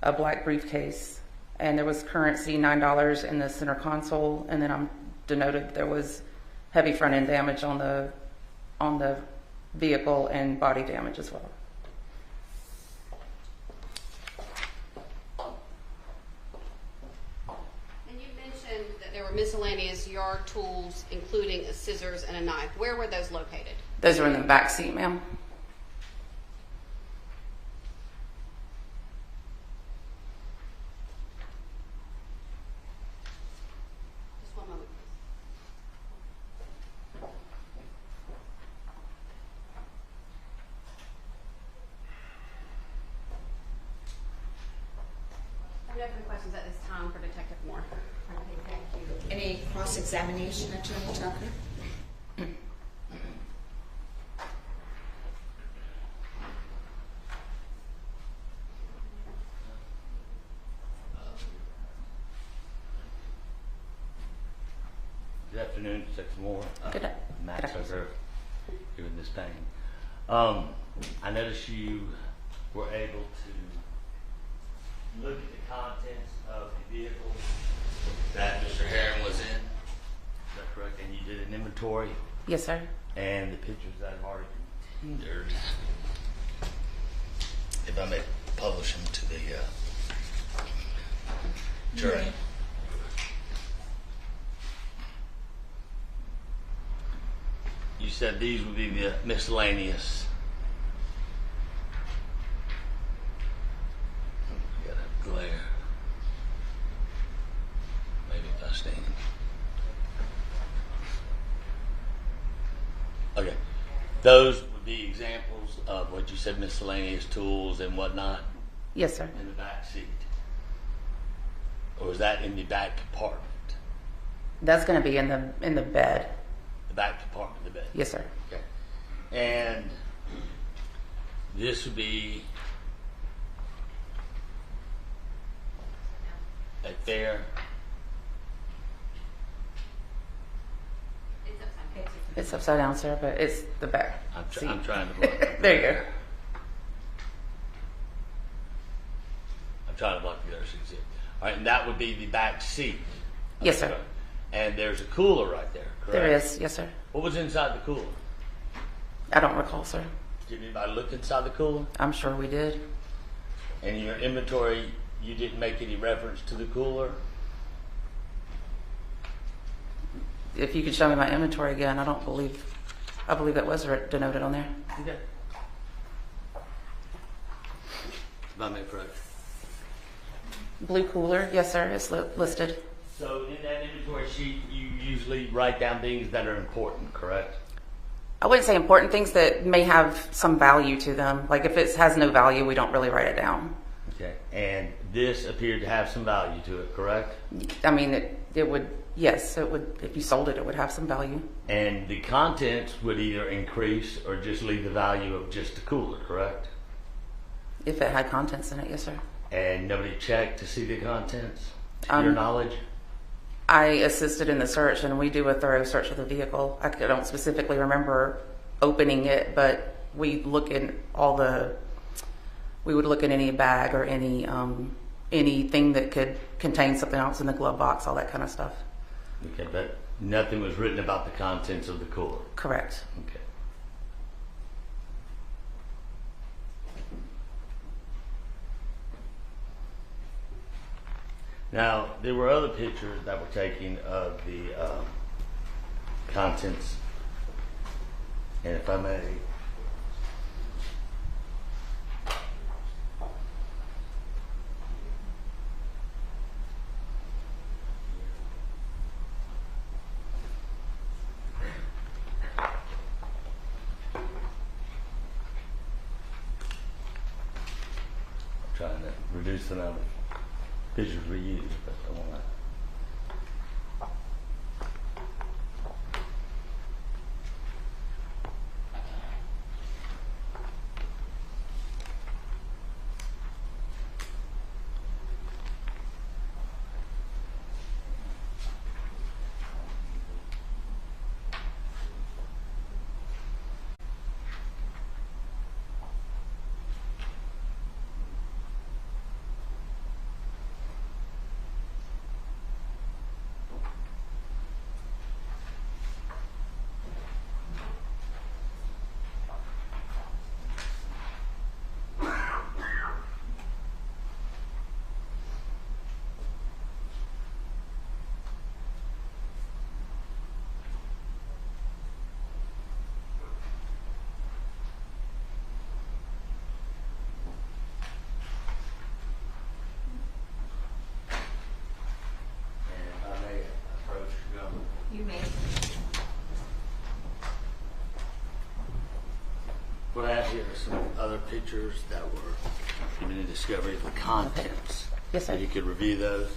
a black briefcase, and there was currency, $9 in the center console, and then I'm denoted there was heavy front end damage on the vehicle and body damage as well. And you mentioned that there were miscellaneous yard tools, including a scissors and a knife. Where were those located? Those are in the back seat, ma'am. Just one moment, please. I have no further questions at this time for Detective Moore. Okay, thank you. Any cross-examination, Attorney Tucker? Good afternoon, Desamours. Good Max afternoon. over here with Ms. Payne. I noticed you were able to look at the contents of the vehicle That Mr. Herring was in. inventory Yes, sir. and the pictures that have already been tendered, if I may publish them to the jury. You said these would be the miscellaneous. Got a glare. Maybe if I stand. Okay. Those would be examples of what you said, miscellaneous tools and whatnot Yes, sir. in the back seat. Or is that in the back compartment? That's going to be in the bed. The back compartment of the bed? Yes, sir. Okay. And this would be right there. It's upside down, sir, but it's the back. I'm trying to block. There you go. I'm trying to block the other seat. All right, and that would be the back seat. Yes, sir. And there's a cooler right there, correct? There is, yes, sir. What was inside the cooler? I don't recall, sir. Did anybody look inside the cooler? I'm sure we did. And in your inventory, you didn't make any reference to the cooler? If you could show me my inventory again, I believe that was denoted on there. Okay. If I may correct. Blue cooler, yes, sir, it's listed. So in that inventory sheet, you usually write down things that are important, correct? I wouldn't say important things that may have some value to them. Like if it has no value, we don't really write it down. Okay. And this appeared to have some value to it, correct? I mean, it would, yes, it would. If you sold it, it would have some value. And the contents would either increase or just leave the value of just the cooler, correct? If it had contents in it, yes, sir. And nobody checked to see the contents, to your knowledge? I assisted in the search, and we do a thorough search of the vehicle. I don't specifically remember opening it, but we look in we would look in any bag or anything that could contain something else in the glove box, all that kind of stuff. Okay, but nothing was written about the contents of the cooler? Correct. Okay. Now, there were other pictures that were taken of the contents, and if I may, I'm trying to reduce the number of pictures we use, but I want to. You may. What I have here are some other pictures that were given in discovery of the contents. Yes, sir. So you could review those.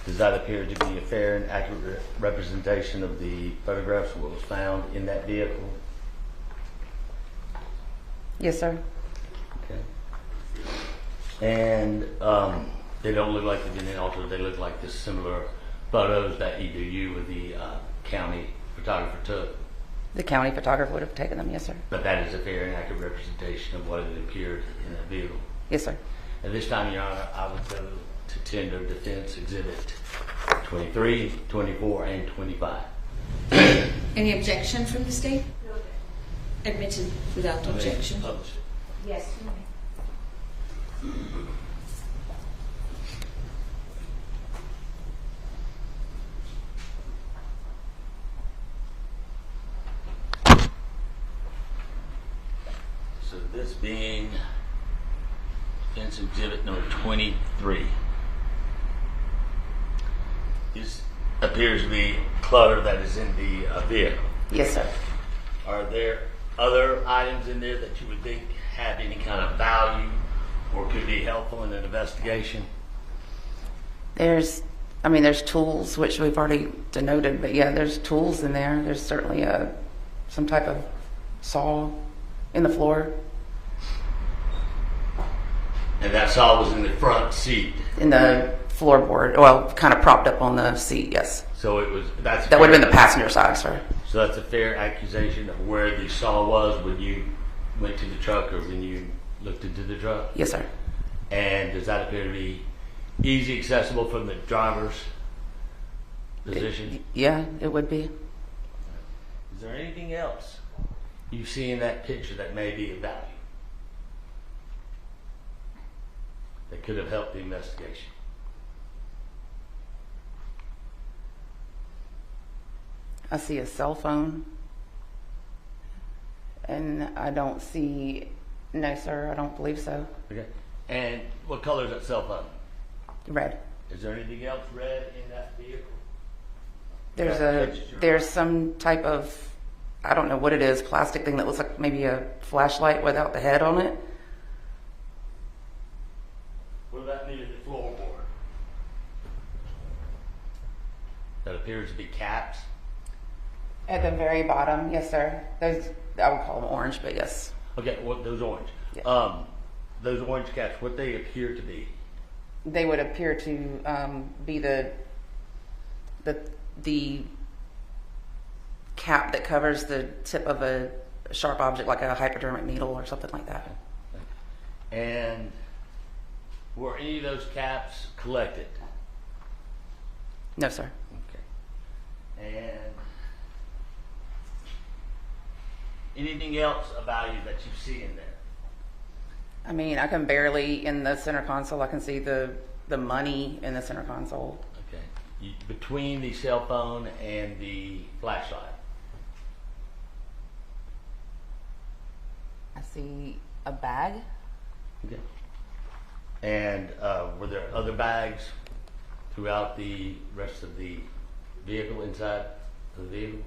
Does that appear to be a fair and accurate representation of the photographs of what was found in that vehicle? Yes, sir. Okay. And they don't look like they've been altered. They look like this similar photos that either you or the county photographer took? The county photographer would have taken them, yes, sir. But that is a fair and accurate representation of what had appeared in that vehicle. Yes, sir. At this time, Your Honor, I would go to tender defense exhibit 23, 24, and 25. Any objection from the state? No. Admitted without objection. Publish. Yes, you may. So this being defense exhibit number 23. This appears to be clutter that is in the vehicle. Yes, sir. Are there other items in there that you would think have any kind of value or could be helpful in an investigation? There's tools, which we've already denoted, but yeah, there's tools in there. There's certainly some type of saw in the floor. And that saw was in the front seat. In the floorboard, well, kind of propped up on the seat, yes. So it was, that would have been the passenger side, sir. So that's a fair accusation of where the saw was when you went to the truck or when you looked into the truck? Yes, sir. And does that appear to be easy accessible from the driver's position? Yeah, it would be. Is there anything else you see in that picture that may be of value? That could have helped the investigation? I see a cell phone, and I don't see, no, sir, I don't believe so. Okay. And what color is that cell phone? Red. Is there anything else red in that vehicle? There's some type of, I don't know what it is, plastic thing that looks like maybe a flashlight without the head on it. What about near the floorboard? That appears to be caps. At the very bottom, yes, sir. Those, I would call them orange, but yes. Okay, well, those orange. Yeah. Those orange caps, what they appear to be? They would appear to be the cap that covers the tip of a sharp object, like a hypodermic needle or something like that. And were any of those caps collected? No, sir. Okay. And anything else of value that you see in there? I mean, I can barely, in the center console, I can see the money in the center console. Okay. Between the cell phone and the flashlight? I see a bag. Okay. And were there other bags throughout the rest of the vehicle, inside the vehicle?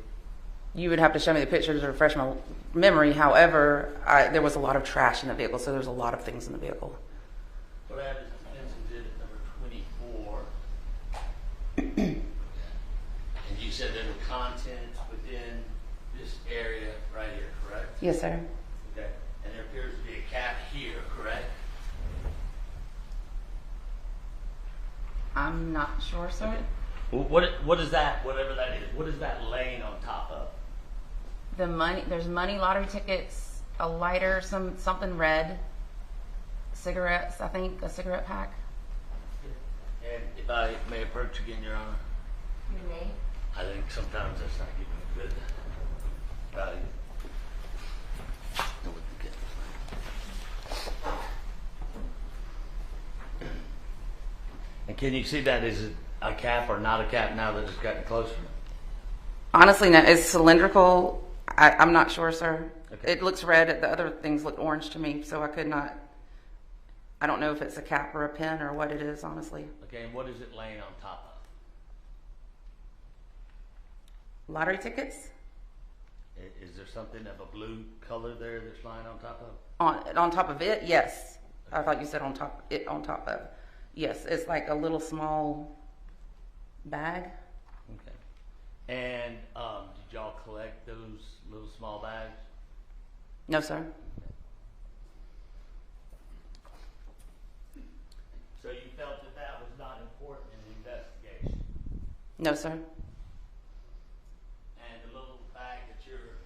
You would have to show me the pictures to refresh my memory. However, there was a lot of trash in the vehicle, so there's a lot of things in the vehicle. What I have is defense exhibit number 24. And you said there were contents within this area right here, correct? Yes, sir. Okay. And there appears to be a cap here, correct? I'm not sure, sir. Okay. Well, what is that, whatever that is, what is that laying on top of? The money, there's money, lottery tickets, a lighter, something red, cigarettes, I think, a cigarette pack. And if I may approach again, Your Honor? You may. I think sometimes that's not giving a good value. And can you see that is a cap or not a cap now that it's gotten closer? Honestly, no, it's cylindrical. I'm not sure, sir. Okay. It looks red. The other things look orange to me, so I could not. I don't know if it's a cap or a pen or what it is, honestly. Okay, and what is it laying on top Lottery tickets? of? Is there something of a blue color there that's lying on top of? On top of it, yes. I thought you said on top of. Yes, it's like a little small bag. Okay. And did y'all collect those little small bags? No, sir. So you felt that that was not important in the investigation? No, sir. And the little bag that you're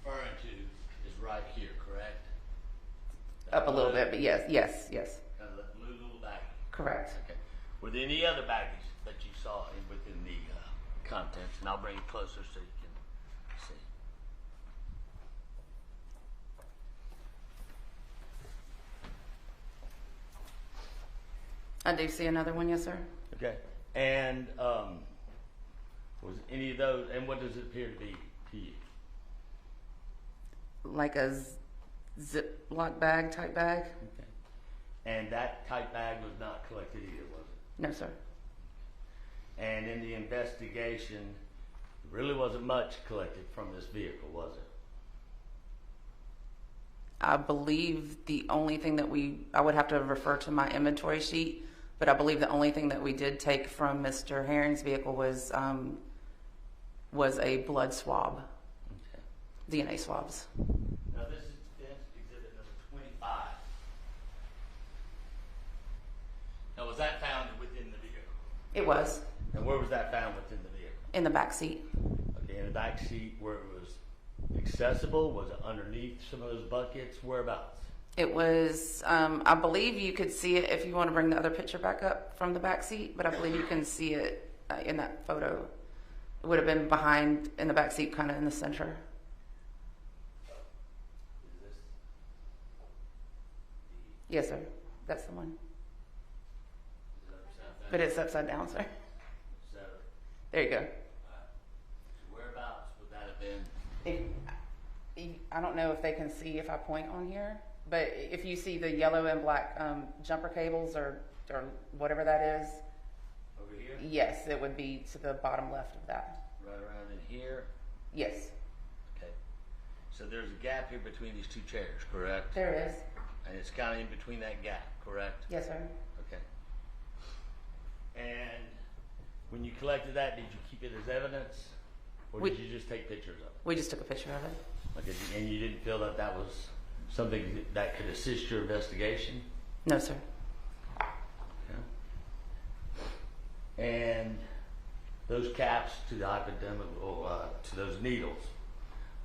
referring to is right here, correct? Up a little bit, but yes. Kind of the blue little bag. Correct. Okay. Were there any other baggage that you saw within the contents? And I'll bring it closer so you can see. I do see another one, yes, sir. Okay. And was any of those? And what does it appear to be to you? Like a Ziploc bag type bag? Okay. And that type bag was not collected either, was it? No, sir. And in the investigation, there really wasn't much collected from this vehicle, was it? I believe the only thing that I would have to refer to my inventory sheet, but I believe the only thing that we did take from Mr. Herring's vehicle was a blood swab, Okay. DNA swabs. Now this is exhibit number 25. Now was that found within the vehicle? It was And where was that found within the vehicle? in the back seat. Okay, in the back seat where it was accessible? Was it underneath some of those buckets? Whereabouts? It was, I believe you could see it if you want to bring the other picture back up from the back seat, but I believe you can see it in that photo. It would have been behind in the back seat, kind of in the center. Is this Yes, sir. That's the one. is it upside down? But it's upside down, sir. So, There you go. whereabouts would that have been? I don't know if they can see if I point on here, but if you see the yellow and black jumper cables or whatever that is, Over here? yes, it would be to the bottom left of that. Right around in here? Yes, Okay. So there's a gap here between these two chairs, correct? there it is. And it's kind of in between that gap, correct? Yes, sir. Okay. And when you collected that, did you keep it as evidence? Or did you just take pictures of it? We just took a picture of it. Okay. And you didn't feel that that was something that could assist your investigation? No, sir. Okay. And those caps to the hypodermic, to those needles,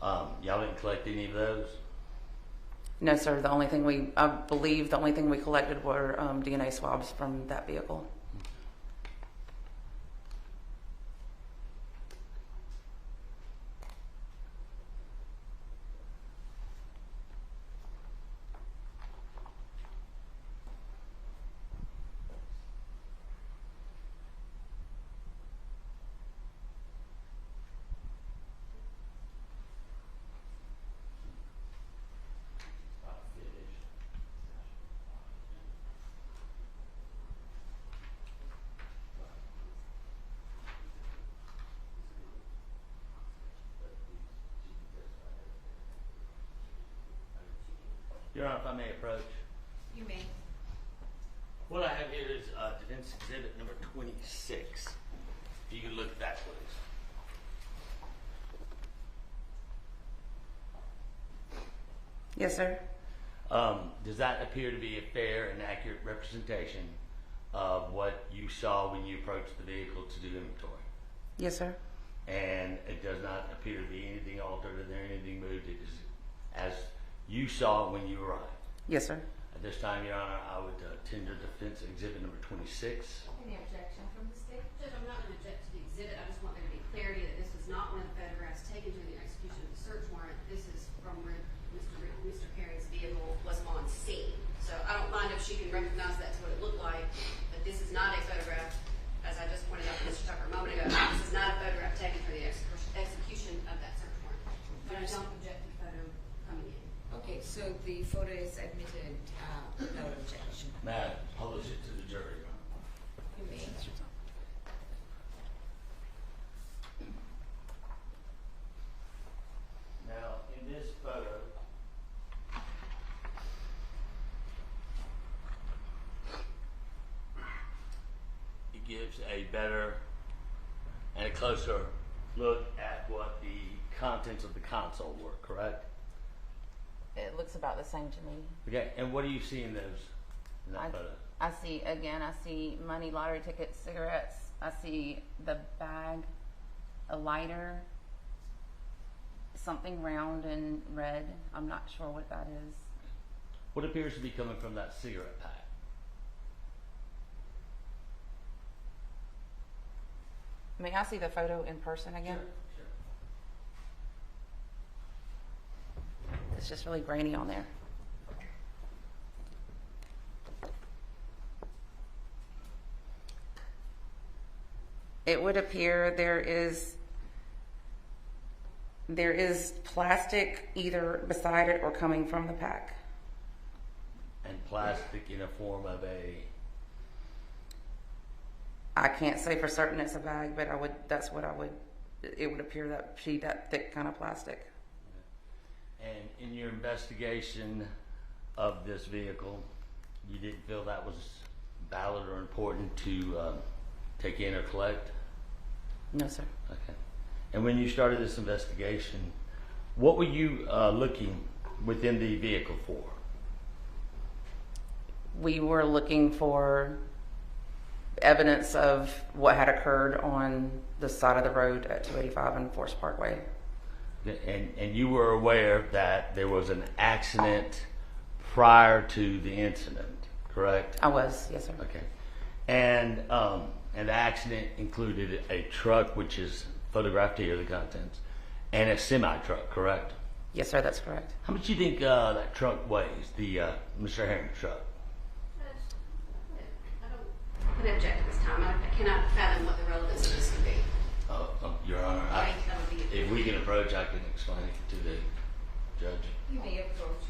y'all didn't collect any of those? No, sir. I believe the only thing we collected were DNA swabs from that vehicle. Your Honor, if I may approach. You may. What I have here is defense exhibit number 26. If you could look at that, please. Yes, sir. Does that appear to be a fair and accurate representation of what you saw when you approached the vehicle to do inventory? Yes, sir. And it does not appear to be anything altered or there anything moved. It is as you saw when you arrived. Yes, sir. At this time, Your Honor, I would tender defense exhibit number 26. Any objection from the state? Judge, I'm not going to object to the exhibit. I just want there to be clarity that this was not one of the photographs taken during the execution of the search warrant. This is from where Mr. Herring's vehicle was on scene. So I don't mind if she can recognize that's what it looked like, but this is not a photograph, as I just pointed out to Mr. Tucker a moment ago. This is not a photograph taken for the execution of that search warrant. But I don't object to the photo coming in. Okay, so the photo is admitted without objection. May I publish it to the jury, Your Honor? You may. Now, in this photo, it gives a better and a closer look at what the contents of the console were, correct? It looks about the same to me. Okay, and what do you see in that photo? I see money, lottery tickets, cigarettes, I see the bag, a lighter, something round and red. I'm not sure what that is. What appears to be coming from that cigarette pack? May I see the photo in person again? Sure. It's just really grainy on there. It would appear there is plastic either beside it or coming from the pack. And plastic in a form of a... I can't say for certain it's a bag, but it would appear that be that thick kind of plastic. And in your investigation of this vehicle, you didn't feel that was valid or important to take in or collect? No, sir. Okay. And when you started this investigation, what were you looking within the vehicle for? We were looking for evidence of what had occurred on the side of the road at 285 and Forest Parkway. And you were aware that there was an accident prior to the incident, correct? I was, yes, sir. Okay. And the accident included a truck, which is photographed here, the contents, and a semi-truck, correct? Yes, sir, that's correct. How much do you think that truck weighs, the Mr. Herring truck? I can object at this time. I cannot fathom what the relevance of this could be. Your Honor, Right, that would be if we can approach, I can explain it to the judge. You may approach.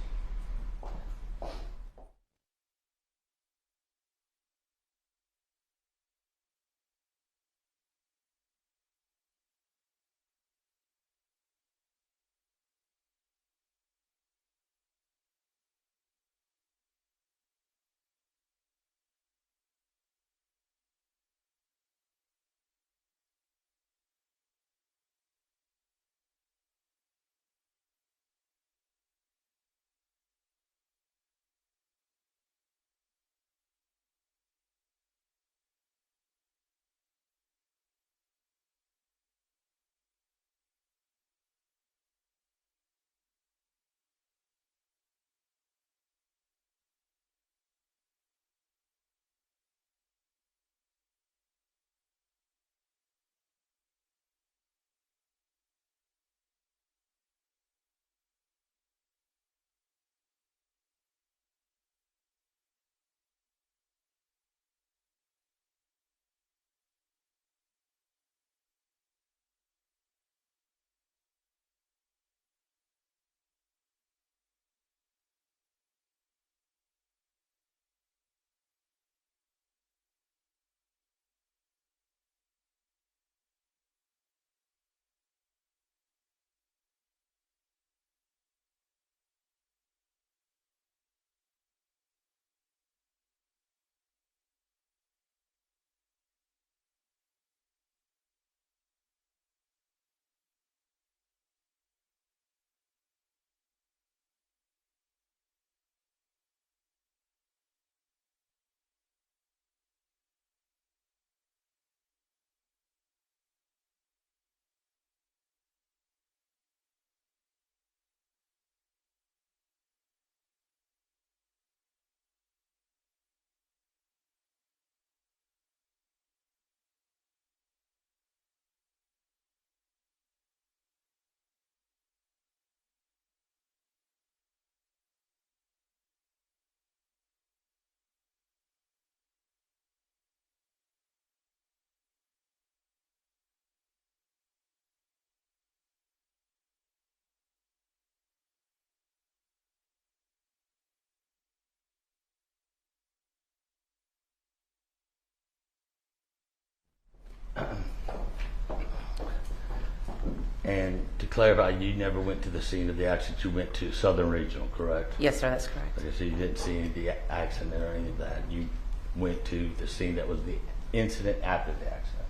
And to clarify, you never went to the scene of the accident. You went to Southern Regional, correct? Yes, sir, that's correct. Okay, so you didn't see any of the accident or any of that. You went to the scene that was the incident after the accident.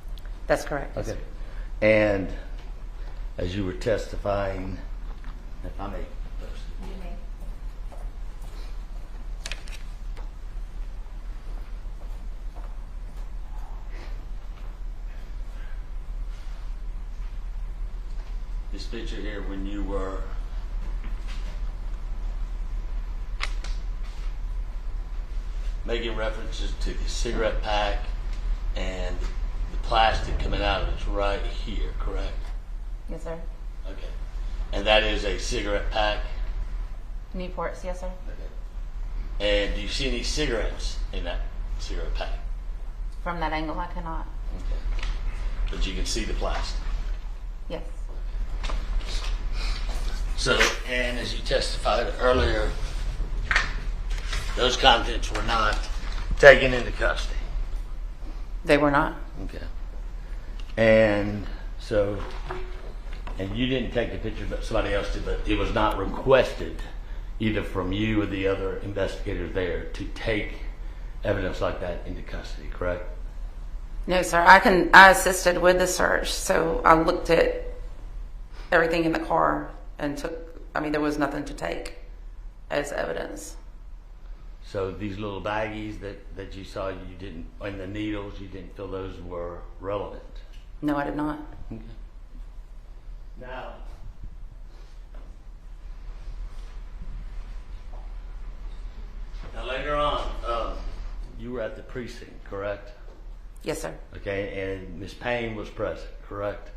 That's correct. Yes, Okay. sir. And as you were testifying, if I may first. You may. this picture here when you were making references to the cigarette pack and the plastic coming out of it's right here, correct? Yes, sir. Okay. And that is a cigarette pack? Newports, yes, sir. Okay. And do you see any cigarettes in that cigarette pack? From that angle, I cannot. Okay. But you can see the plastic? Yes. So, and as you testified earlier, those contents were not taken into custody? They were not. Okay. And so, and you didn't take the picture, but somebody else did, but it was not requested either from you or the other investigators there to take evidence like that into custody, correct? No, sir. I assisted with the search, so I looked at everything in the car and there was nothing to take as evidence. So these little baggies that you saw, you didn't, and the needles, you didn't feel those were relevant? No, I did not. Okay. Now later on, you were at the precinct, correct? Yes, sir. Okay, and Miss Payne was present, correct?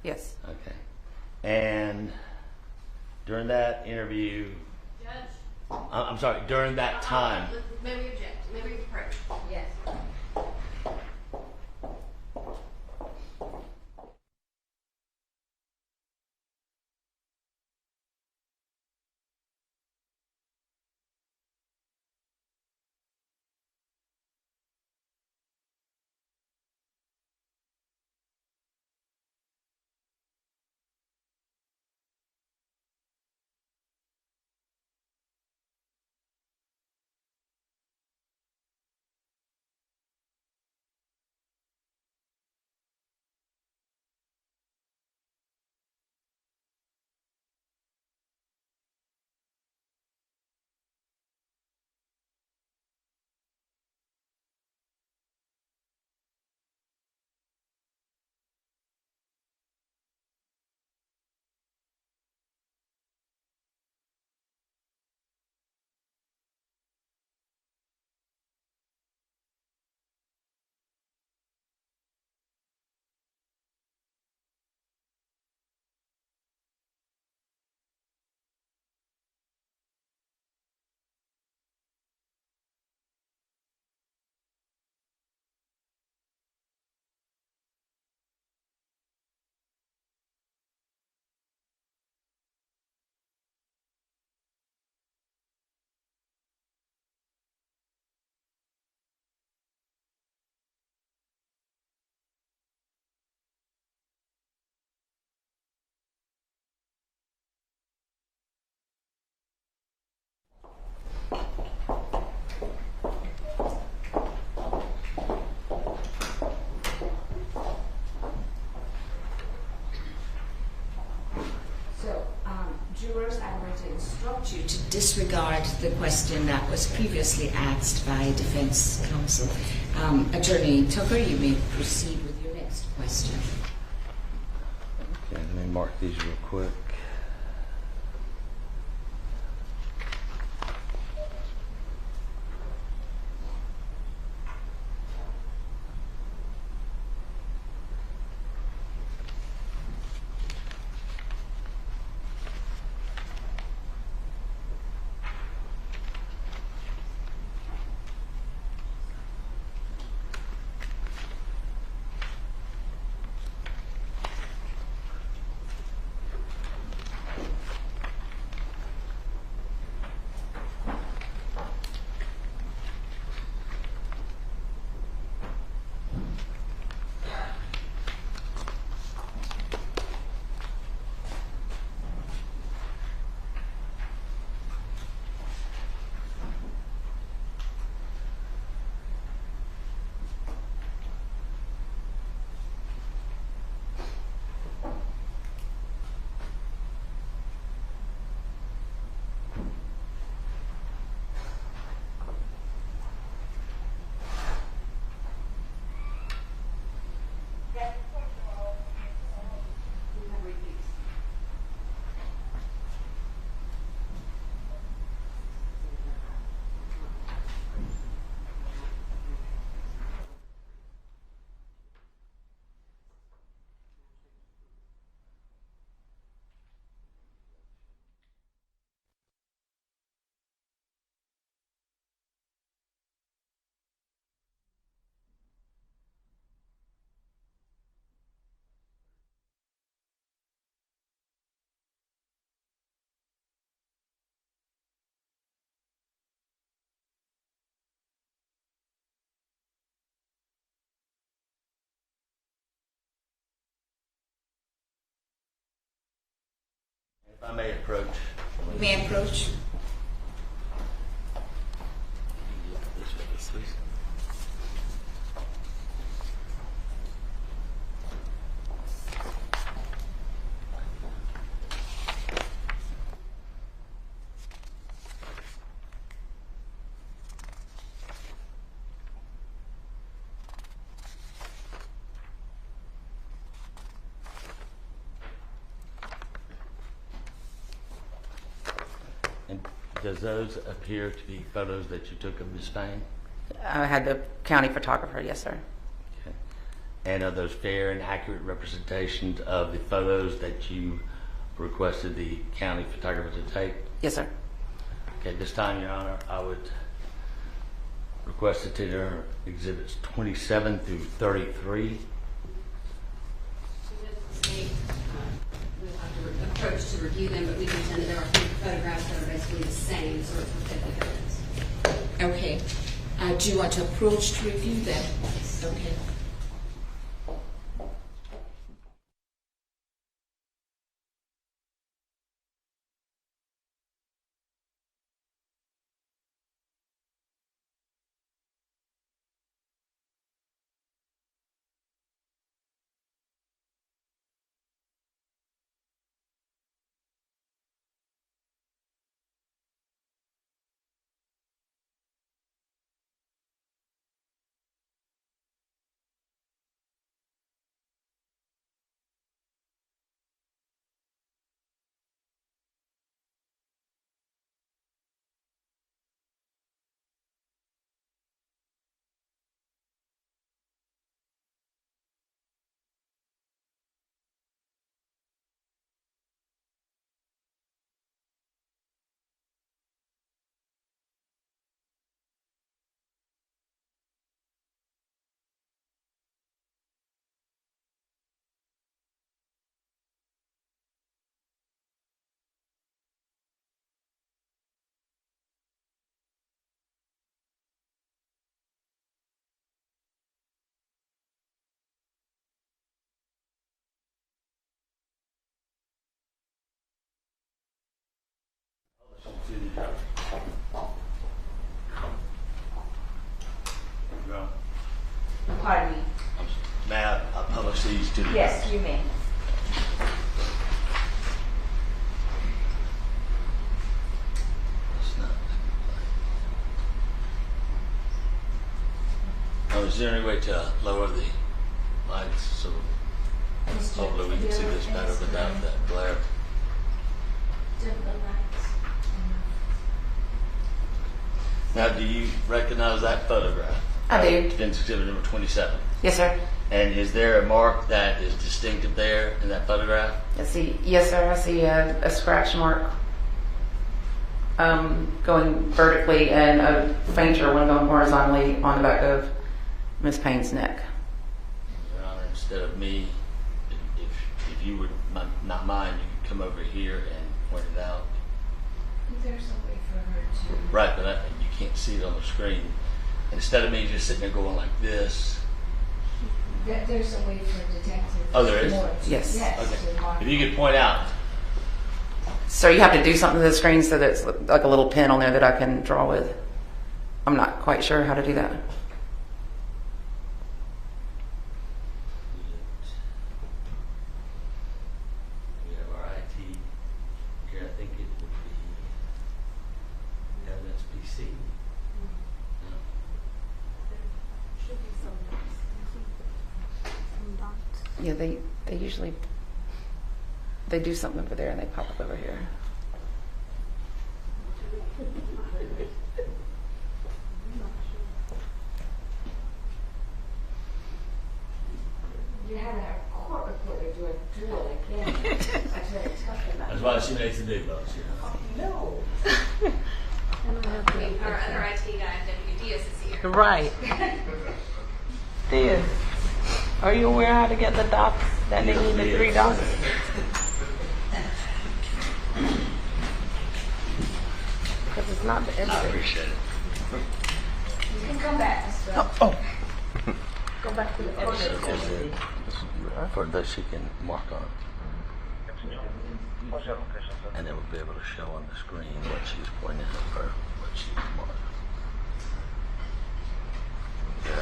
Yes. Okay. And during that interview, Judge? I'm sorry, during that time. May we object? May we approach? Yes. Jurors, I'm going to instruct you to disregard the question that was previously asked by defense counsel. Attorney Tucker, you may proceed with your next question. Okay, let me mark these real quick. If I may approach. You may approach. And does those appear to be photos that you took of Ms. Payne? I had the county photographer, yes, sir. Okay. And are those fair and accurate representations of the photos that you requested the county photographer to take? Yes, sir. Okay, at this time, Your Honor, I would request to tender exhibits 27 through 33. We'll have to approach to review them, but we contend that there are photographs that are basically the same, so it's repetitive evidence. Okay. Do you want to approach to review them? Okay. Pardon me. May I publish these to the Yes, you may. Is there any way to lower the lights so hopefully we can see this better without that glare? Now, do you recognize that photograph? I do. Defense exhibit number 27. Yes, sir. And is there a mark that is distinctive there in that photograph? Yes, sir. I see a scratch mark going vertically and a fainter one going horizontally on the back of Miss Payne's neck. Your Honor, instead of me, if you would not mind, you could come over here and point it out. There's a way for her to... Right, but you can't see it on the screen. Instead of me just sitting there going like this. There's a way for a detective... Oh, there is? Yes. Okay. If you could point out. So you have to do something to the screen so that it's like a little pen on there that I can draw with. I'm not quite sure how to do that. We have our IT here. I think it would be evidence PC. Yeah, they usually they do something over there and they pop up over here. You had a court reporter do a drill again. That's very tough. That's why she makes the big bucks, you know. No. Our other IT guy, Deputy Diaz, is here. Right. Diaz, are you aware how to get the docs that they need the 3 docs? Because it's not the I evidence. appreciate it. You can come back, Mr. Go back to the evidence. For those she can mark on. And it would be able to show on the screen what she's pointing at or what she's marking. Yeah,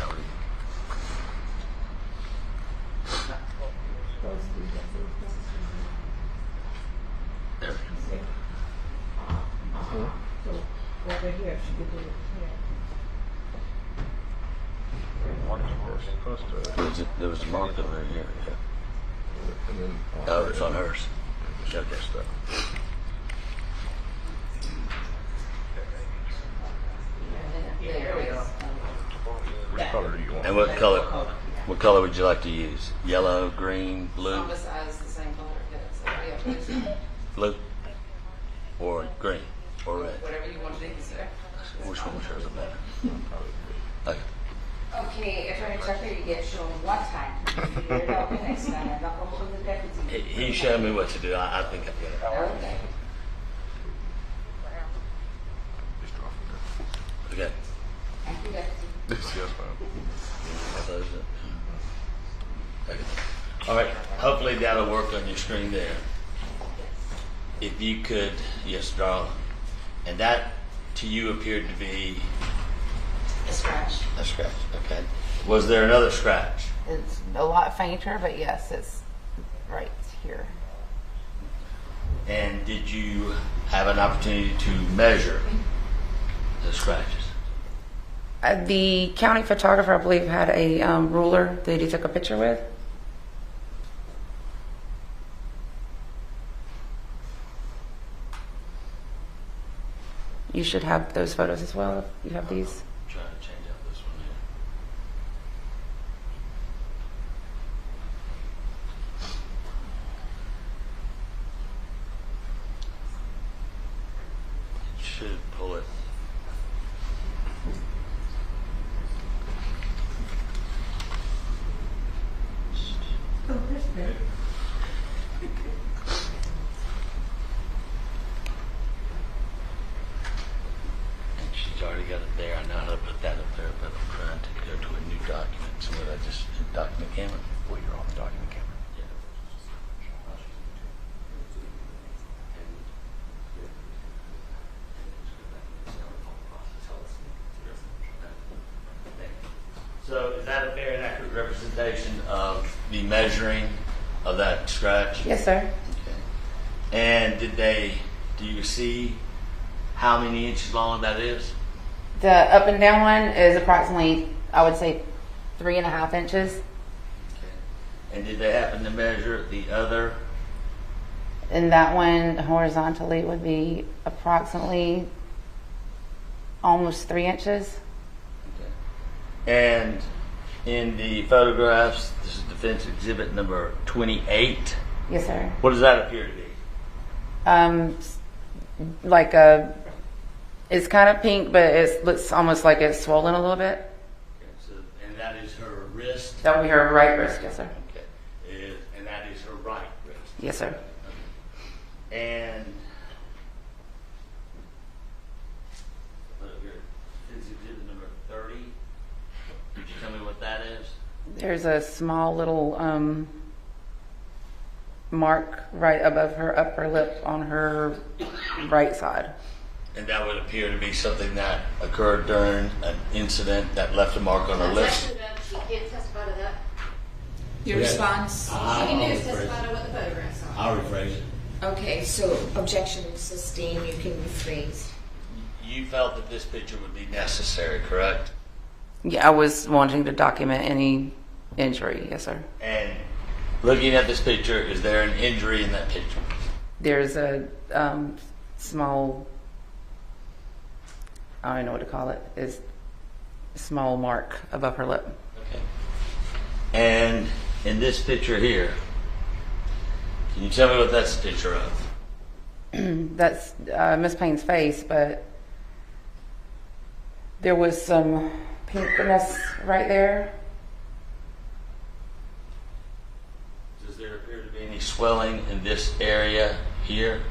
there. Over here, she could do it here. There was a mark over here. Yeah. Oh, it's on hers. Okay. There we go. Which color do you want? And what color would you like to use? Yellow, green, blue? Some of us eyes the same color. Yeah, so we have to Blue? Or green? Or red? whatever you want to do, sir. Which one shows it better? Okay. Okay, Attorney Tucker, you get shown one time. If you help me next time, I'm not going to put the deputy. He showed me what to do. I think I've got it. Okay. Okay. Thank you, deputy. Yes, ma'am. Close it. Okay. All right. Hopefully that'll work on your screen there. If you could, yes, draw. And that to you appeared to be A scratch. a scratch. Okay. Was there another scratch? It's a lot fainter, but yes, it's right here. And did you have an opportunity to measure the scratches? The county photographer, I believe, had a ruler that he took a picture with. You should have those photos as well. If you have these. I'm trying to change out this one here. It should pull it. Oh, that's good. She's already got it there. I know how to put that up there, but I'm trying to go to a new document. So would I just hit document camera? Well, you're on the document camera. So is that a fair and accurate representation of the measuring of that scratch? Yes, sir. Okay. And do you see how many inches long that is? The up and down one is approximately, I would say, 3.5 inches. Okay. And did they happen to measure the other? And that one horizontally would be approximately almost 3 inches. And in the photographs, this is defense exhibit number 28. Yes, sir. What does that appear to be? Like it's kind of pink, but it looks almost like it's swollen a little bit. Okay, so, and that is her wrist? That would be her right wrist, yes, sir. Okay. And that is her right wrist? Yes, sir. Okay. And defense exhibit number 30. Could you tell me what that is? There's a small little mark right above her upper lip on her right side. And that would appear to be something that occurred during an incident that left a mark on her lip. You can't testify to that. Your response? All you can do is testify to what the photographs are. I'll rephrase it. Okay, so objection sustained, you can rephrase. You felt that this picture would be necessary, correct? Yeah, I was wanting to document any injury, yes, sir. And looking at this picture, is there an injury in that picture? There's a small, I don't even know what to call it, is a small mark above her lip. Okay. And in this picture here, can you tell me what that's a picture of? That's Miss Payne's face, but there was some pinkness right there. Does there appear to be any swelling in this area here?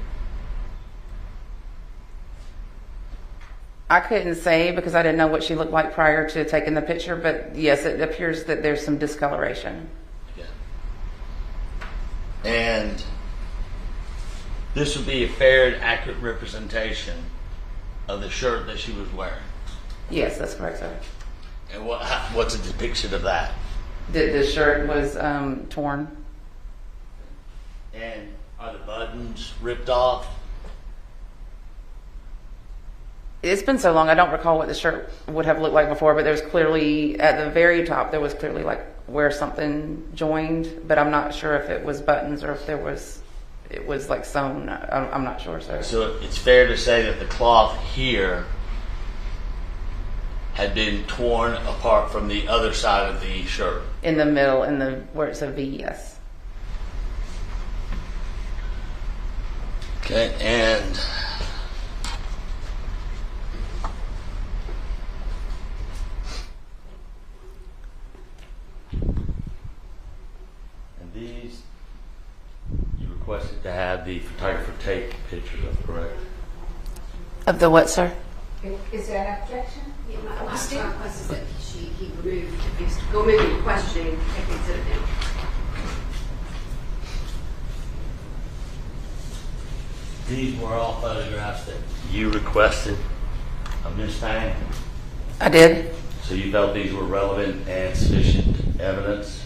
I couldn't say because I didn't know what she looked like prior to taking the picture, but yes, it appears that there's some discoloration. Yeah. And This would be a fair and accurate representation of the shirt that she was wearing. Yes, that's correct, sir. And what's a depiction of that? The shirt was torn. And are the buttons ripped off? It's been so long, I don't recall what the shirt would have looked like before, but there's clearly, at the very top, there was clearly like where something joined, but I'm not sure if it was buttons or if it was like sewn. I'm not sure, sir. So it's fair to say that the cloth here had been torn apart from the other side of the shirt. In the middle, where it's a V, yes. Okay, and these you requested to have the photographer take pictures of, correct? Of the what, sir? Is there an objection? My state request is that he removed, go maybe to questioning, take the exhibit down. These were all photographs that you requested of Ms. Payne? I did. So you felt these were relevant and sufficient evidence?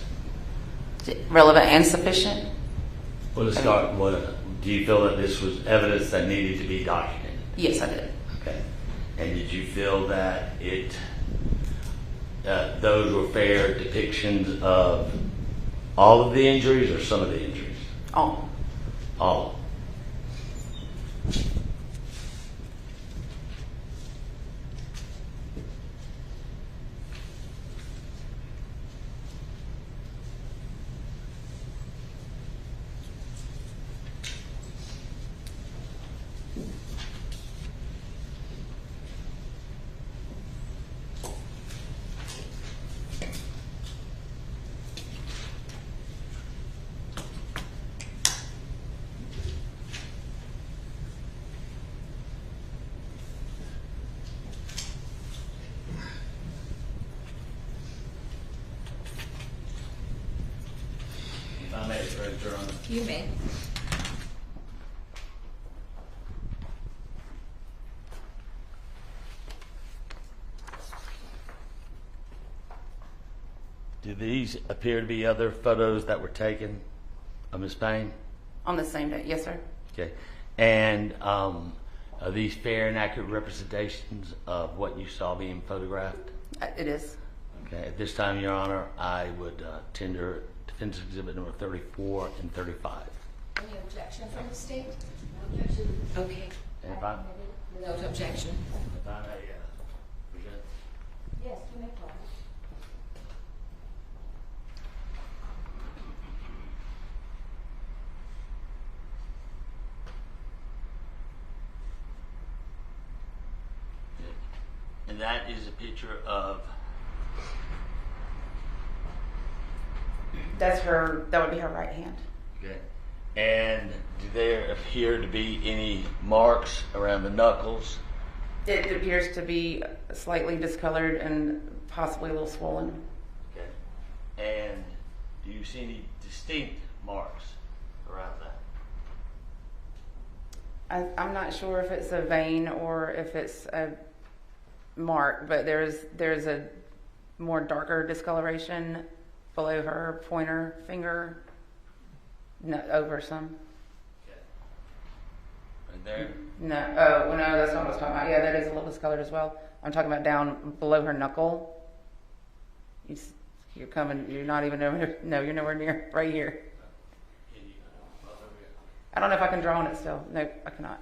Relevant and sufficient? Well, let's start. Do you feel that this was evidence that needed to be documented? Yes, I did. Okay. And did you feel that those were fair depictions of all of the injuries or some of the injuries? All. All. If I may, Adjournment. You may. Do these appear to be other photos that were taken of Ms. Payne? On the same day, yes, sir. Okay. And are these fair and accurate representations of what you saw being photographed? It is. Okay. At this time, Your Honor, I would tender Defense Exhibit number 34 and 35. Any objection from the state? No objection. Okay. And if I, Without objection. if I may present. Yes, you may call. And that is a picture of. That's her, that would be her right hand. Okay. And do there appear to be any marks around the knuckles? It appears to be slightly discolored and possibly a little swollen. Okay. And do you see any distinct marks around that? I'm not sure if it's a vein or if it's a mark, but there's a more darker discoloration below her pointer finger, over some. Okay. Right there? No, oh, well, no, that's not what I was talking about. Yeah, that is a little discolored as well. I'm talking about down below her knuckle. You're coming, you're not even over, no, you're nowhere near, right here. I don't know if I can draw on it still. No, I cannot.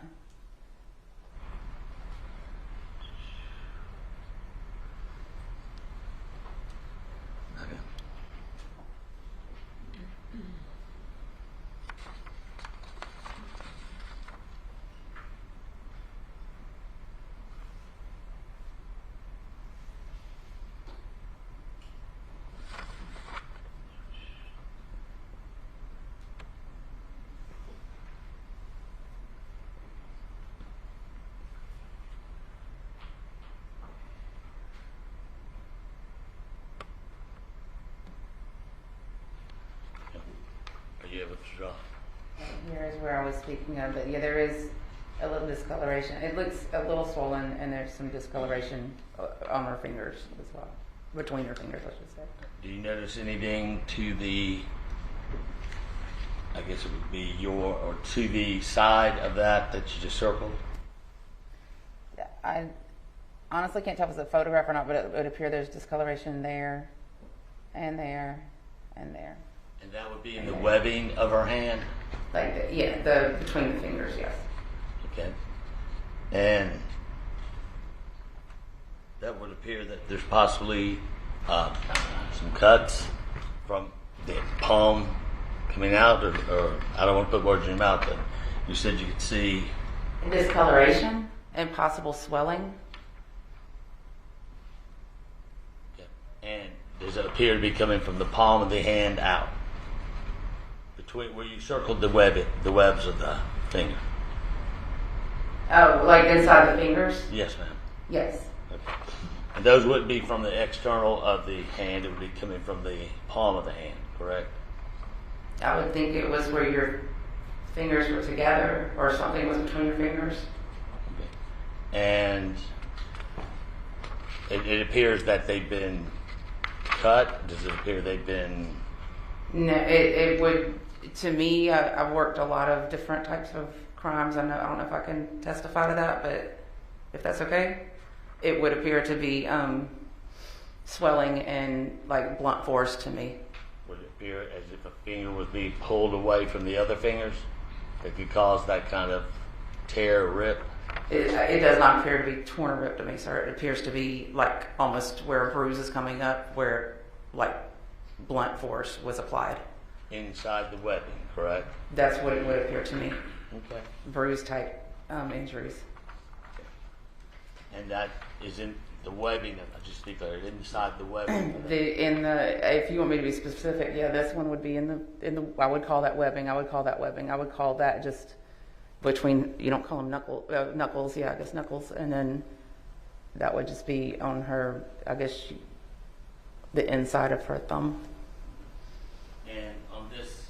Are you able to draw? Here is where I was speaking of, but yeah, there is a little discoloration. It looks a little swollen, and there's some discoloration on her fingers as well, between her fingers, I should say. Do you notice anything to the, I guess it would be or to the side of that you just circled? I honestly can't tell if it's a photograph or not, but it would appear there's discoloration there, and there, and there. And that would be in the webbing of her hand? Like, between the fingers, yes. Okay. And that would appear that there's possibly some cuts from the palm coming out, or I don't want to put words in your mouth, but you said you could see discoloration and possible swelling. Okay. And does it appear to be coming from the palm of the hand out? Between where you circled the webs of the finger. Oh, like inside the fingers? Yes, ma'am. Yes. Okay. And those wouldn't be from the external of the hand, it would be coming from the palm of the hand, correct? I would think it was where your fingers were together, or something was between your fingers. Okay. And it appears that they've been cut. Does it appear they've been? No, it would. To me, I've worked a lot of different types of crimes. I don't know if I can testify to that, but if that's okay, it would appear to be swelling and like blunt force to me. Would it appear as if a finger would be pulled away from the other fingers that could cause that kind of tear or rip? It does not appear to be torn or ripped to me, sir. It appears to be like almost where a bruise is coming up, where like blunt force was applied. Inside the webbing, correct? That's what it would appear to me. Okay. Bruise type injuries. And that is in the webbing, I just declared, inside the webbing. If you want me to be specific, yeah, this one would be in the. I would call that webbing. I would call that just between. You don't call them knuckles. Yeah, I guess knuckles, and then that would just be on her. I guess the inside of her thumb. And on this.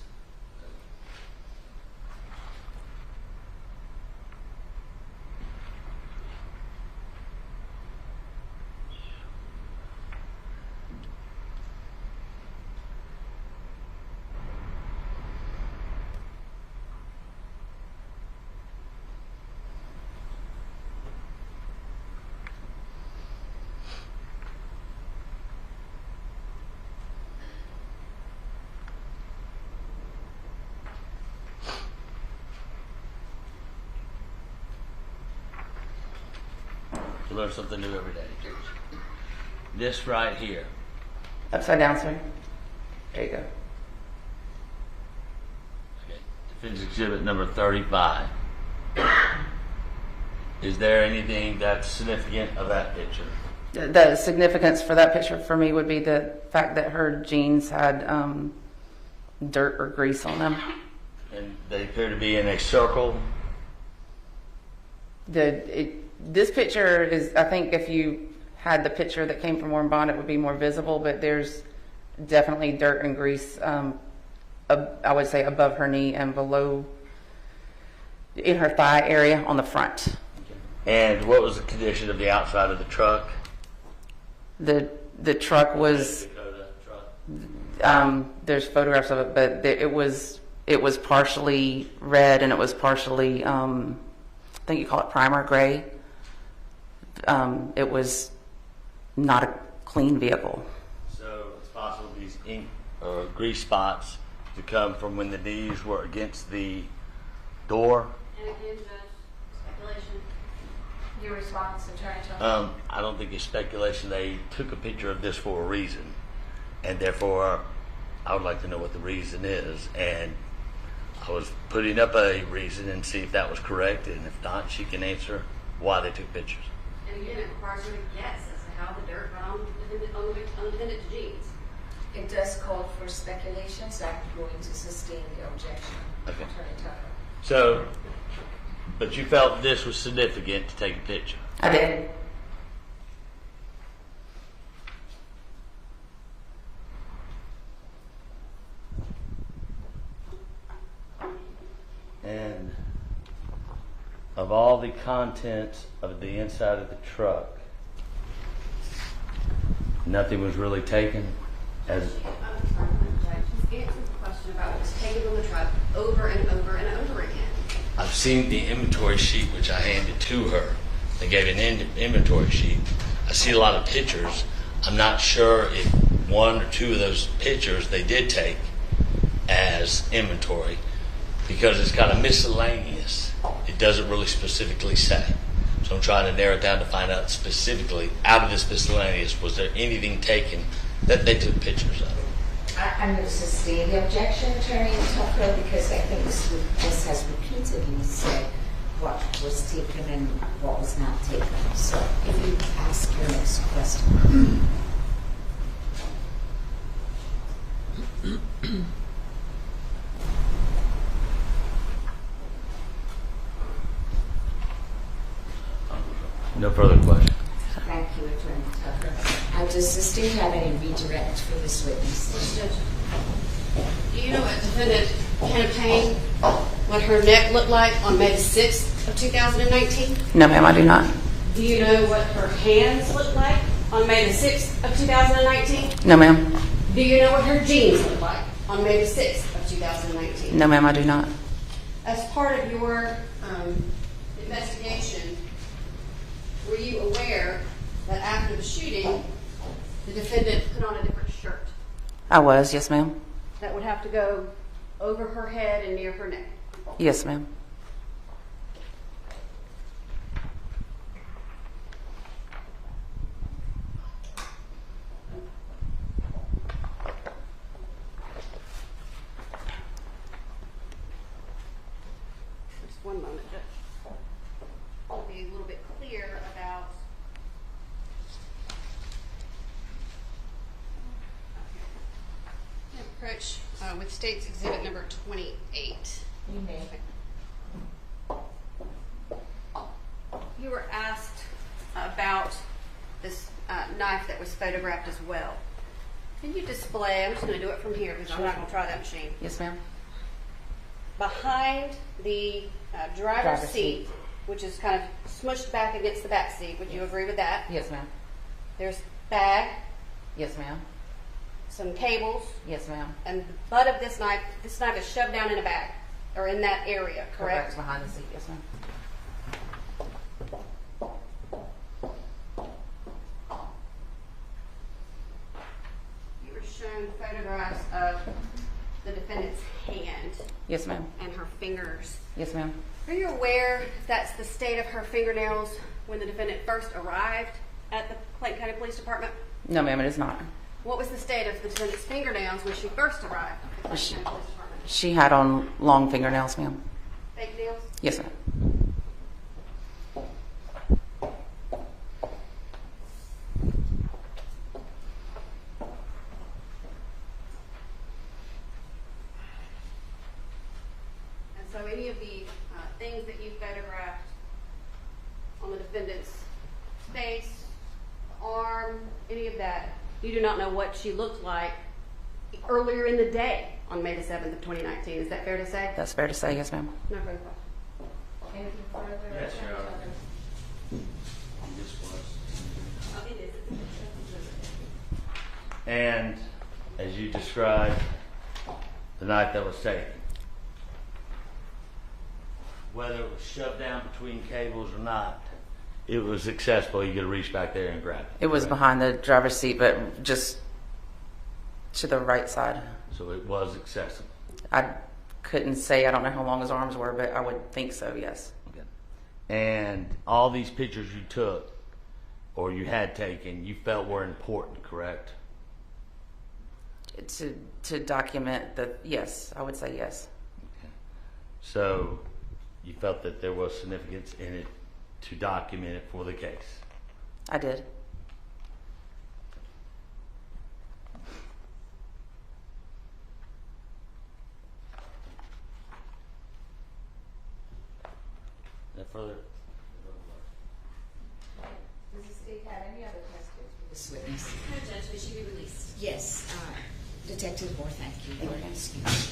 You learn something new every day. This right here. Upside down, sir. There you go. Okay. Defense exhibit number 35. Is there anything that's significant of that picture? The significance for that picture for me would be the fact that her jeans had dirt or grease on them. And they appear to be in a circle. This picture is, I think if you had the picture that came from Warren Bond, it would be more visible, but there's definitely dirt and grease, I would say above her knee and below, in her thigh area on the front. And what was the condition of the outside of the truck? The truck was, there's photographs of it, but it was partially red and it was partially, I think you call it primer gray. It was not a clean vehicle. So it's possible these ink or grease spots to come from when the knees were against the door? And again, Judge, speculation. Your response, Attorney Jones? I don't think it's speculation. They took a picture of this for a reason, and therefore I would like to know what the reason is. And I was putting up a reason and see if that was correct, and if not, she can answer why they took pictures. And again, it requires her to guess as to how the dirt got on the defendant's jeans. It does call for speculation, so I'm going to sustain the objection. Okay. Attorney Tucker. So, but you felt this was significant to take a picture? I did. of all the contents of the inside of the truck, nothing was really taken? As She's answered the question about what was taken from the truck over and over and over again. I've seen the inventory sheet, which I handed to her. They gave an inventory sheet. I see a lot of pictures. I'm not sure if one or two of those pictures they did take as inventory because it's kind of miscellaneous. It doesn't really specifically say. So I'm trying to narrow it down to find out specifically, out of this miscellaneous, was there anything taken that they took pictures of? I'm going to sustain the objection, Attorney Tucker, because I think this has repeatedly said what was taken and what was not taken. So if you ask your next question. No further questions. Thank you, Attorney Tucker. Does the state have any redirect for this witness? Do you know what defendant Kenneth Herring, what her neck looked like on May the 6th of 2019? No, ma'am, I do not. Do you know what her hands looked like on May the 6th of 2019? No, ma'am. Do you know what her jeans looked like on May the 6th of 2019? No, ma'am, I do not. As part of your investigation, were you aware that after the shooting, the defendant put on a different shirt I was, yes, ma'am. that would have to go over her head and near her neck? Yes, ma'am. Just one moment, Judge. I'll be a little bit clear about approach with State's Exhibit number 28. You may. You were asked about this knife that was photographed as well. Can you display, I'm just going to do it from here because I'm not going to try that machine. Yes, ma'am. Behind the driver's seat, which is kind of smushed back against the back seat, would you agree with that? Yes, ma'am. There's bag, Yes, ma'am. some cables, Yes, ma'am. and the butt of this knife is shoved down in a bag, or in that area, correct? Behind the seat, yes, ma'am. You were shown photographs of the defendant's hand Yes, ma'am. and her fingers. Yes, ma'am. Are you aware if that's the state of her fingernails when the defendant first arrived at the Clayton County Police Department? No, ma'am, it is not. What was the state of the defendant's fingernails when she first arrived at the Clayton County Police Department? She had on long fingernails, ma'am. Fake nails? Yes, ma'am. And so any of the things that you photographed on the defendant's face, arm, any of that, you do not know what she looked like earlier in the day on May the 7th of 2019. Is that fair to say? That's fair to say, yes, ma'am. No further questions. Anything further? Yes, Your Honor. And as you described, the knife that was taken, whether it was shoved down between cables or not, it was accessible. You could reach back there and grab it. It was behind the driver's seat, but just to the right side. So it was accessible. I couldn't say, I don't know how long his arms were, but I would think so, yes. Okay. And all these pictures you took or you had taken, you felt were important, correct? To document the, yes, I would say yes. Okay. So you felt that there was significance in it to document it for the case? I did. No further? Does the state have any other questions for this witness? No, Judge, may she be released? Yes. Detective Moore, thank you. You are excused.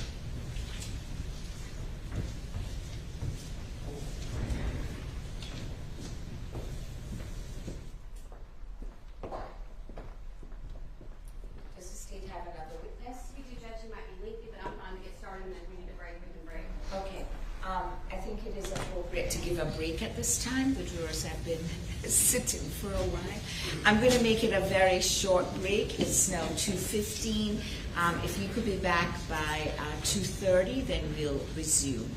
give a break at this time. The jurors have been sitting for a while. I'm going to make it a very short break. It's now 2:15. If you could be back by 2:30, then we'll resume.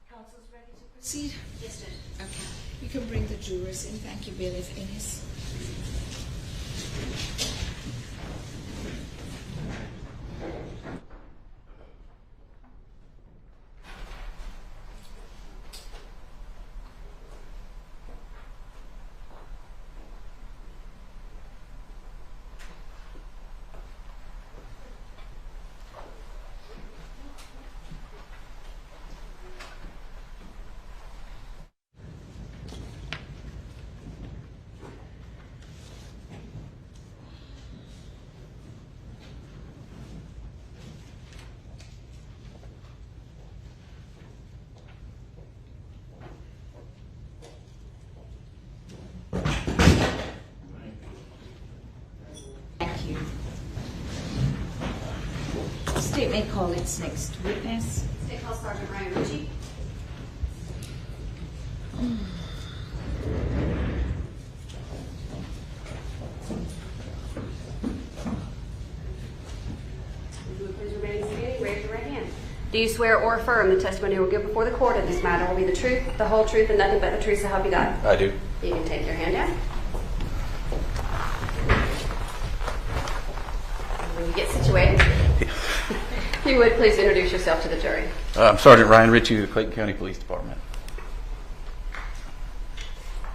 Council's ready to proceed? Yes, Judge. Okay. You can bring the jurors in. Thank you, Bailiff Innes. State may call its next witness. State House Sergeant Ryan Richie. Please remain standing. Raise your right hand. Do you swear or affirm the testimony you will give before the court in this matter will be the truth, the whole truth, and nothing but the truth, so help you God? I do. You can take your hand down. When you get situated, if you would please introduce yourself to the jury. I'm Sergeant Ryan Richie of the Clayton County Police Department.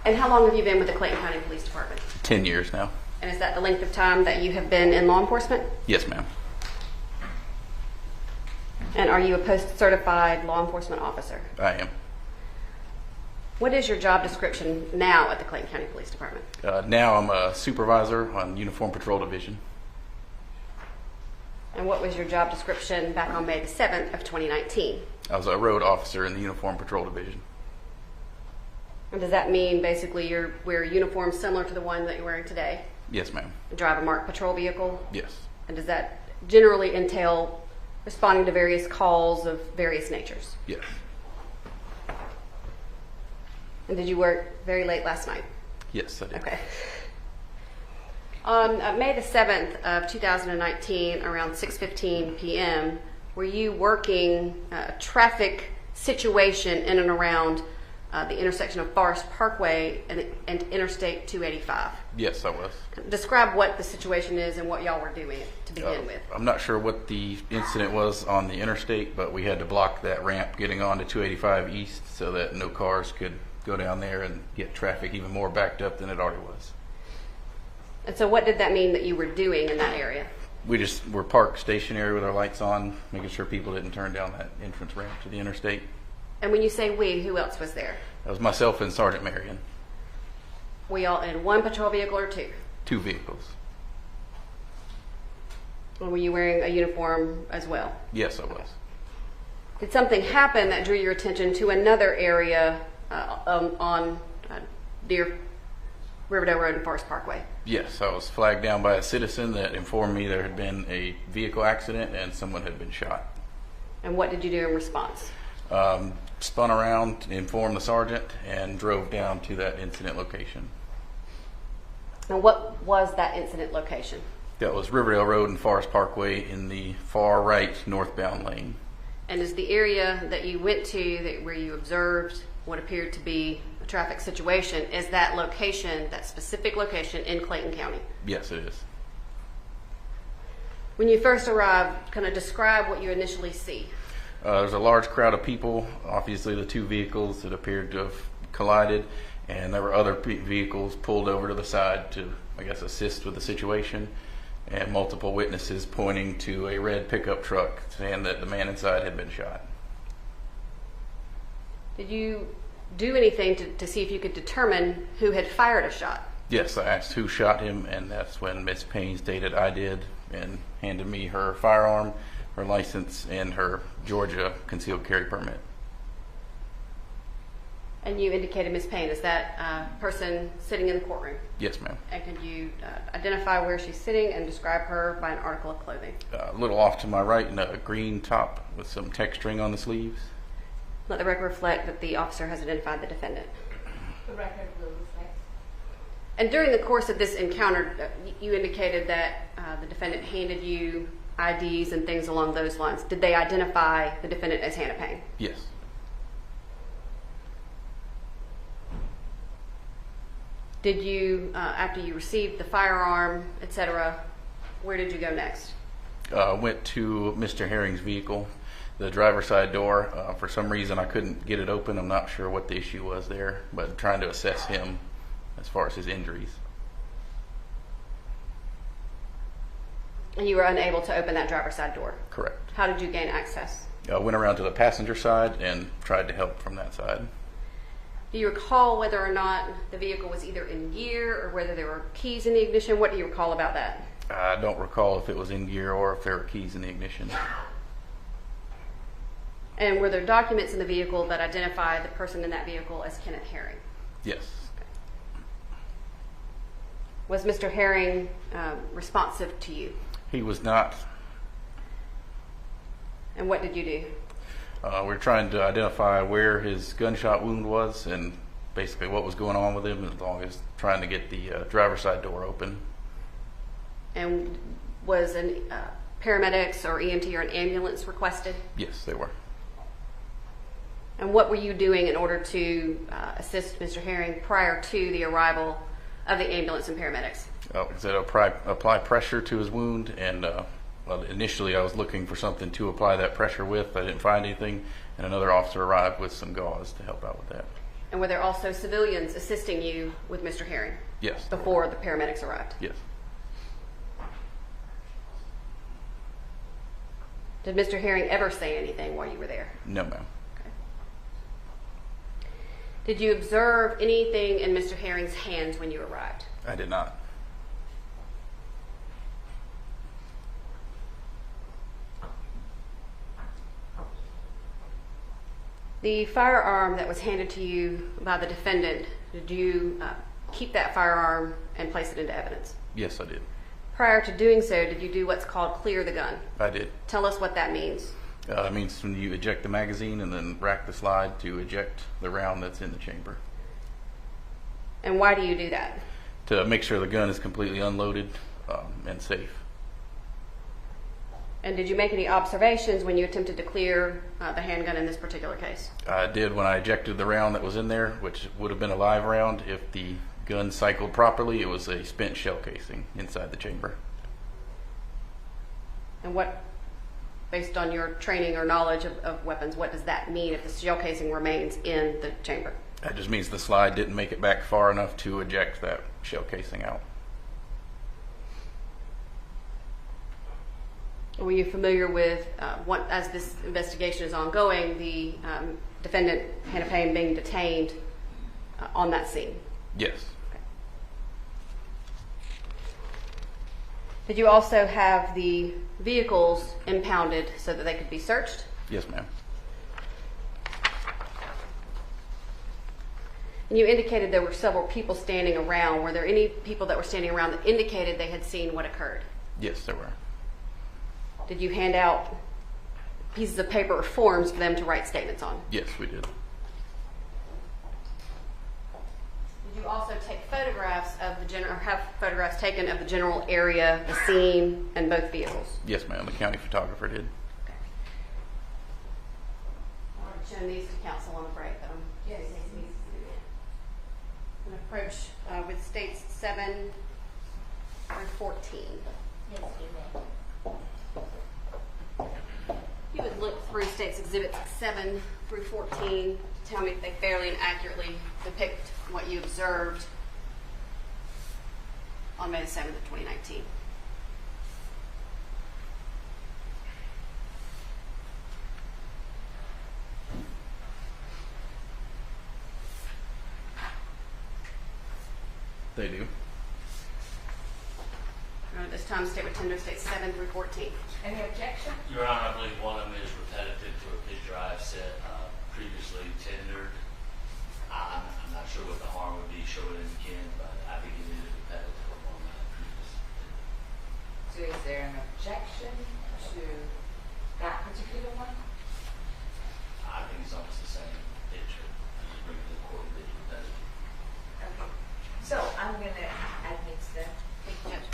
And how long have you been with the Clayton County Police Department? 10 years now. And is that the length of time that you have been in law enforcement? Yes, ma'am. And are you a post-certified law enforcement officer? I am. What is your job description now at the Clayton County Police Department? Now I'm a supervisor on Uniform Patrol Division. And what was your job description back on May the 7th of 2019? I was a road officer in the Uniform Patrol Division. And does that mean basically you're wearing a uniform similar to the one that you're wearing today? Yes, ma'am. Drive a marked patrol vehicle? Yes. And does that generally entail responding to various calls of various natures? Yes. And did you work very late last night? Yes, I did. Okay. On May the 7th of 2019, around 6:15 p.m., were you working a traffic situation in and around the intersection of Forest Parkway and Interstate 285? Yes, I was. Describe what the situation is and what y'all were doing to begin with. I'm not sure what the incident was on the interstate, but we had to block that ramp getting on to 285 East so that no cars could go down there and get traffic even more backed up than it already was. And so what did that mean that you were doing in that area? We just were parked stationary with our lights on, making sure people didn't turn down that entrance ramp to the interstate. And when you say we, who else was there? That was myself and Sergeant Marion. Were y'all in one patrol vehicle or two? 2 vehicles. And were you wearing a uniform as well? Yes, I was. Did something happen that drew your attention to another area on near Riverdale Road and Forest Parkway? Yes, I was flagged down by a citizen that informed me there had been a vehicle accident and someone had been shot. And what did you do in response? Spun around, informed the sergeant, and drove down to that incident location. And what was that incident location? That was Riverdale Road and Forest Parkway in the far right northbound lane. And is the area that you went to where you observed what appeared to be a traffic situation, is that location, that specific location in Clayton County? Yes, it is. When you first arrived, kind of describe what you initially see. There's a large crowd of people, obviously the two vehicles that appeared to have collided, and there were other vehicles pulled over to the side to, I guess, assist with the situation, and multiple witnesses pointing to a red pickup truck saying that the man inside had been shot. Did you do anything to see if you could determine who had fired a shot? Yes, I asked who shot him, and that's when Miss Payne stated I did, and handed me her firearm, her license, and her Georgia concealed carry permit. And you indicated Miss Payne, is that person sitting in the courtroom? Yes, ma'am. And can you identify where she's sitting and describe her by an article of clothing? A little off to my right in a green top with some texturing on the sleeves. Let the record reflect that the officer has identified the defendant. The record will reflect. And during the course of this encounter, you indicated that the defendant handed you IDs and things along those lines. Did they identify the defendant as Hannah Payne? Yes. Did you, after you received the firearm, etc., where did you go next? Went to Mr. Herring's vehicle, the driver's side door. For some reason, I couldn't get it open. I'm not sure what the issue was there, but trying to assess him as far as his injuries. And you were unable to open that driver's side door? Correct. How did you gain access? I went around to the passenger side and tried to help from that side. Do you recall whether or not the vehicle was either in gear or whether there were keys in the ignition? What do you recall about that? I don't recall if it was in gear or if there were keys in the ignition. And were there documents in the vehicle that identify the person in that vehicle as Kenneth Herring? Yes. Was Mr. Herring responsive to you? He was not. And what did you do? We're trying to identify where his gunshot wound was and basically what was going on with him, as long as trying to get the driver's side door open. And was an paramedics or EMT or an ambulance requested? Yes, they were. And what were you doing in order to assist Mr. Herring prior to the arrival of the ambulance and paramedics? Apply pressure to his wound, and well, initially I was looking for something to apply that pressure with. I didn't find anything, and another officer arrived with some gauze to help out with that. And were there also civilians assisting you with Mr. Herring? Yes. Before the paramedics arrived? Yes. Did Mr. Herring ever say anything while you were there? No, ma'am. Okay. Did you observe anything in Mr. Herring's hands when you arrived? I did not. The firearm that was handed to you by the defendant, did you keep that firearm and place it into evidence? Yes, I did. Prior to doing so, did you do what's called clear the gun? I did. Tell us what that means. It means when you eject the magazine and then rack the slide to eject the round that's in the chamber. And why do you do that? To make sure the gun is completely unloaded and safe. And did you make any observations when you attempted to clear the handgun in this particular case? I did when I ejected the round that was in there, which would have been a live round. If the gun cycled properly, it was a spent shell casing inside the chamber. And what, based on your training or knowledge of weapons, what does that mean if the shell casing remains in the chamber? That just means the slide didn't make it back far enough to eject that shell casing out. Were you familiar with, as this investigation is ongoing, the defendant, Hannah Payne, being detained on that scene? Yes. Okay. Did you also have the vehicles impounded so that they could be searched? Yes, ma'am. And you indicated there were several people standing around. Were there any people that were standing around that indicated they had seen what occurred? Yes, there were. Did you hand out pieces of paper or forms for them to write statements on? Yes, we did. Did you you also take photographs of the general, or have photographs taken of the general area, the scene, and both vehicles? Yes, ma'am. The county photographer did. Okay. I want to show these to counsel on the break, but I'm going to approach with states 7 through 14. Yes, you may. You would look through states exhibits 7 through 14 to tell me if they fairly and accurately depict what you observed on May 7th of 2019. They do. At this time, the state would tender states 7 through 14. Any objection? Your Honor, I believe one of them is repetitive to a pit drive set previously tendered. I'm not sure what the harm would be showing it again, but I think it is repetitive of one previous. So is there an objection to that particular one? I think it's almost the same picture. I just bring it to the court and it's repetitive. Okay. So I'm going to admit that. Thank you, Judge.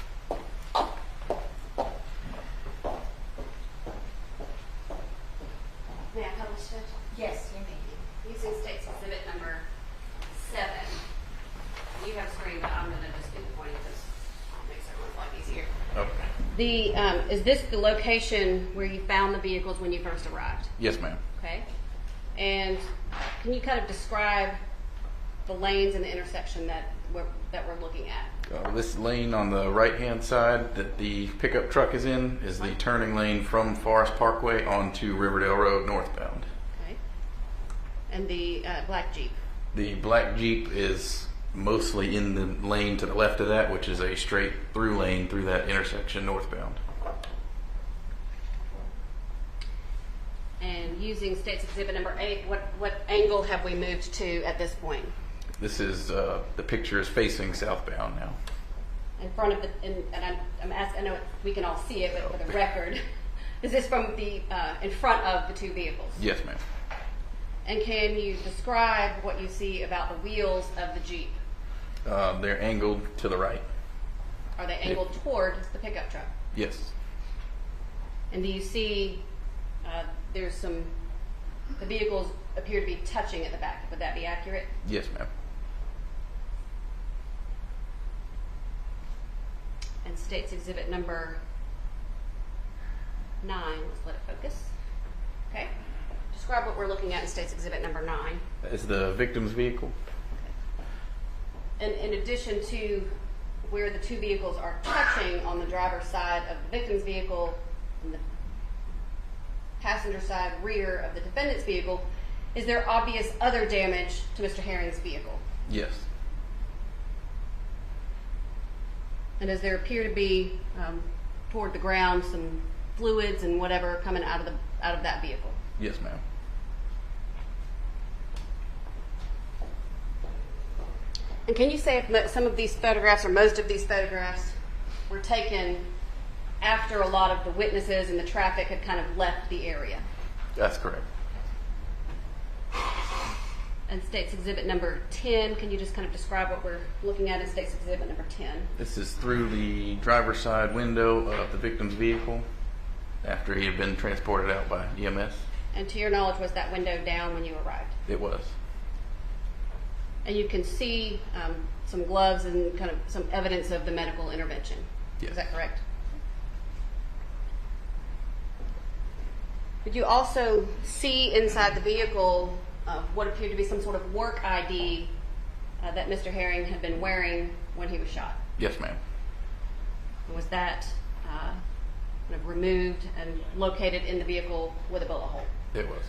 May I publish, Judge? Yes, you may. Using states exhibit number 7. You have a screen, but I'm going to just do the pointing because it makes everyone's life easier. Okay. Is this the location where you found the vehicles when you first arrived? Yes, ma'am. Okay. And can you kind of describe the lanes and the intersection that we're looking at? This lane on the right-hand side that the pickup truck is in is the turning lane from Forest Parkway onto Riverdale Road northbound. Okay. And the black Jeep? The black Jeep is mostly in the lane to the left of that, which is a straight through lane through that intersection northbound. And using states exhibit number 8, what angle have we moved to at this point? This is, the picture is facing southbound now. In front of the, and I'm asking, I know we can all see it, but for the record, is this from the, in front of the two vehicles? Yes, ma'am. And can you describe what you see about the wheels of the Jeep? They're angled to the right. Are they angled toward the pickup truck? Yes. And do you see there's some, the vehicles appear to be touching at the back. Would that be accurate? Yes, ma'am. And states exhibit number 9. Let's let it focus. Okay. Describe what we're looking at in states exhibit number 9. That is the victim's vehicle. And in addition to where the two vehicles are touching on the driver's side of the victim's vehicle and the passenger side rear of the defendant's vehicle, is there obvious other damage to Mr. Herring's vehicle? Yes. And does there appear to be toward the ground some fluids and whatever coming out of that vehicle? Yes, ma'am. And can you say if some of these photographs or most of these photographs were taken after a lot of the witnesses and the traffic had kind of left the area? That's correct. And states exhibit number 10, can you just kind of describe what we're looking at in states exhibit number 10? This is through the driver's side window of the victim's vehicle after he had been transported out by EMS. And to your knowledge, was that window down when you arrived? It was. And you can see some gloves and kind of some evidence of the medical intervention. Yes. Is that correct? Did you also see inside the vehicle what appeared to be some sort of work ID that Mr. Herring had been wearing when he was shot? Yes, ma'am. Was that kind of removed and located in the vehicle with a bullet hole? It was.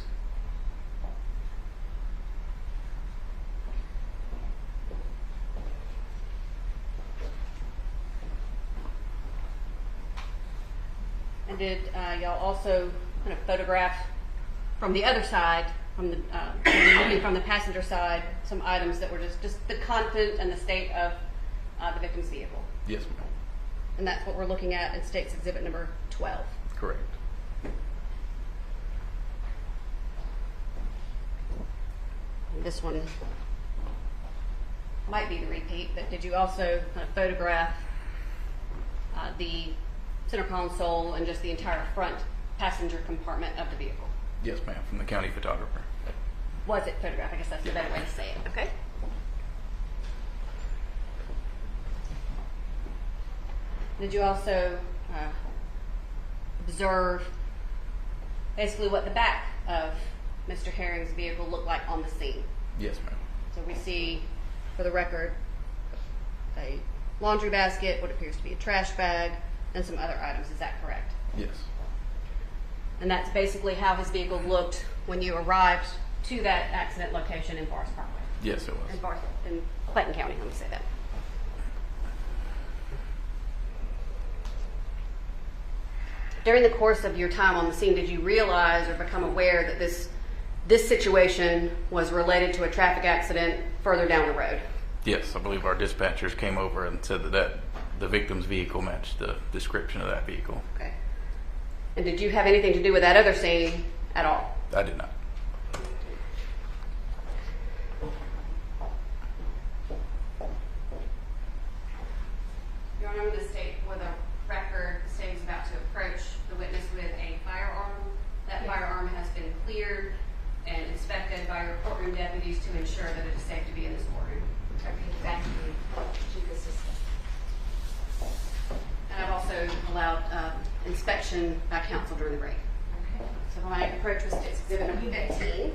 And did y'all also kind of photograph from the other side, from the looking from the passenger side, some items that were just the content and the state of the victim's vehicle? Yes, ma'am. And that's what we're looking at in states exhibit number 12. Correct. And this one might be the repeat, but did you also kind of photograph the center console and just the entire front passenger compartment of the vehicle? Yes, ma'am, from the county photographer. Was it photographed? I guess that's the better way to say it. Okay. Did you also observe basically what the back of Mr. Herring's vehicle looked like on the scene? Yes, ma'am. So we see, for the record, a laundry basket, what appears to be a trash bag, and some other items. Is that correct? Yes. And that's basically how his vehicle looked when you arrived to that accident location in Forest Parkway? Yes, it was. In Clayton County, let me say that. During the course of your time on the scene, did you realize or become aware that this situation was related to a traffic accident further down the road? Yes, I believe our dispatchers came over and said that the victim's vehicle matched the description of that vehicle. Okay. And did you have anything to do with that other scene at all? I did not. Your Honor, the state, with a record, the state is about to approach the witness with a firearm. That firearm has been cleared and inspected by your courtroom deputies to ensure that it is safe to be in this courtroom. Okay, thank you, Chief Assistant. And I've also allowed inspection by counsel during the break. Okay. So when I approach with State's Exhibit number 15,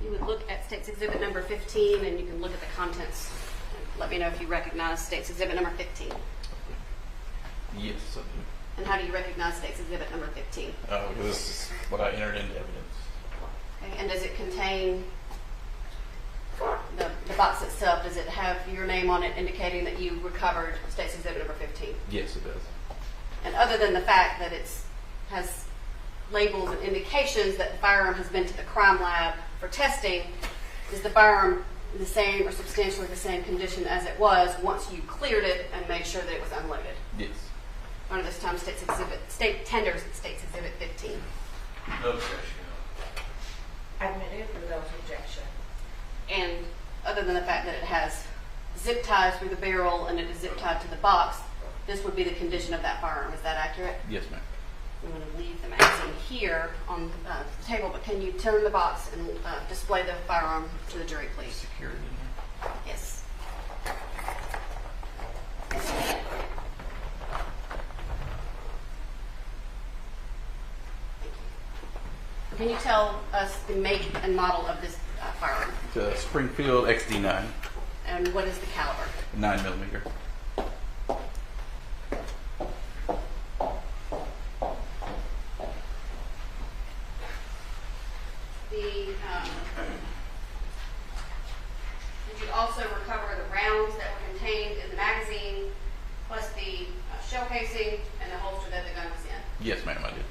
you would look at State's Exhibit number 15 and you can look at the contents. And let me know if you recognize State's Exhibit number 15. Yes, I do. And how do you recognize State's Exhibit number 15? This is what I entered into evidence. Okay. And does it contain the box itself? Does it have your name on it indicating that you recovered State's Exhibit number 15? Yes, it does. And other than the fact that it has labels and indications that the firearm has been to the crime lab for testing, is the firearm the same or substantially the same condition as it was once you cleared it and made sure that it was unloaded? Yes. Under this time, State tenders State's Exhibit 15. No objection. Admitted without objection. And other than the fact that it has zip ties through the barrel and it is zip tied to the box, this would be the condition of that firearm. Is that accurate? Yes, ma'am. I'm going to leave the magazine here on the table, but can you turn the box and display the firearm to the jury, please? Security in there. Yes. Can you tell us the make and model of this firearm? It's a Springfield XD9, And what is the caliber? 9mm. Did you also recover the rounds that were contained in the magazine, plus the shell casing and the holster that the gun was in? Yes, ma'am, I did.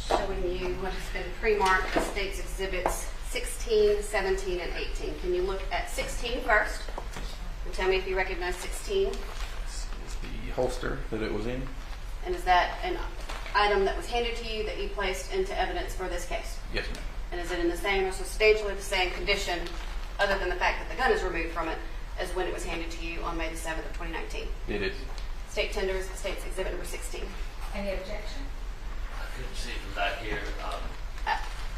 Showing you what has been pre-marked as State's Exhibits 16, 17, and 18. Can you look at 16 first and tell me if you recognize 16? It's the holster that it was in. And is that an item that was handed to you that you placed into evidence for this case? Yes, ma'am. And is it in the same or substantially the same condition, other than the fact that the gun is removed from it, as when it was handed to you on May the 7th of 2019? It is. State tenders State's Exhibit number 16. Any objection? I couldn't see from back here.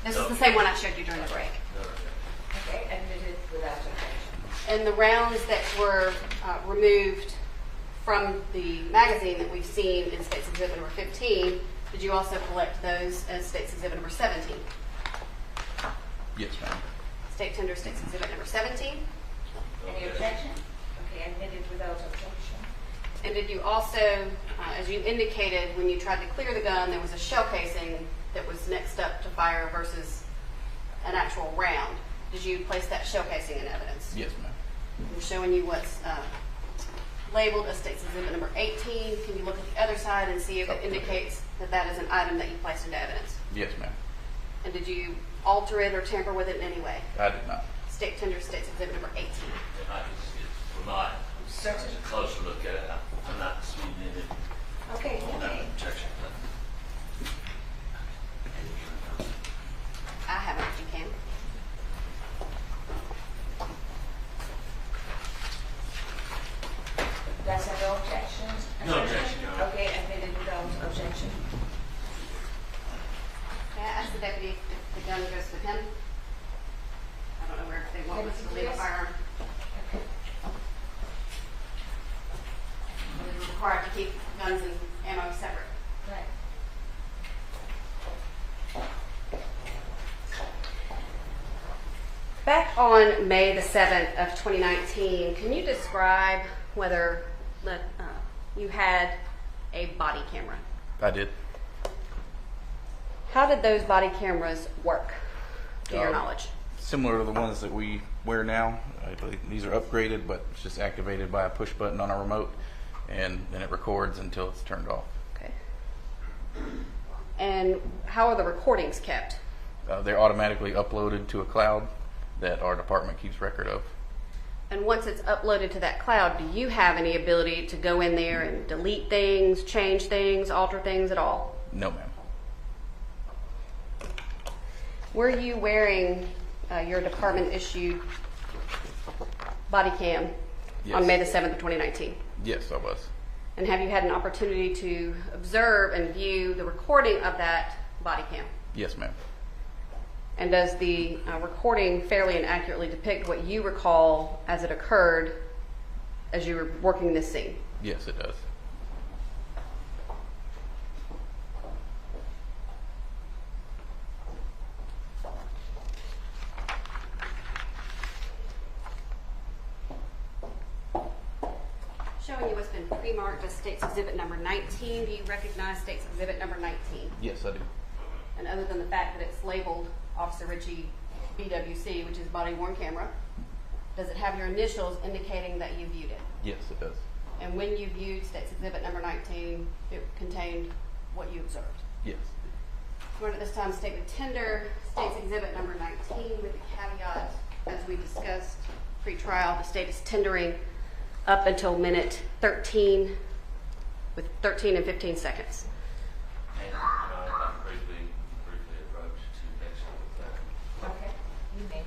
This No. is the same one I showed you during the break. No objection. Okay, admitted without objection. And the rounds that were removed from the magazine that we've seen in State's Exhibit number 15, did you also collect those as State's Exhibit number 17? Yes, ma'am. State tender State's Exhibit number 17. Any objection? Okay, admitted without objection. And did you also, as you indicated, when you tried to clear the gun, there was a shell casing that was next up to fire versus an actual round. Did you place that shell casing in evidence? Yes, ma'am. I'm showing you what's labeled as State's Exhibit number 18. Can you look at the other side and see if it indicates that that is an item that you placed into evidence? Yes, ma'am. And did you alter it or tamper with it in any way? I did not. State tender State's Exhibit number 18. If I could see it for mine, a closer look at it. I'm not speeding in it. Okay, No okay. objection. him. I don't know where they want us to leave a firearm. We're required to keep guns and ammo separate. Right. Back on May the 7th of 2019, can you describe whether you had a body camera? I did. How did those body cameras work, to your knowledge? Similar to the ones that we wear now. I believe these are upgraded, but it's just activated by a push button on a remote, and then it records until it's turned off. Okay. And how are the recordings kept? They're automatically uploaded to a cloud that our department keeps record of. And once it's uploaded to that cloud, do you have any ability to go in there and delete things, change things, alter things at all? No, ma'am. Were you wearing your department-issued body cam on May the 7th of 2019? Yes, I was. And have you had an opportunity to observe and view the recording of that body cam? Yes, ma'am. And does the recording fairly and accurately depict what you recall as it occurred as you were working this scene? Yes, it does. Showing you what's been pre-marked as State's Exhibit number 19. Do you recognize State's Exhibit number 19? Yes, I do. And other than the fact that it's labeled Officer Richie BWC, which is body worn camera, does it have your initials indicating that you viewed it? Yes, it does. And when you viewed State's Exhibit number 19, it contained what you observed? Yes. I'm going to at this time state the tender State's Exhibit number 19 with the caveat, as we discussed pre-trial, the state is tendering up until minute 13 with 13 and 15 seconds. And I'll briefly approach to next one. Okay, you may.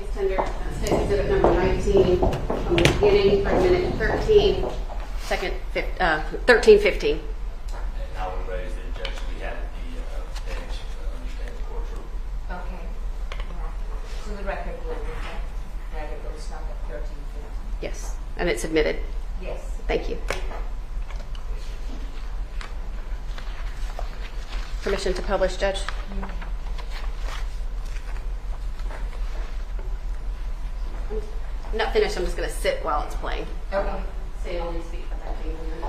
State's tender, State's exhibit number 19, from the beginning, from minute 13, second, 13:15. And I would raise the objection we had at the bench to understand the court's rule. Okay. So the record will reflect that it will stop at 13:15. Yes, and it's admitted. Yes. Thank you. Permission to publish, Judge? I'm not finished. I'm just going to sit while it's playing. Okay. Say only speak for 15 minutes.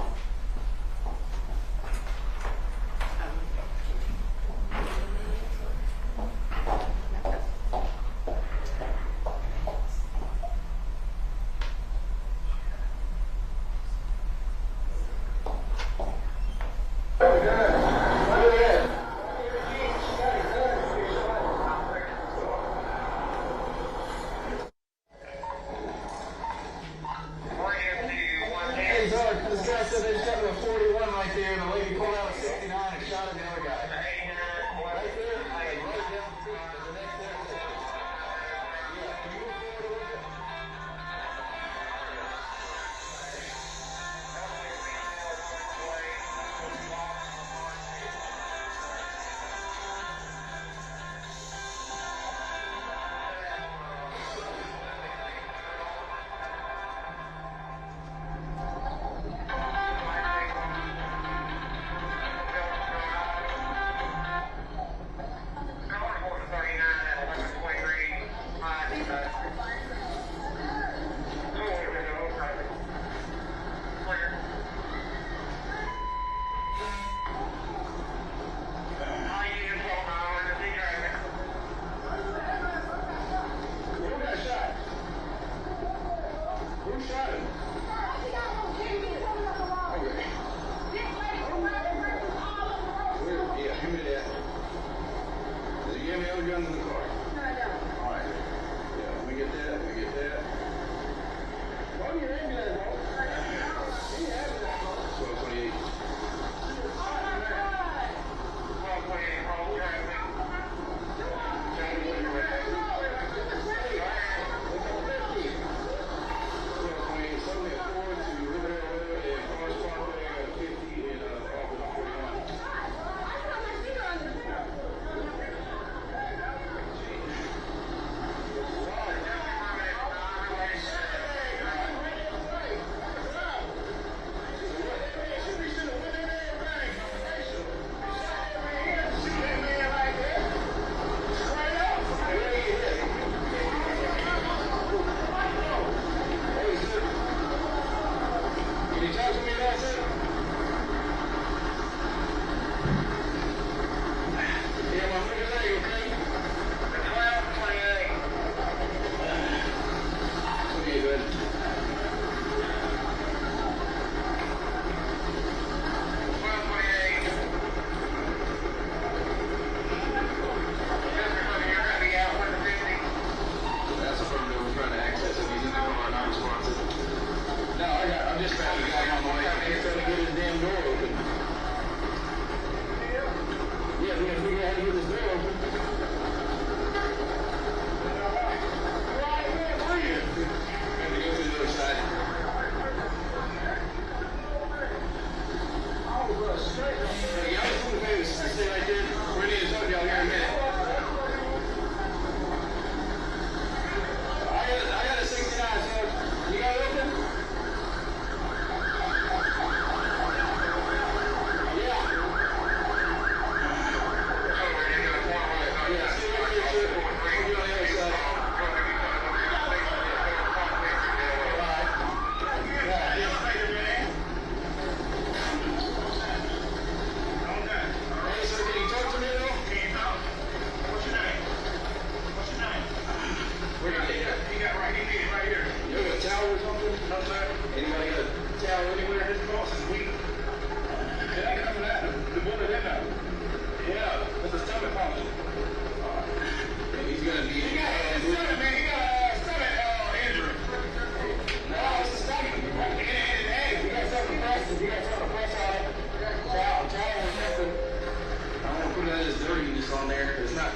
On there, it's not,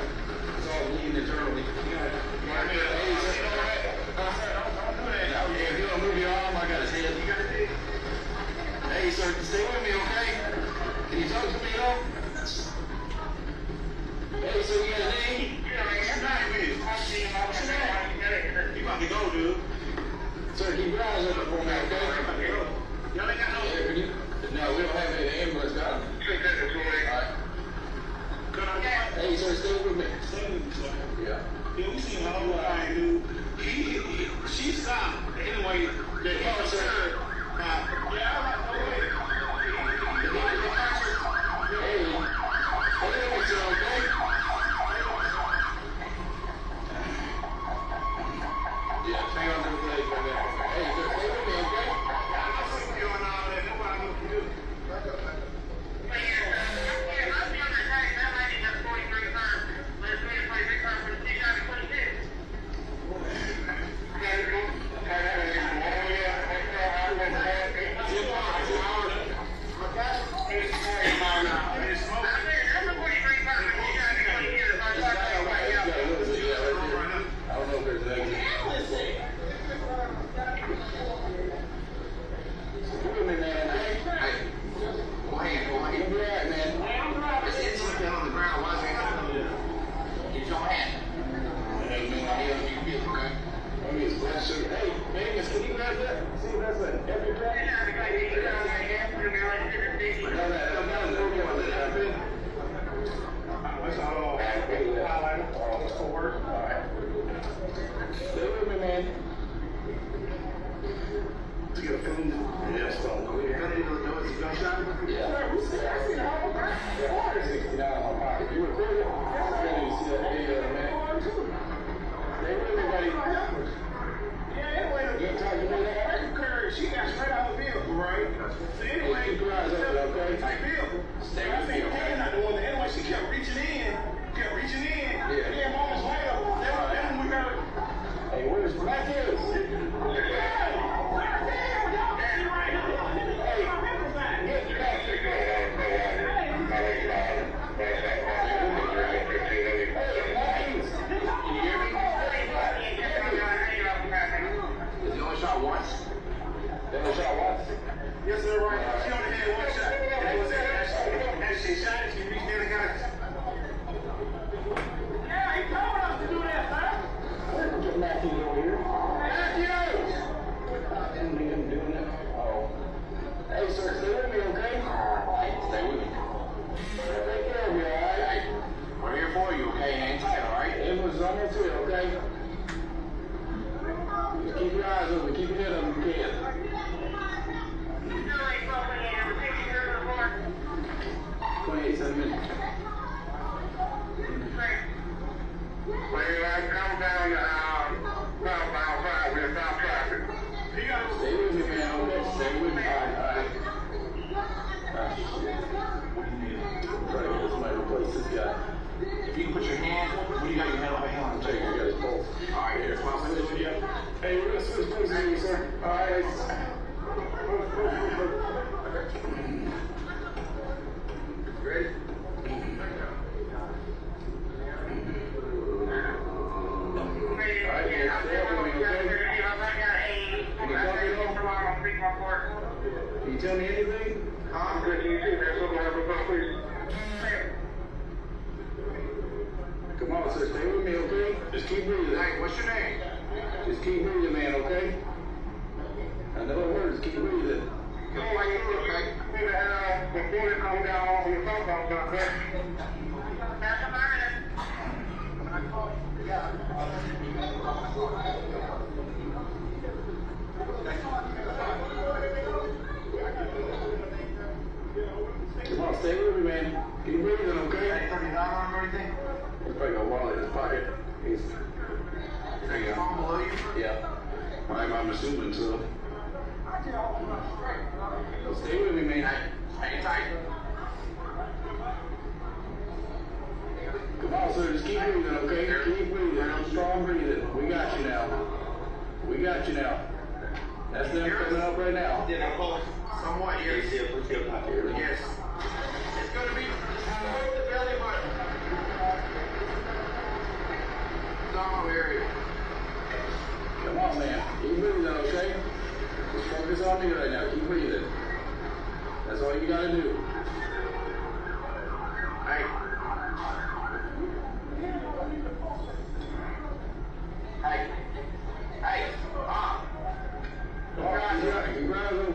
it's all bleeding internally. You got Sir, keep your eyes open for me, okay? Y'all ain't got no... No, we don't have any ambulance, got them. Alright. Hey, sir, stay with me. Stay with me, sir. Yeah. Yeah, we seen the whole thing, dude. She stopped. Anyway, the officer... Yeah, I'm like, no way. Hey, sir, okay? Yeah, hang on to the leg right there. Hey, sir, stay with me, okay? I'm not seeing you on all that. Nobody knows what to do.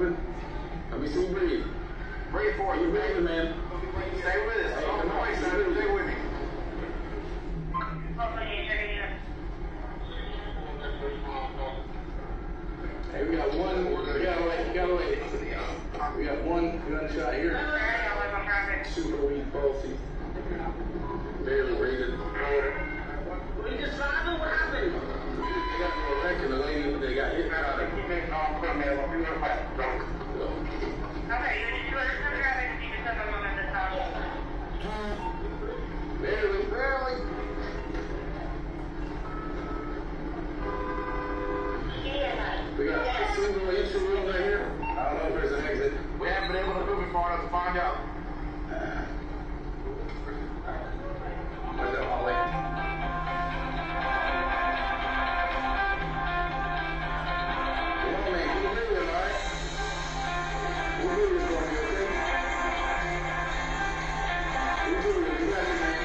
open. Let me see you breathe. Breathe for you. Breathing, man. Stay with us. Hey, come on, stay with me. Hey, we got one. We got one gunshot here. Super weak pulse. Barely breathing. We just driving. What happened? They got a wreck and the lady they got hit by it. Barely. We got a single entry room right here. I don't know if there's an exit. We haven't been able to move it far enough to find out. Where's that hallway? Come on, man. Keep moving, all right? Keep moving for me, okay? Keep moving. You got it, man.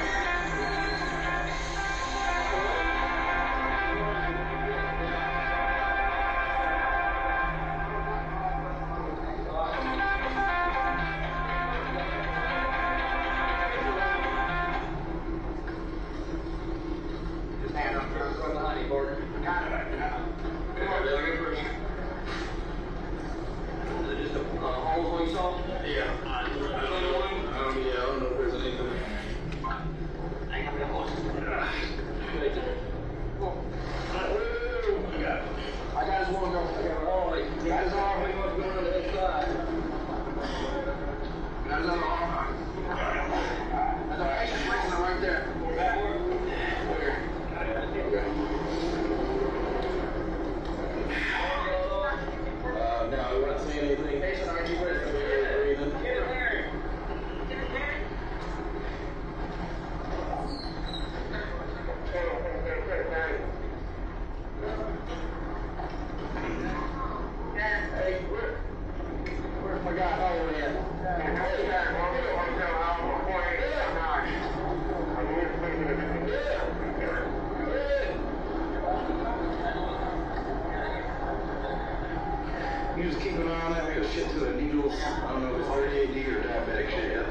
You just keep an eye on that. We got shit to the needles. I don't know if it's ADD or diabetic shit yet.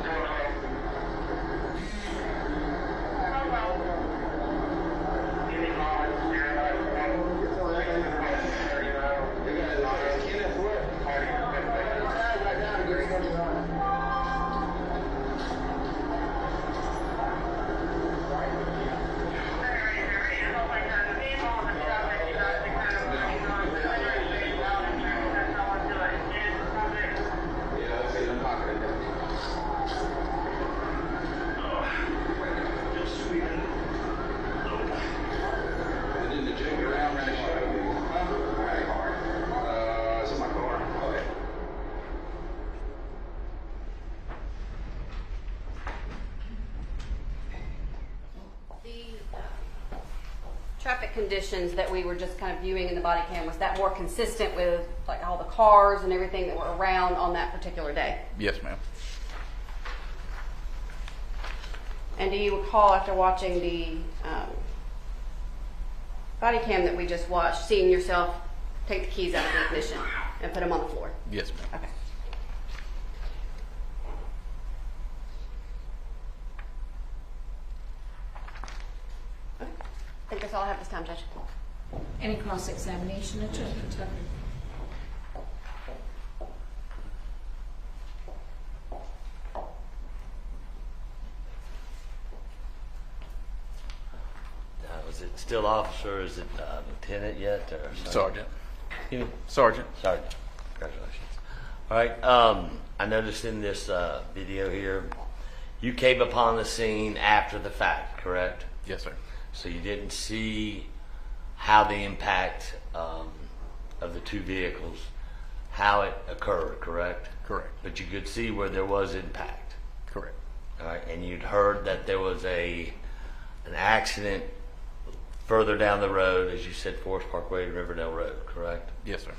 Traffic conditions that we were just kind of viewing in the body cam, was that more consistent with like all the cars and everything that were around on that particular day? Yes, ma'am. And do you recall, after watching the body cam that we just watched, seeing yourself take the keys out of the ignition and put them on the floor? Yes, ma'am. Okay. I think that's all I have this time, Judge. Any cross-examination, Attorney Tucker? Is it still officer? Is it lieutenant yet? Or Sergeant. You? Sergeant. Sergeant. Congratulations. All right. I noticed in this video here, you came upon the scene after the fact, correct? Yes, sir. So you didn't see how the impact of the two vehicles, how it occurred, correct? Correct. But you could see where there was impact. Correct. All right, and you'd heard that there was an accident further down the road, as you said, Forest Parkway and Riverdale Road, correct? Yes, sir.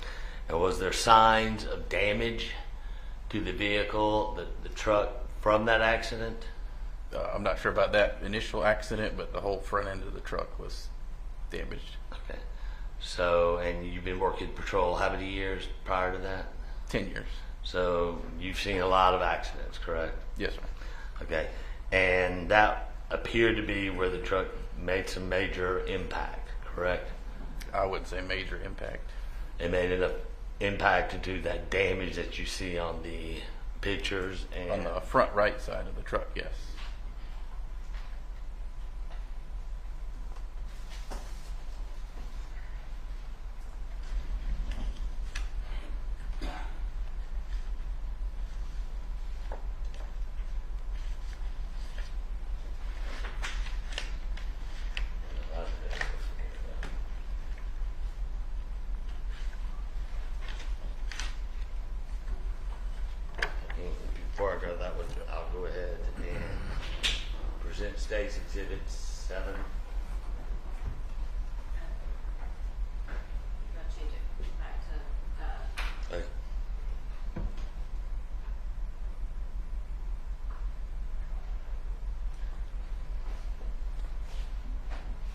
And was there signs of damage to the vehicle, the truck, from that accident? I'm not sure about that initial accident, but the whole front end of the truck was damaged. Okay. So, and you've been working patrol how many years prior to that? 10 years. So you've seen a lot of accidents, correct? Yes, sir. Okay. And that appeared to be where the truck made some major impact, correct? I wouldn't say major impact. It made enough impact to do that damage that you see on the pictures and On the front right side of the truck, yes. Before I go that way, I'll go ahead and present State's Exhibit 7. Change it back to, Okay.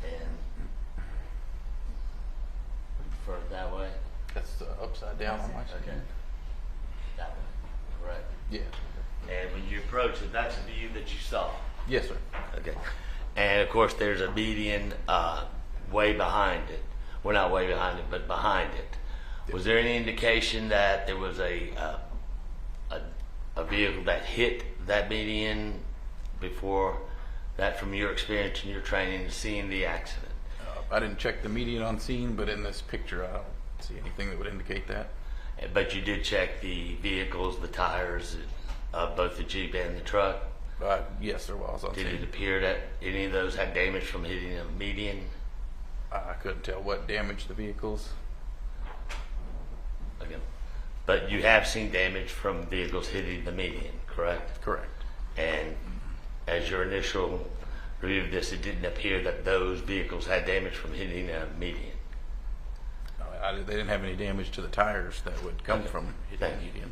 And for that way? That's upside down on my side. Okay. That way, correct? Yeah. And when you approach it, that's the view that you saw? Yes, sir. Okay. And of course, there's a median way behind it. Well, not way behind it, but behind it. Was there any indication that there was a vehicle that hit that median before that, from your experience and your training, seeing the accident? I didn't check the median on scene, but in this picture, I don't see anything that would indicate that. But you did check the vehicles, the tires, both the Jeep and the truck? Yes, there was on scene. Did it appear that any of those had damage from hitting a median? I couldn't tell what damaged the vehicles. Okay. But you have seen damage from vehicles hitting the median, correct? Correct. And as your initial review of this, it didn't appear that those vehicles had damage from hitting a median? They didn't have any damage to the tires that would come from hitting the median.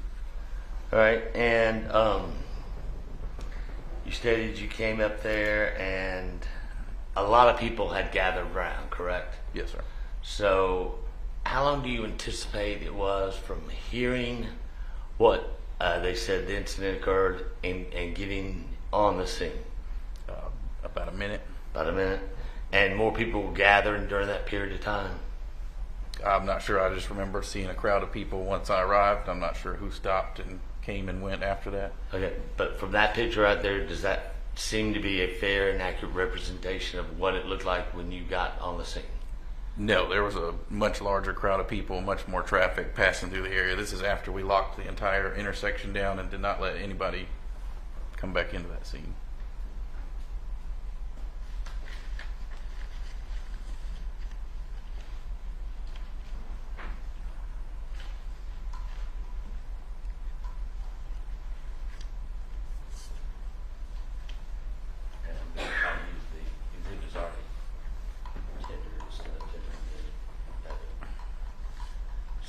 All right, and you stated you came up there and a lot of people had gathered around, correct? Yes, sir. So how long do you anticipate it was from hearing what they said the incident occurred and getting on the scene? About a minute. About a minute. And more people were gathering during that period of time? I'm not sure. I just remember seeing a crowd of people once I arrived. I'm not sure who stopped and came and went after that. Okay, but from that picture out there, does that seem to be a fair and accurate representation of what it looked like when you got on the scene? No, there was a much larger crowd of people, much more traffic passing through the area. This is after we locked the entire intersection down and did not let anybody come back into that scene.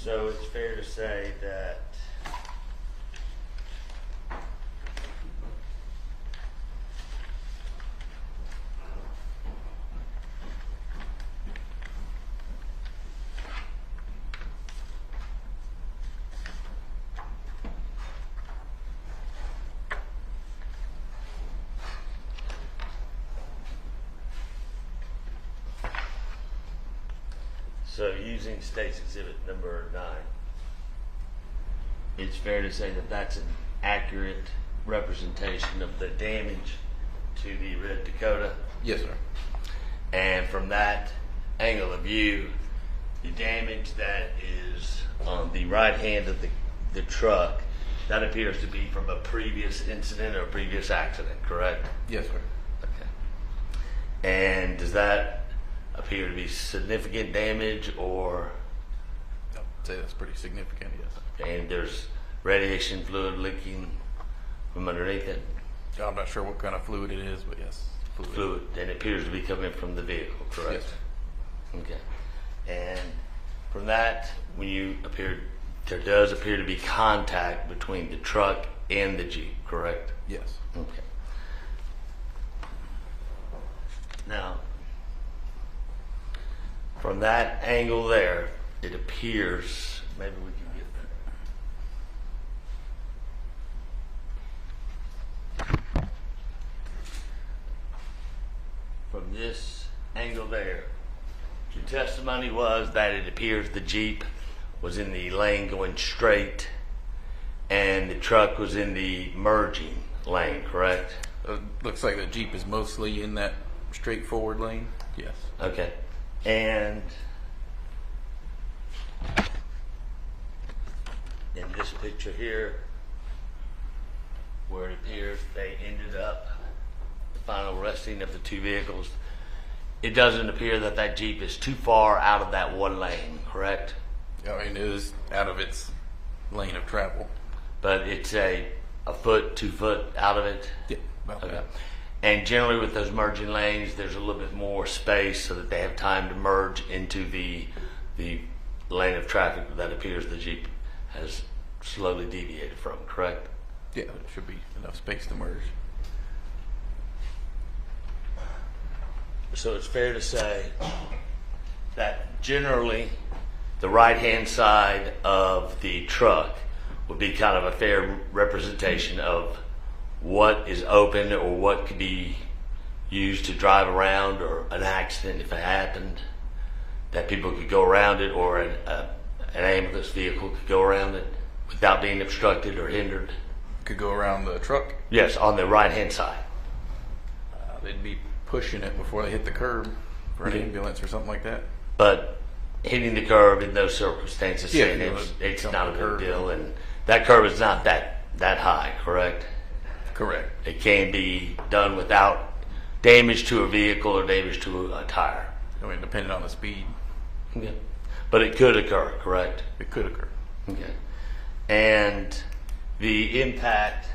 So it's fair to say that using State's Exhibit number 9, it's fair to say that that's an accurate representation of the damage to the red Dakota? Yes, sir. And from that angle of view, the damage that is on the right hand of the truck, that appears to be from a previous incident or previous accident, correct? Yes, sir. Okay. And does that appear to be significant damage, or? I'd say that's pretty significant, yes. And there's radiation fluid leaking from underneath it? I'm not sure what kind of fluid it is, but yes. Fluid, and it appears to be coming from the vehicle, correct? Yes. Okay. And from that, when you appeared, there does appear to be contact between the truck and the Jeep, correct? Yes. Okay. Now, from that angle there, it appears, maybe we can get testimony was that it appears the Jeep was in the lane going straight and the truck was in the merging lane, correct? Looks like the Jeep is mostly in that straightforward lane. Yes. Okay. And in this picture here, where it appears they ended up, the final resting of the two vehicles, it doesn't appear that that Jeep is too far out of that one lane, correct? I mean, it is out of its lane of travel. But it's a foot, 2 foot out of it? Yeah, about Okay. that. And generally with those merging lanes, there's a little bit more space so that they have time to merge into the lane of traffic that appears the Jeep has slowly deviated from, correct? Yeah, there should be enough space to merge. So it's fair to say that generally the right-hand side of the truck would be kind of a fair representation of what is open or what could be used to drive around, or an accident if it happened, that people could go around it, or an ambulance vehicle could go around it without being obstructed or hindered. Could go around the truck? Yes, on the right-hand side. They'd be pushing it before they hit the curb for an ambulance or something like that. But hitting the curb in those circumstances, Yeah, saying it's not a big deal, and that curb is not that high, correct? Correct. It can be done without damage to a vehicle or damage to a tire. I mean, depending on the speed. Okay. But it could occur, correct? It could occur. Okay. And the impact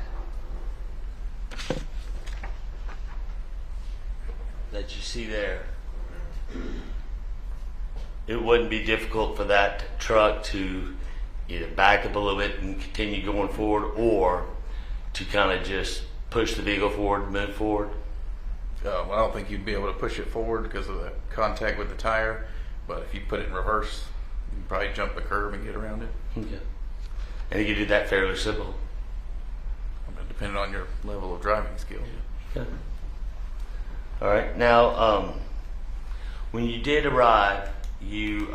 that you see there, it wouldn't be difficult for that truck to either back up a little bit and continue going forward, or to kind of just push the vehicle forward, move forward? Well, I don't think you'd be able to push it forward because of the contact with the tire, but if you put it in reverse, you'd probably jump the curb and get around it. Okay. And you can do that fairly simple? I mean, depending on your level of driving skill. Okay. All right. Now, when you did arrive, you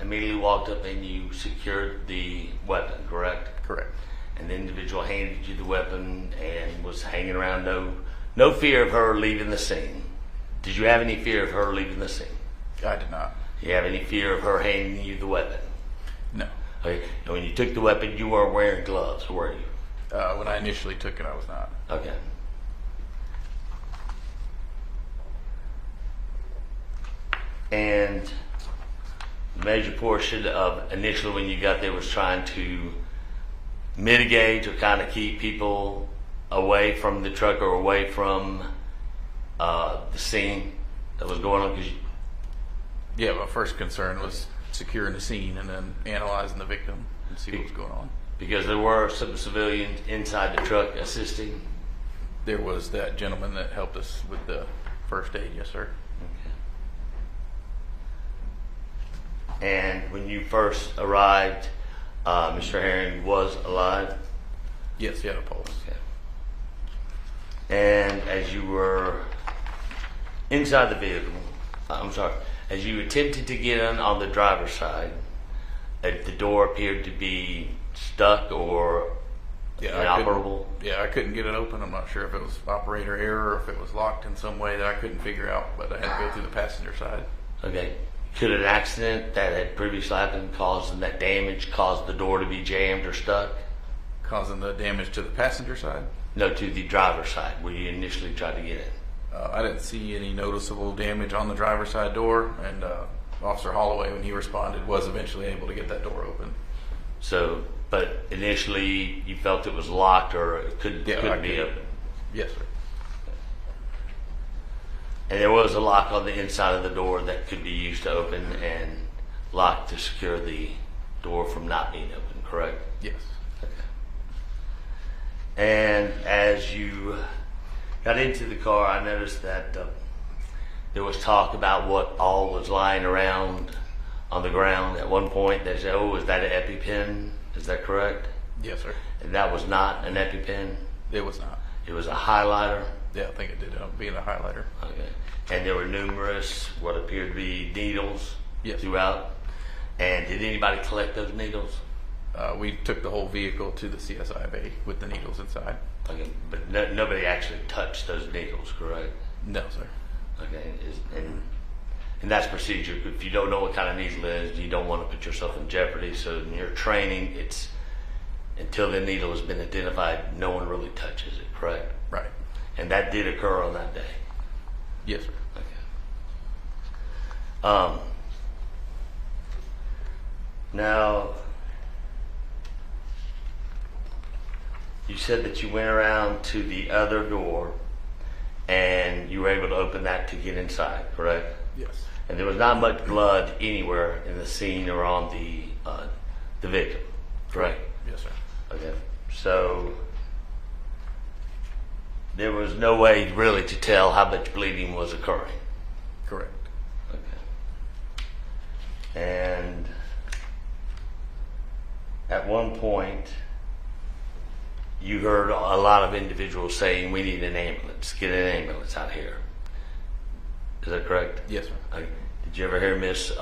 immediately walked up and you secured the weapon, correct? Correct. And the individual handed you the weapon and was hanging around. No fear of her leaving the scene. Did you have any fear of her leaving the scene? I did not. Do you have any fear of her handing you the weapon? No. Okay. And when you took the weapon, you weren't wearing gloves, were you? When I initially took it, I was not. Okay. And the major portion of initially when you got there was trying to mitigate or kind of keep people away from the truck or away from the scene that was going on? Yeah, my first concern was securing the scene and then analyzing the victim and see what was going on. Because there were some civilians inside the truck assisting? There was that gentleman that helped us with the first aid, yes, sir. Okay. And when you first arrived, Mr. Herring was alive? Yes, he had a pulse. Okay. And as you were inside the vehicle, as you attempted to get in on the driver's side, the door appeared to be stuck or inoperable? I couldn't get it open. I'm not sure if it was operator error or if it was locked in some way that I couldn't figure out, but I had to go through the passenger side. Okay. Could an accident that had previously happened caused the door to be jammed or stuck? Causing the damage to the passenger side? No, to the driver's side, where you initially tried to get in. I didn't see any noticeable damage on the driver's side door, and Officer Holloway, when he responded, was eventually able to get that door open. So, but initially you felt it was locked or it couldn't be open? Yes, sir. And there was a lock on the inside of the door that could be used to open and lock to secure the door from not being open, correct? Yes. Okay. And as you got into the car, I noticed that there was talk about what all was lying around on the ground. At one point they said, "Oh, is that an EpiPen?" Is that correct? Yes, sir. And that was not an EpiPen? It was not. It was a highlighter? Yeah, I think it did end up being a highlighter. Okay. And there were numerous, what appeared to be needles Yes. Throughout? And did anybody collect those needles? We took the whole vehicle to the CSIB with the needles inside. Okay, but nobody actually touched those needles, correct? No, sir. Okay, and that's procedure. If you don't know what kind of needle it is, you don't want to put yourself in jeopardy. So in your training, it's until the needle has been identified, no one really touches it, correct? Right. And that did occur on that day? Yes, sir. Okay. Now, you said that you went around to the other door and you were able to open that to get inside, correct? Yes. And there was not much blood anywhere in the scene or on the victim, correct? Yes, sir. Okay. So there was no way really to tell how much bleeding was occurring. Correct. Okay. And at one point, you heard a lot of individuals saying, "We need an ambulance. Get an ambulance out here." Is that correct? Yes, sir. Okay. Did you ever hear Miss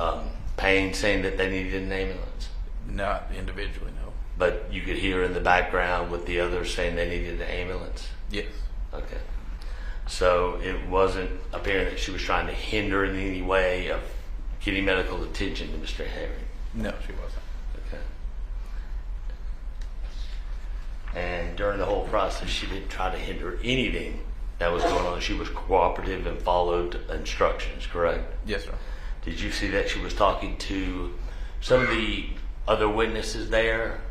Payne saying that they needed an ambulance? Not individually, no. But you could hear in the background with the others saying they needed an ambulance? Yes. Okay. So it wasn't apparent that she was trying to hinder in any way of getting medical attention to Mr. Herring? No, she wasn't. Okay. And during the whole process, she didn't try to hinder anything that was going on. She was cooperative and followed instructions, correct? Yes, sir. Did you see that she was talking to some of the other witnesses there?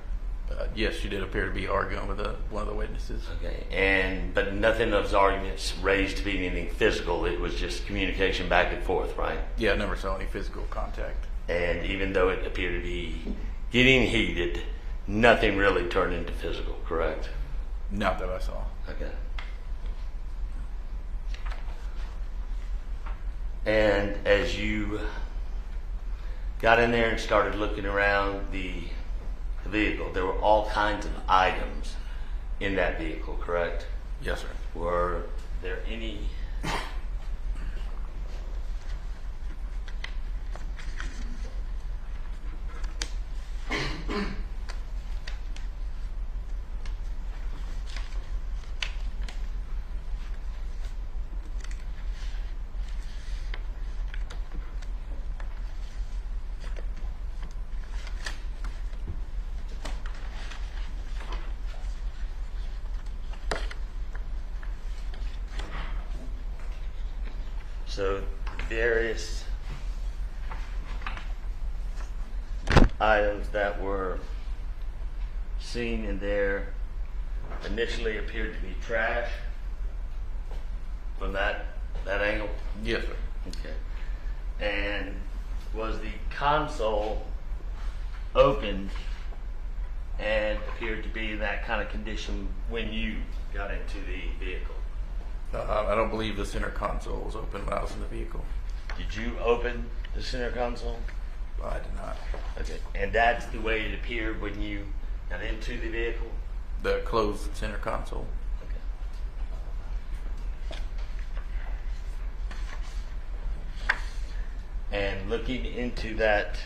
Yes, she did appear to be arguing with one of the witnesses. Okay, but nothing of those arguments raised to be anything physical. It was just communication back and forth, right? Yeah, I never saw any physical contact. And even though it appeared to be getting heated, nothing really turned into physical, correct? Not that I saw. Okay. And as you got in there and started looking around the vehicle, there were all kinds of items in that vehicle, correct? Yes, sir. Were there any various items that were seen in there initially appeared to be trash from that angle? Yes, sir. Okay. And was the console opened and appeared to be in that kind of condition when you got into the vehicle? I don't believe the center console was open when I was in the vehicle. Did you open the center console? I did not. Okay. And that's the way it appeared when you got into the vehicle? The closed center console. Okay. And looking into that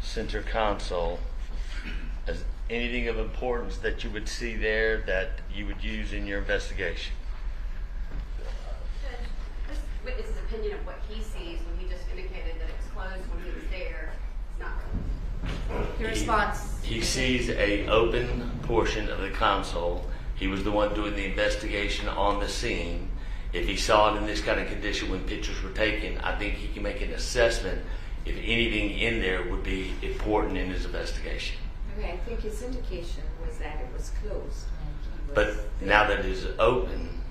center console, is anything of importance that you would see there that you would use in your investigation? This witness's opinion of what he sees when he just indicated that it's closed when he was there, it's not really. Your response? He sees a open portion of the console. He was the one doing the investigation on the scene. If he saw it in this kind of condition when pictures were taken, I think he can make an assessment if anything in there would be important in his investigation. Okay, I think his indication was that it was closed. But now that it is open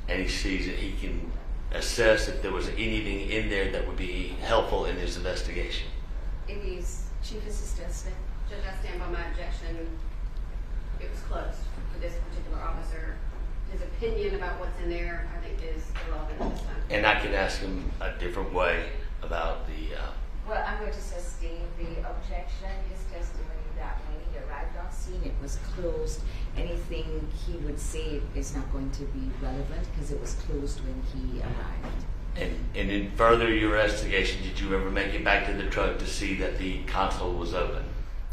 and he sees it, he can assess if there was anything in there that would be helpful in his investigation. It is Chief Assistant Smith. Judge, I stand by my objection. It was closed for this particular officer. His opinion about what's in there, I think, is irrelevant at this time. And I can ask him a different way about the... Well, I'm going to sustain the objection. His testimony that when he arrived on scene, it was closed. Anything he would say is not going to be relevant because it was closed when he arrived. And in further your investigation, did you ever make it back to the truck to see that the console was open?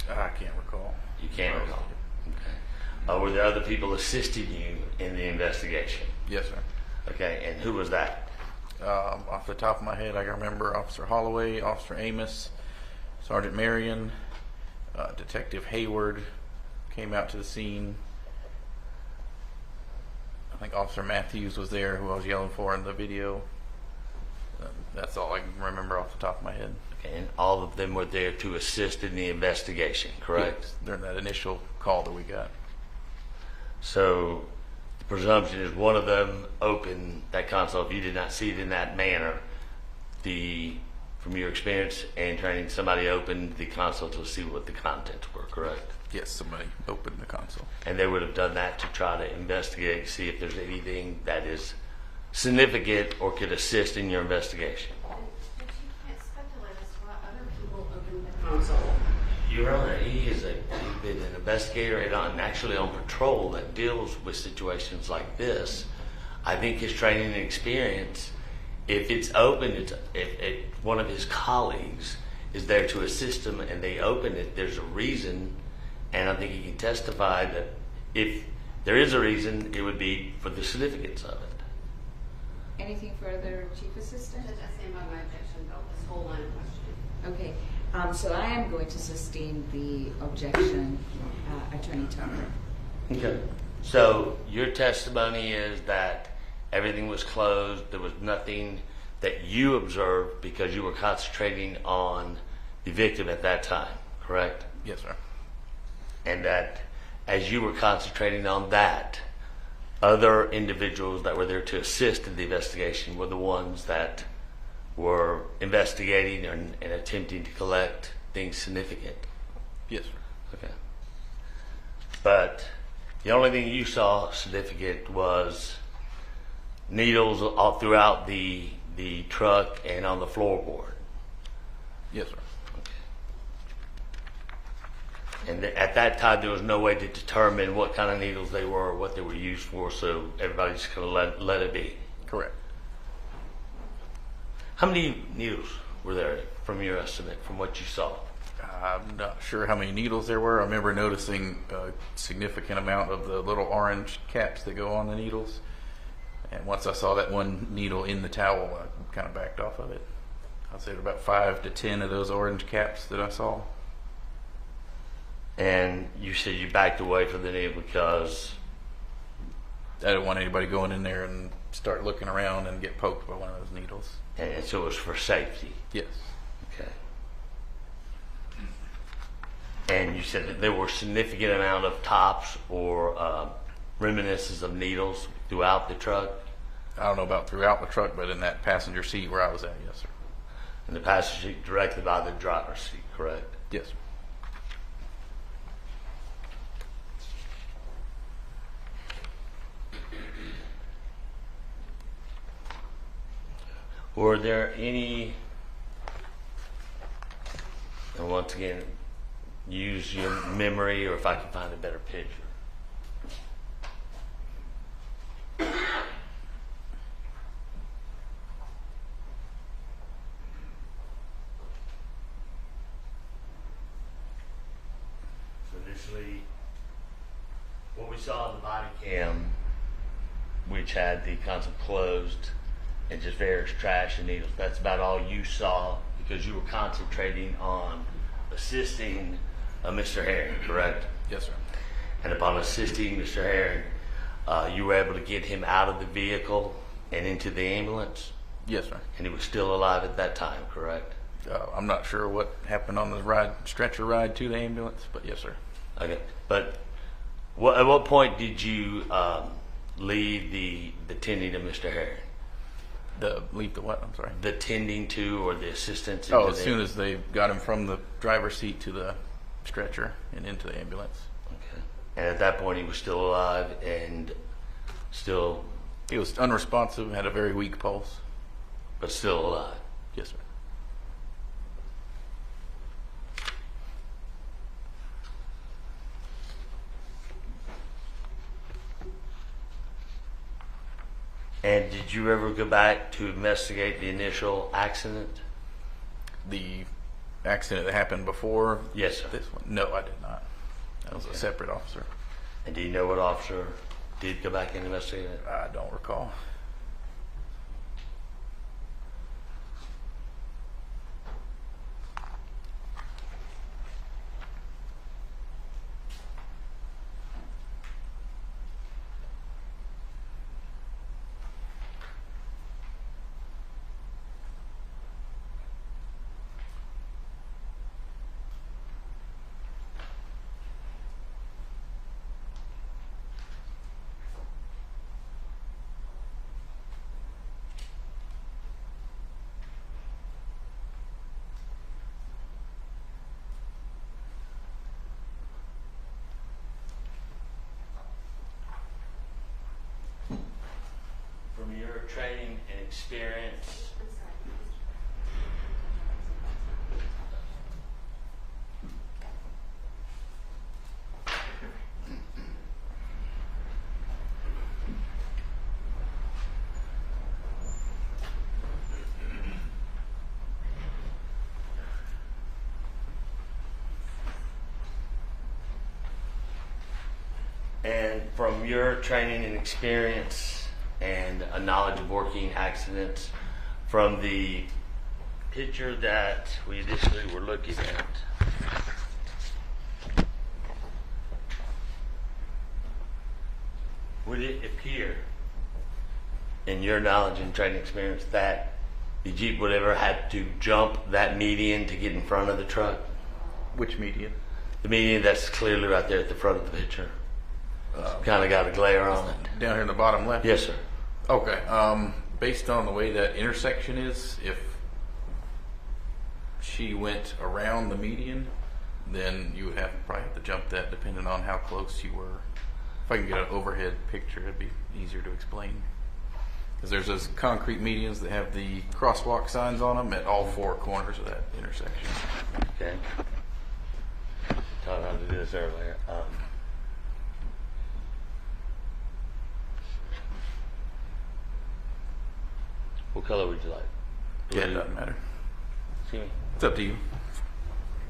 I can't recall. You can't recall. Okay. Were there other people assisting you in the investigation? Yes, sir. Okay, and who was that? Off the top of my head, I can remember Officer Holloway, Officer Amos, Sergeant Marion, Detective Hayward came out to the scene. I think Officer Matthews was there, who I was yelling for in the video. That's all I can remember off the top of my head. Okay, and all of them were there to assist in the investigation, correct? Yes, during that initial call that we got. So the presumption is one of them opened that console. If you did not see it in that manner, from your experience and training, somebody opened the console to see what the contents were, correct? Yes, somebody opened the console. And they would have done that to try to investigate, see if there's anything that is significant or could assist in your investigation. But you can't speculate as to why other people opened the console. Your Honor, he's been an investigator and actually on patrol that deals with situations like this. I think his training and experience, if it's open, if one of his colleagues is there to assist him and they open it, there's a reason, and I think he can testify that if there is a reason, it would be for the significance of it. Anything further, Chief Assistant? I stand by my objection, Bill, this whole line of questioning. Okay, so I am going to sustain the objection, Attorney Tucker. Okay. So your testimony is that everything was closed, there was nothing that you observed because you were concentrating on the victim at that time, correct? Yes, sir. And that as you were concentrating on that, other individuals that were there to assist in the investigation were the ones that were investigating and attempting to collect things significant. Yes, sir. Okay. But the only thing you saw significant was needles all throughout the truck and on the floorboard. Yes, sir. And at that time, there was no way to determine what kind of needles they were or what they were used for, so everybody just kind of let it be. Correct. How many needles were there from your estimate, from what you saw? I'm not sure how many needles there were. I remember noticing a significant amount of the little orange caps that go on the needles. And once I saw that one needle in the towel, I kind of backed off of it. I'd say about 5 to 10 of those orange caps that I saw. And you said you backed away from the needle because? I didn't want anybody going in there and start looking around and get poked by one of those needles. And so it was for safety? Yes. Okay. And you said that there were significant amount of tops or reminiscences of needles throughout the truck? I don't know about throughout the truck, but in that passenger seat where I was at, yes, sir. In the passenger seat directly by the driver's seat, correct? Yes, sir. Were there any, and once again, use your memory or if I can find a better picture. So initially, what we saw in the body cam, which had the console closed, and just various trash and needles. That's about all you saw because you were concentrating on assisting Mr. Herring, correct? Yes, sir. And upon assisting Mr. Herring, you were able to get him out of the vehicle and into the ambulance? Yes, sir. And he was still alive at that time, correct? I'm not sure what happened on the stretcher ride to the ambulance, but yes, sir. Okay. But at what point did you leave the tending of Mr. Herring? Leave the what? I'm sorry. The tending to or the assistance? Oh, as soon as they got him from the driver's seat to the stretcher and into the ambulance. Okay. And at that point, he was still alive and still... He was unresponsive, had a very weak pulse. But still alive? Yes, sir. And did you ever go back to investigate the initial accident? The accident that happened before? Yes, sir. This one? No, I did not. That was a separate officer. And do you know what officer did go back and investigate it? I don't recall. From your training and experience, and a knowledge of working accidents, from the picture that we initially were looking at, would it appear, in your knowledge and training experience, that the Jeep would ever have to jump that median to get in front of the truck? Which median? The median that's clearly right there at the front of the picture. Kind of got a glare on it. Down here in the bottom left? Yes, sir. Okay. Based on the way that intersection is, if she went around the median, then you would probably have to jump that, depending on how close you were. If I can get an overhead picture, it'd be easier to explain. Because there's those concrete medians that have the crosswalk signs on them at all four corners of that intersection. Okay. Taught how to do this earlier. What color would you like? Blue? Yeah, it doesn't matter. Excuse me? It's up to you.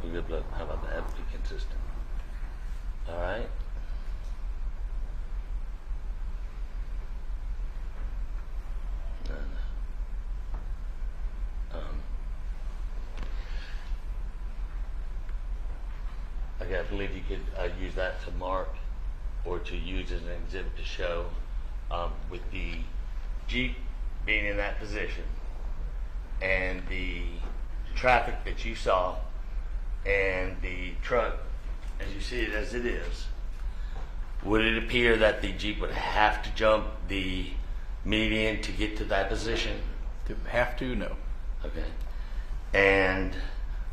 We'll get blue. How about that? Be consistent. All right. Okay, I believe you could use that to mark or to use as an exhibit to show with the Jeep being in that position and the traffic that you saw and the truck as you see it as it is, would it appear that the Jeep would have to jump the median to get to that position? To have to? No. Okay. And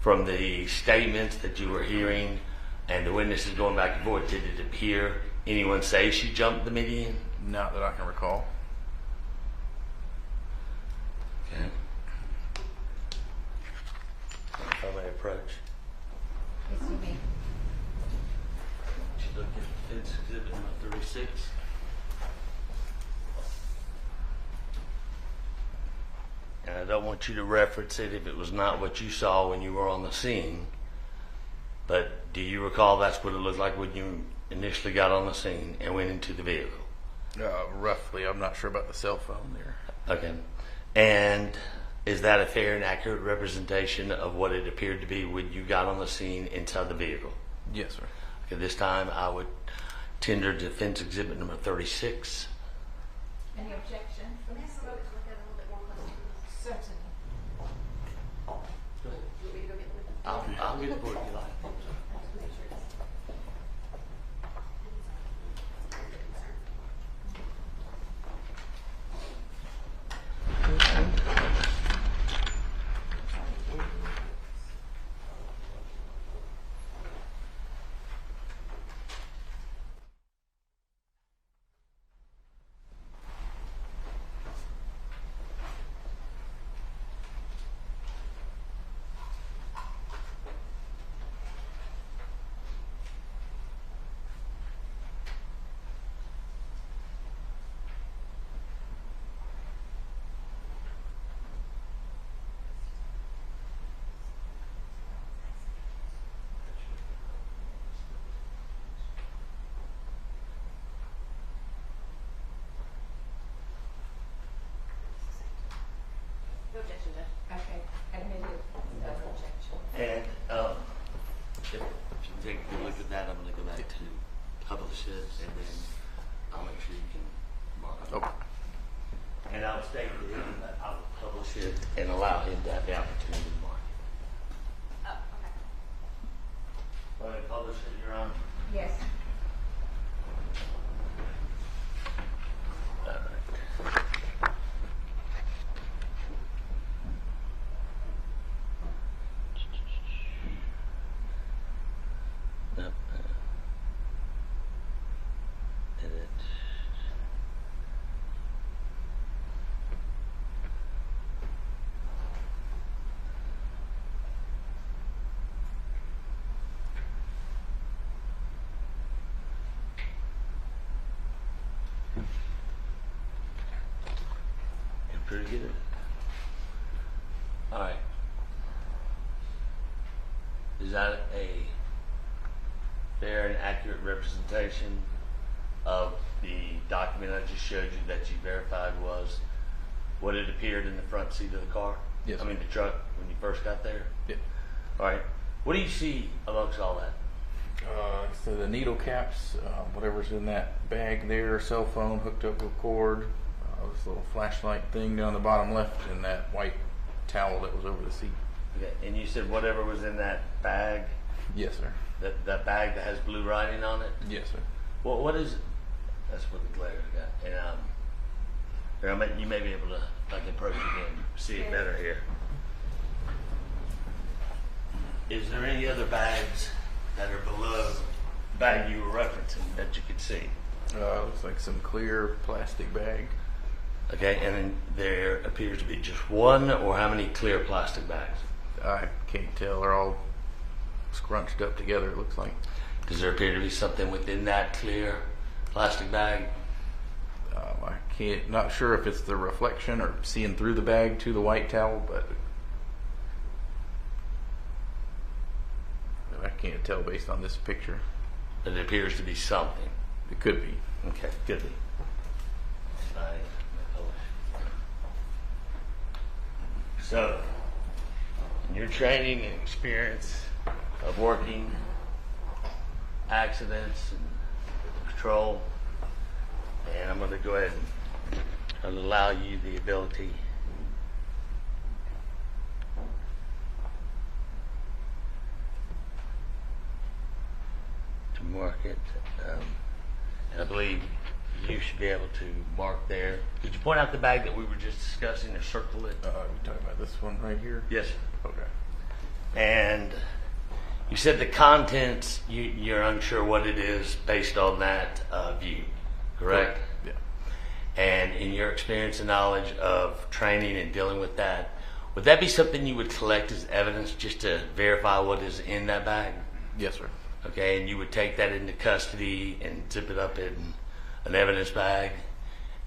from the statements that you were hearing and the witnesses going back and forth, did it appear anyone say she jumped the median? Not that I can recall. Okay. If I may approach. Yes, you may. Should look at defense exhibit number 36. And I don't want you to reference it if it was not what you saw when you were on the scene. But do you recall that's what it looked like when you initially got on the scene and went into the vehicle? Roughly. I'm not sure about the cell phone there. Okay. And is that a fair and accurate representation of what it appeared to be when you got on the scene inside the vehicle? Yes, sir. Okay, this time I would tender defense exhibit number 36. Any objection? Certainly. I'll get it for you if you like. take a good look at that. I'm going to go back to publish it, and then I'll make sure you can mark it. Okay. And I'll state to him that I will publish it and allow him to have the opportunity to mark it. Oh, okay. Go ahead and publish it, Your Honor. Yes. All right. Nope. Edit. You're pretty good at it. All right. Is that a fair and accurate representation of the document I just showed you that you verified was what it appeared in the front seat of the car? Yes. I mean the truck when you first got there? Yeah. All right. What do you see amongst all that? So the needle caps, whatever's in that bag there, cell phone hooked up with cord, this little flashlight thing down the bottom left, and that white towel that was over the seat. Okay. And you said whatever was in that bag? Yes, sir. That bag that has blue writing on it? Yes, sir. Well, what is it? That's what the glare got. And here, you may be able to, I can approach you and see it better here. Is there any other bags that are below the bag you were referencing that you could see? Looks like some clear plastic bag. Okay, and then there appears to be just one, or how many clear plastic bags? I can't tell. They're all scrunched up together, it looks like. Does there appear to be something within that clear plastic bag? I can't, not sure if it's the reflection or seeing through the bag to the white towel, but I can't tell based on this picture. But it appears to be something. It could be. Okay, could be. So, in your training and experience of working accidents and patrol, and I'm going to go ahead and allow you the ability to mark it. And I believe you should be able to mark there. Did you point out the bag that we were just discussing or circle it? You're talking about this one right here? Yes, sir. Okay. And you said the contents, you're unsure what it is based on that view, correct? Yeah. And in your experience and knowledge of training and dealing with that, would that be something you would collect as evidence just to verify what is in that bag? Yes, sir. Okay, and you would take that into custody and zip it up in an evidence bag,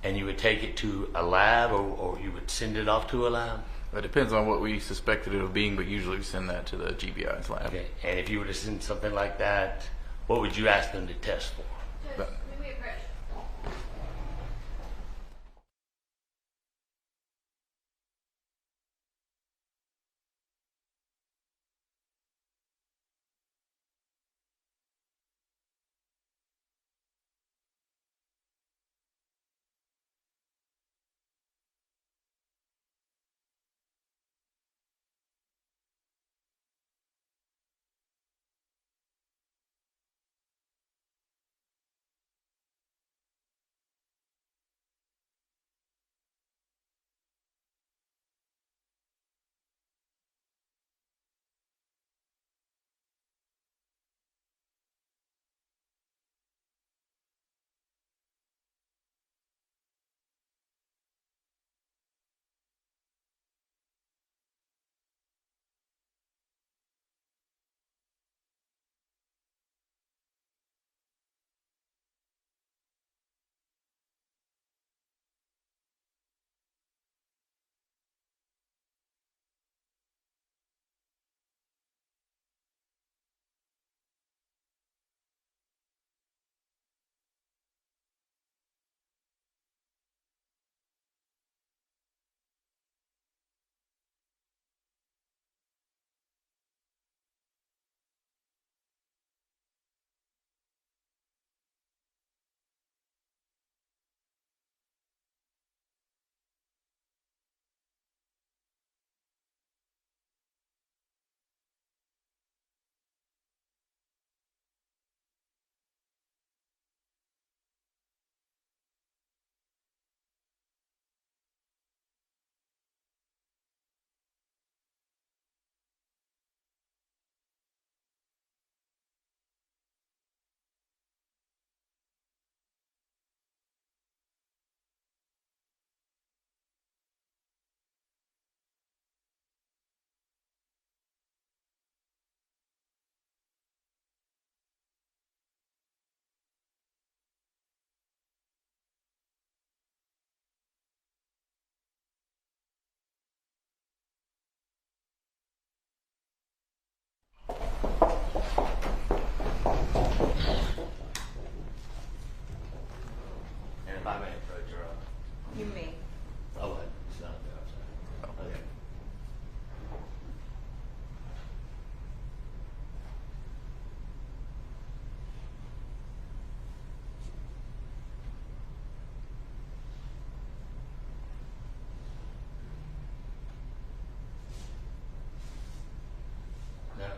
and you would take it to a lab, or you would send it off to a lab? It depends on what we suspected it of being, but usually we send that to the GBI's lab. Okay, and if you were to send something like that, what would you ask them to test for? But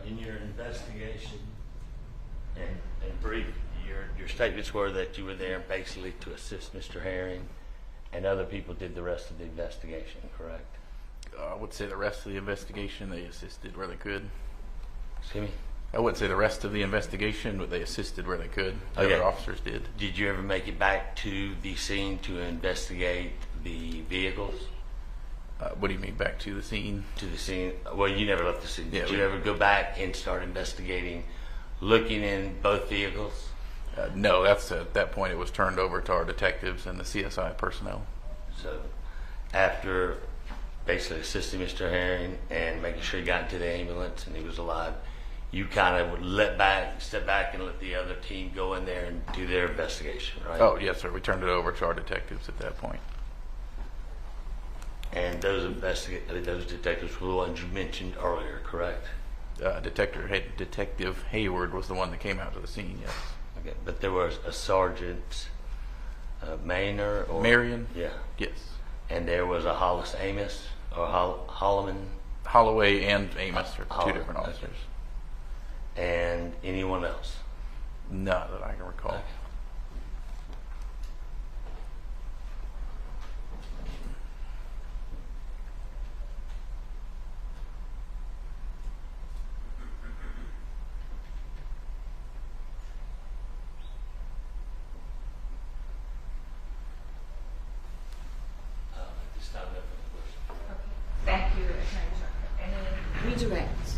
in your investigation, and brief, your statements were that you were there basically to assist Mr. Herring, and other people did the rest of the investigation, correct? I would say the rest of the investigation, they assisted where they could. Excuse me? I wouldn't say the rest of the investigation, but they assisted where they could. The Okay. other officers did. Did you ever make it back to the scene to investigate the vehicles? What do you mean back to the scene? To the scene. Well, you never left the scene. Yeah, Did you ever go back and start investigating, looking in both vehicles? No, that's at that point it was turned over to our detectives and the CSI personnel. So after basically assisting Mr. Herring and making sure he got into the ambulance and he was alive, you kind of would step back and let the other team go in there and do their investigation, right? Oh, yes, sir. We turned it over to our detectives at that point. And those detectives were the ones you mentioned earlier, correct? Detective Hayward was the one that came out to the scene, yes. Okay, but there was a Sergeant Maynor or Marion? Yeah. Yes. And there was a Hollis Amos or Holloman? Holloway and Amos are two different officers. Okay. And anyone else? None that I can recall. Okay. Thank you, Attorney Any redirect,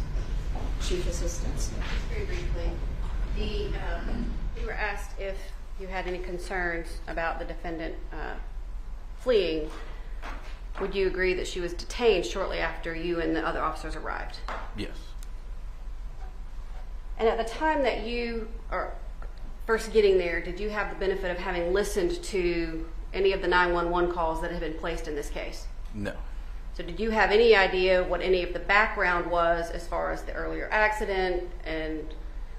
Chief Assistance? Very briefly, you were asked if you had any concerns about the defendant fleeing. Would you agree that she was detained shortly after you and the other officers arrived? Yes. And at the time that you are first getting there, did you have the benefit of having listened to any of the 911 calls that had been placed in this case? No. So did you have any idea what any of the background was as far as the earlier accident and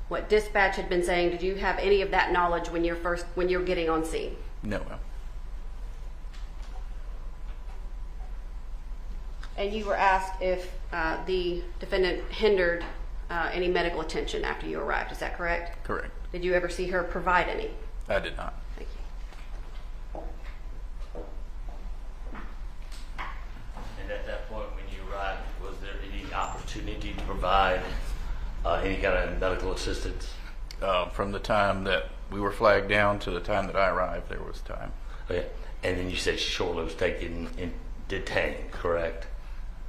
what dispatch had been saying? Did you have any of that knowledge when you're getting on scene? No, ma'am. And you were asked if the defendant hindered any medical attention after you arrived. Is that correct? Correct. Did you ever see her provide any? I did not. Thank you. And at that point when you arrived, was there any opportunity to provide any kind of medical assistance? From the time that we were flagged down to the time that I arrived, there was time. Okay. And then you said she shortly was taken and detained, correct?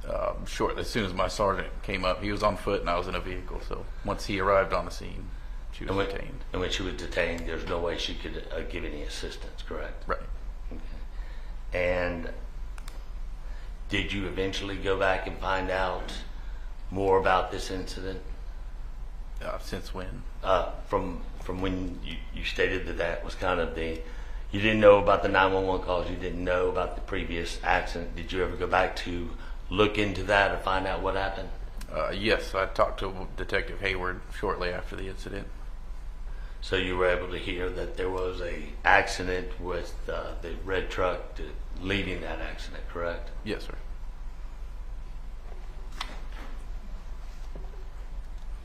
As soon as my sergeant came up, he was on foot and I was in a vehicle. So once he arrived on the scene, she was detained. And when she was detained, there's no way she could give any assistance, correct? Right. Okay. And did you eventually go back and find out more about this incident? Since when? From when you stated that was kind of you didn't know about the 911 calls, you didn't know about the previous accident. Did you ever go back to look into that or find out what happened? Yes, I talked to Detective Hayward shortly after the incident. So you were able to hear that there was a accident with the red truck leading that accident, correct? Yes, sir.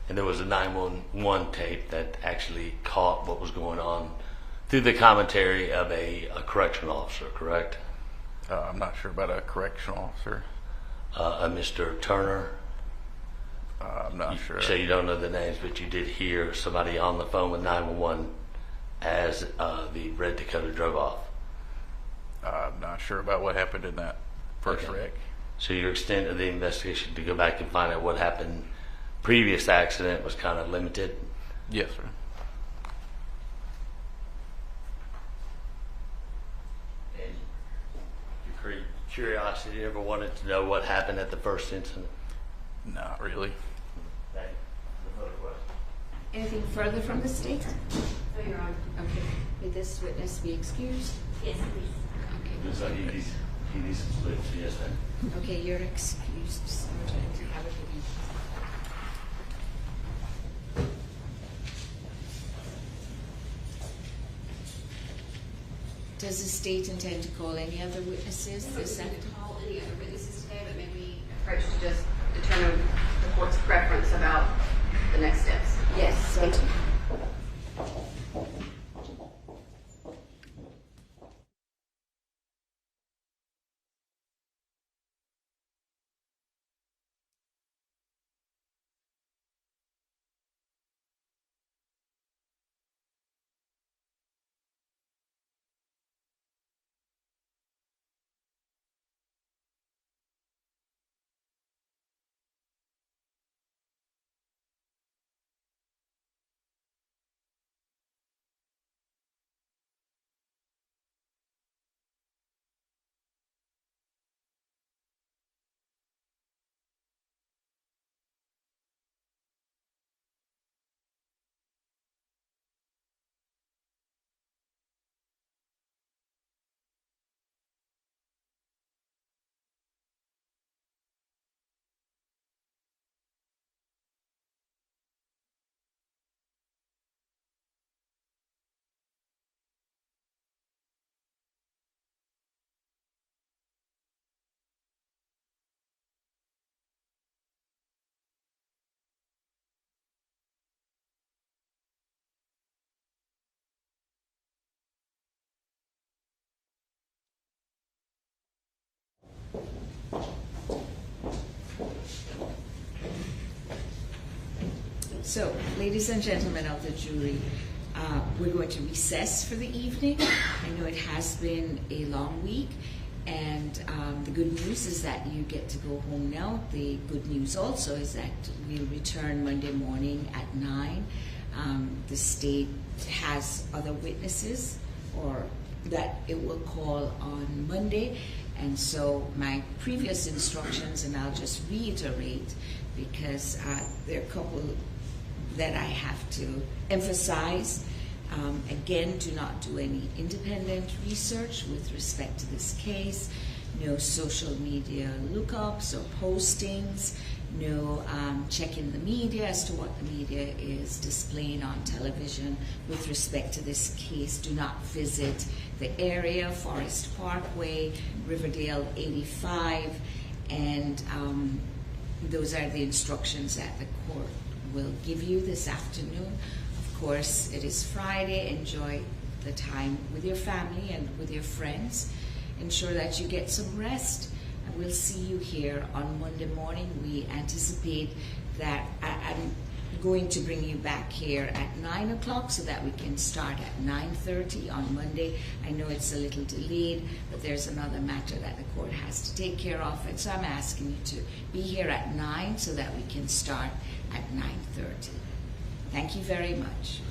And there was a 911 tape that actually caught what was going on through the commentary of a correctional officer, correct? I'm not sure about a correctional officer. A Mr. Turner? I'm not sure. So you don't know the names, but you did hear somebody on the phone with 911 as the red Dakota drove off? I'm not sure about what happened in that first wreck. So your extent of the investigation to go back and find out what happened previous accident was kind of limited? Yes, sir. And your curiosity ever wanted to know what happened at the first incident? Not really. Anything further from the state? No, Your Honor. Okay. May this witness be excused? Yes, please. Okay. Looks like he needs some sleep. Yes, ma'am. Okay, you're excused, Sergeant. Have a good evening. Does the state intend to call any other witnesses this afternoon? Call any other witnesses today, but maybe approach to just determine the court's preference about Thank you. So, ladies and gentlemen of the jury, we're going to recess for the evening. I know it has been a long week, and the good news is that you get to go home now. The good news also is that we'll return Monday morning at 9. The state has other witnesses or that it will call on Monday, and so my previous instructions, and I'll just reiterate because there are a couple that I have to emphasize. Again, do not do any independent research with respect to this case. No social media lookups or postings. No checking the media as to what the media is displaying on television with respect to this case. Do not visit the area, Forest Parkway, Riverdale 85, and those are the instructions that the court will give you this afternoon. Of course, it is Friday. Enjoy the time with your family and with your friends. Ensure that you get some rest, and we'll see you here on Monday morning. We anticipate that I'm going to bring you back here at 9 o'clock so that we can start at 9:30 on Monday. I know it's a little delayed, but there's another matter that the court has to take care of, and so I'm asking you to be here at 9 so that we can start at 9:30. Thank you very much.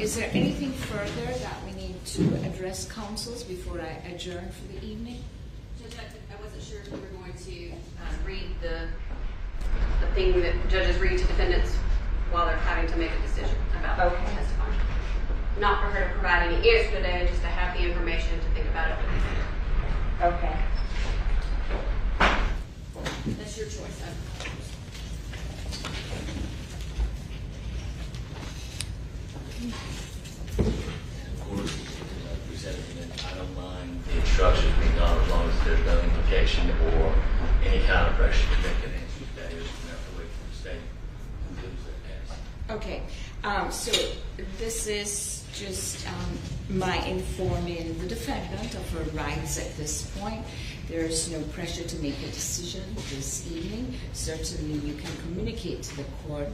Is there anything further that we need to address counsels before I adjourn for the evening? Judge, I wasn't sure if we were going to read the thing that judges read to defendants while they're having to make a decision about testifying. Not for her to provide any answer today, just to have the information to think about it. Okay. That's your choice. Of course, I don't mind the instructions being done as long as there's no implication or any kind of pressure to make an answer today. We have to wait for the state to lose their case. Okay, so this is just my informing the defendant of her rights at this point. There's no pressure to make a decision this evening. Certainly you can communicate to the court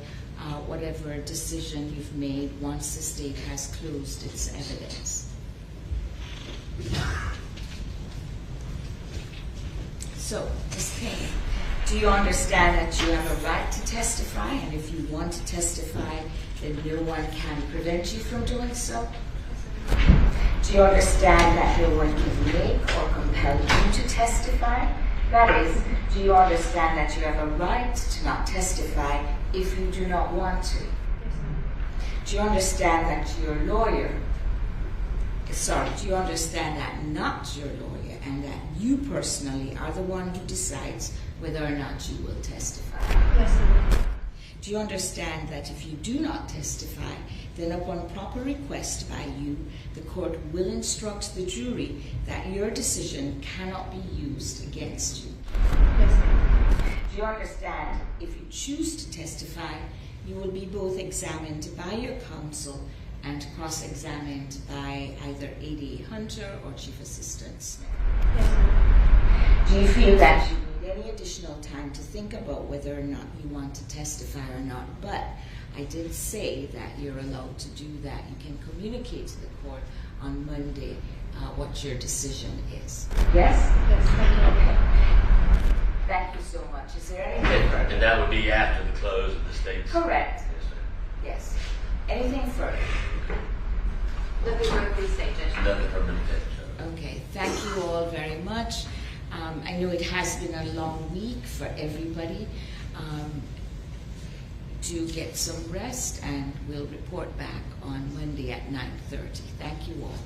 whatever decision you've made once the state has closed its evidence. So, Ms. Payne, do you understand that you have a right to testify, and if you want to testify, then no one can prevent you from doing so? Do you understand that no one can make or compel you to testify? That is, do you understand that you have a right to not testify if you do not want to? Do you understand that your lawyer, do you understand that not your lawyer and that you personally are the one who decides whether or not you will testify? Yes, sir. Do you understand that if you do not testify, then upon proper request by you, the court will instruct the jury that your decision cannot be used against you? Yes, sir. Do you understand if you choose to testify, you will be both examined by your counsel and cross-examined by either A.D. Hunter or Chief Assistant Smith? Yes, sir. Do you feel that you need any additional time to think about whether or not you want to testify or not? But I did say that you're allowed to do that. You can communicate to the court on Monday what your decision is. Yes? Yes, thank you. Okay. Thank you so much. Is there anything further? And that would be after the close of the state's... Correct. Yes, ma'am. Yes. Anything further? Nothing further, please state, Judge. Nothing from the judge. Okay. Thank you all very much. I know it has been a long week for everybody. Do get some rest, and we'll report back on Monday at 9:30. Thank you all.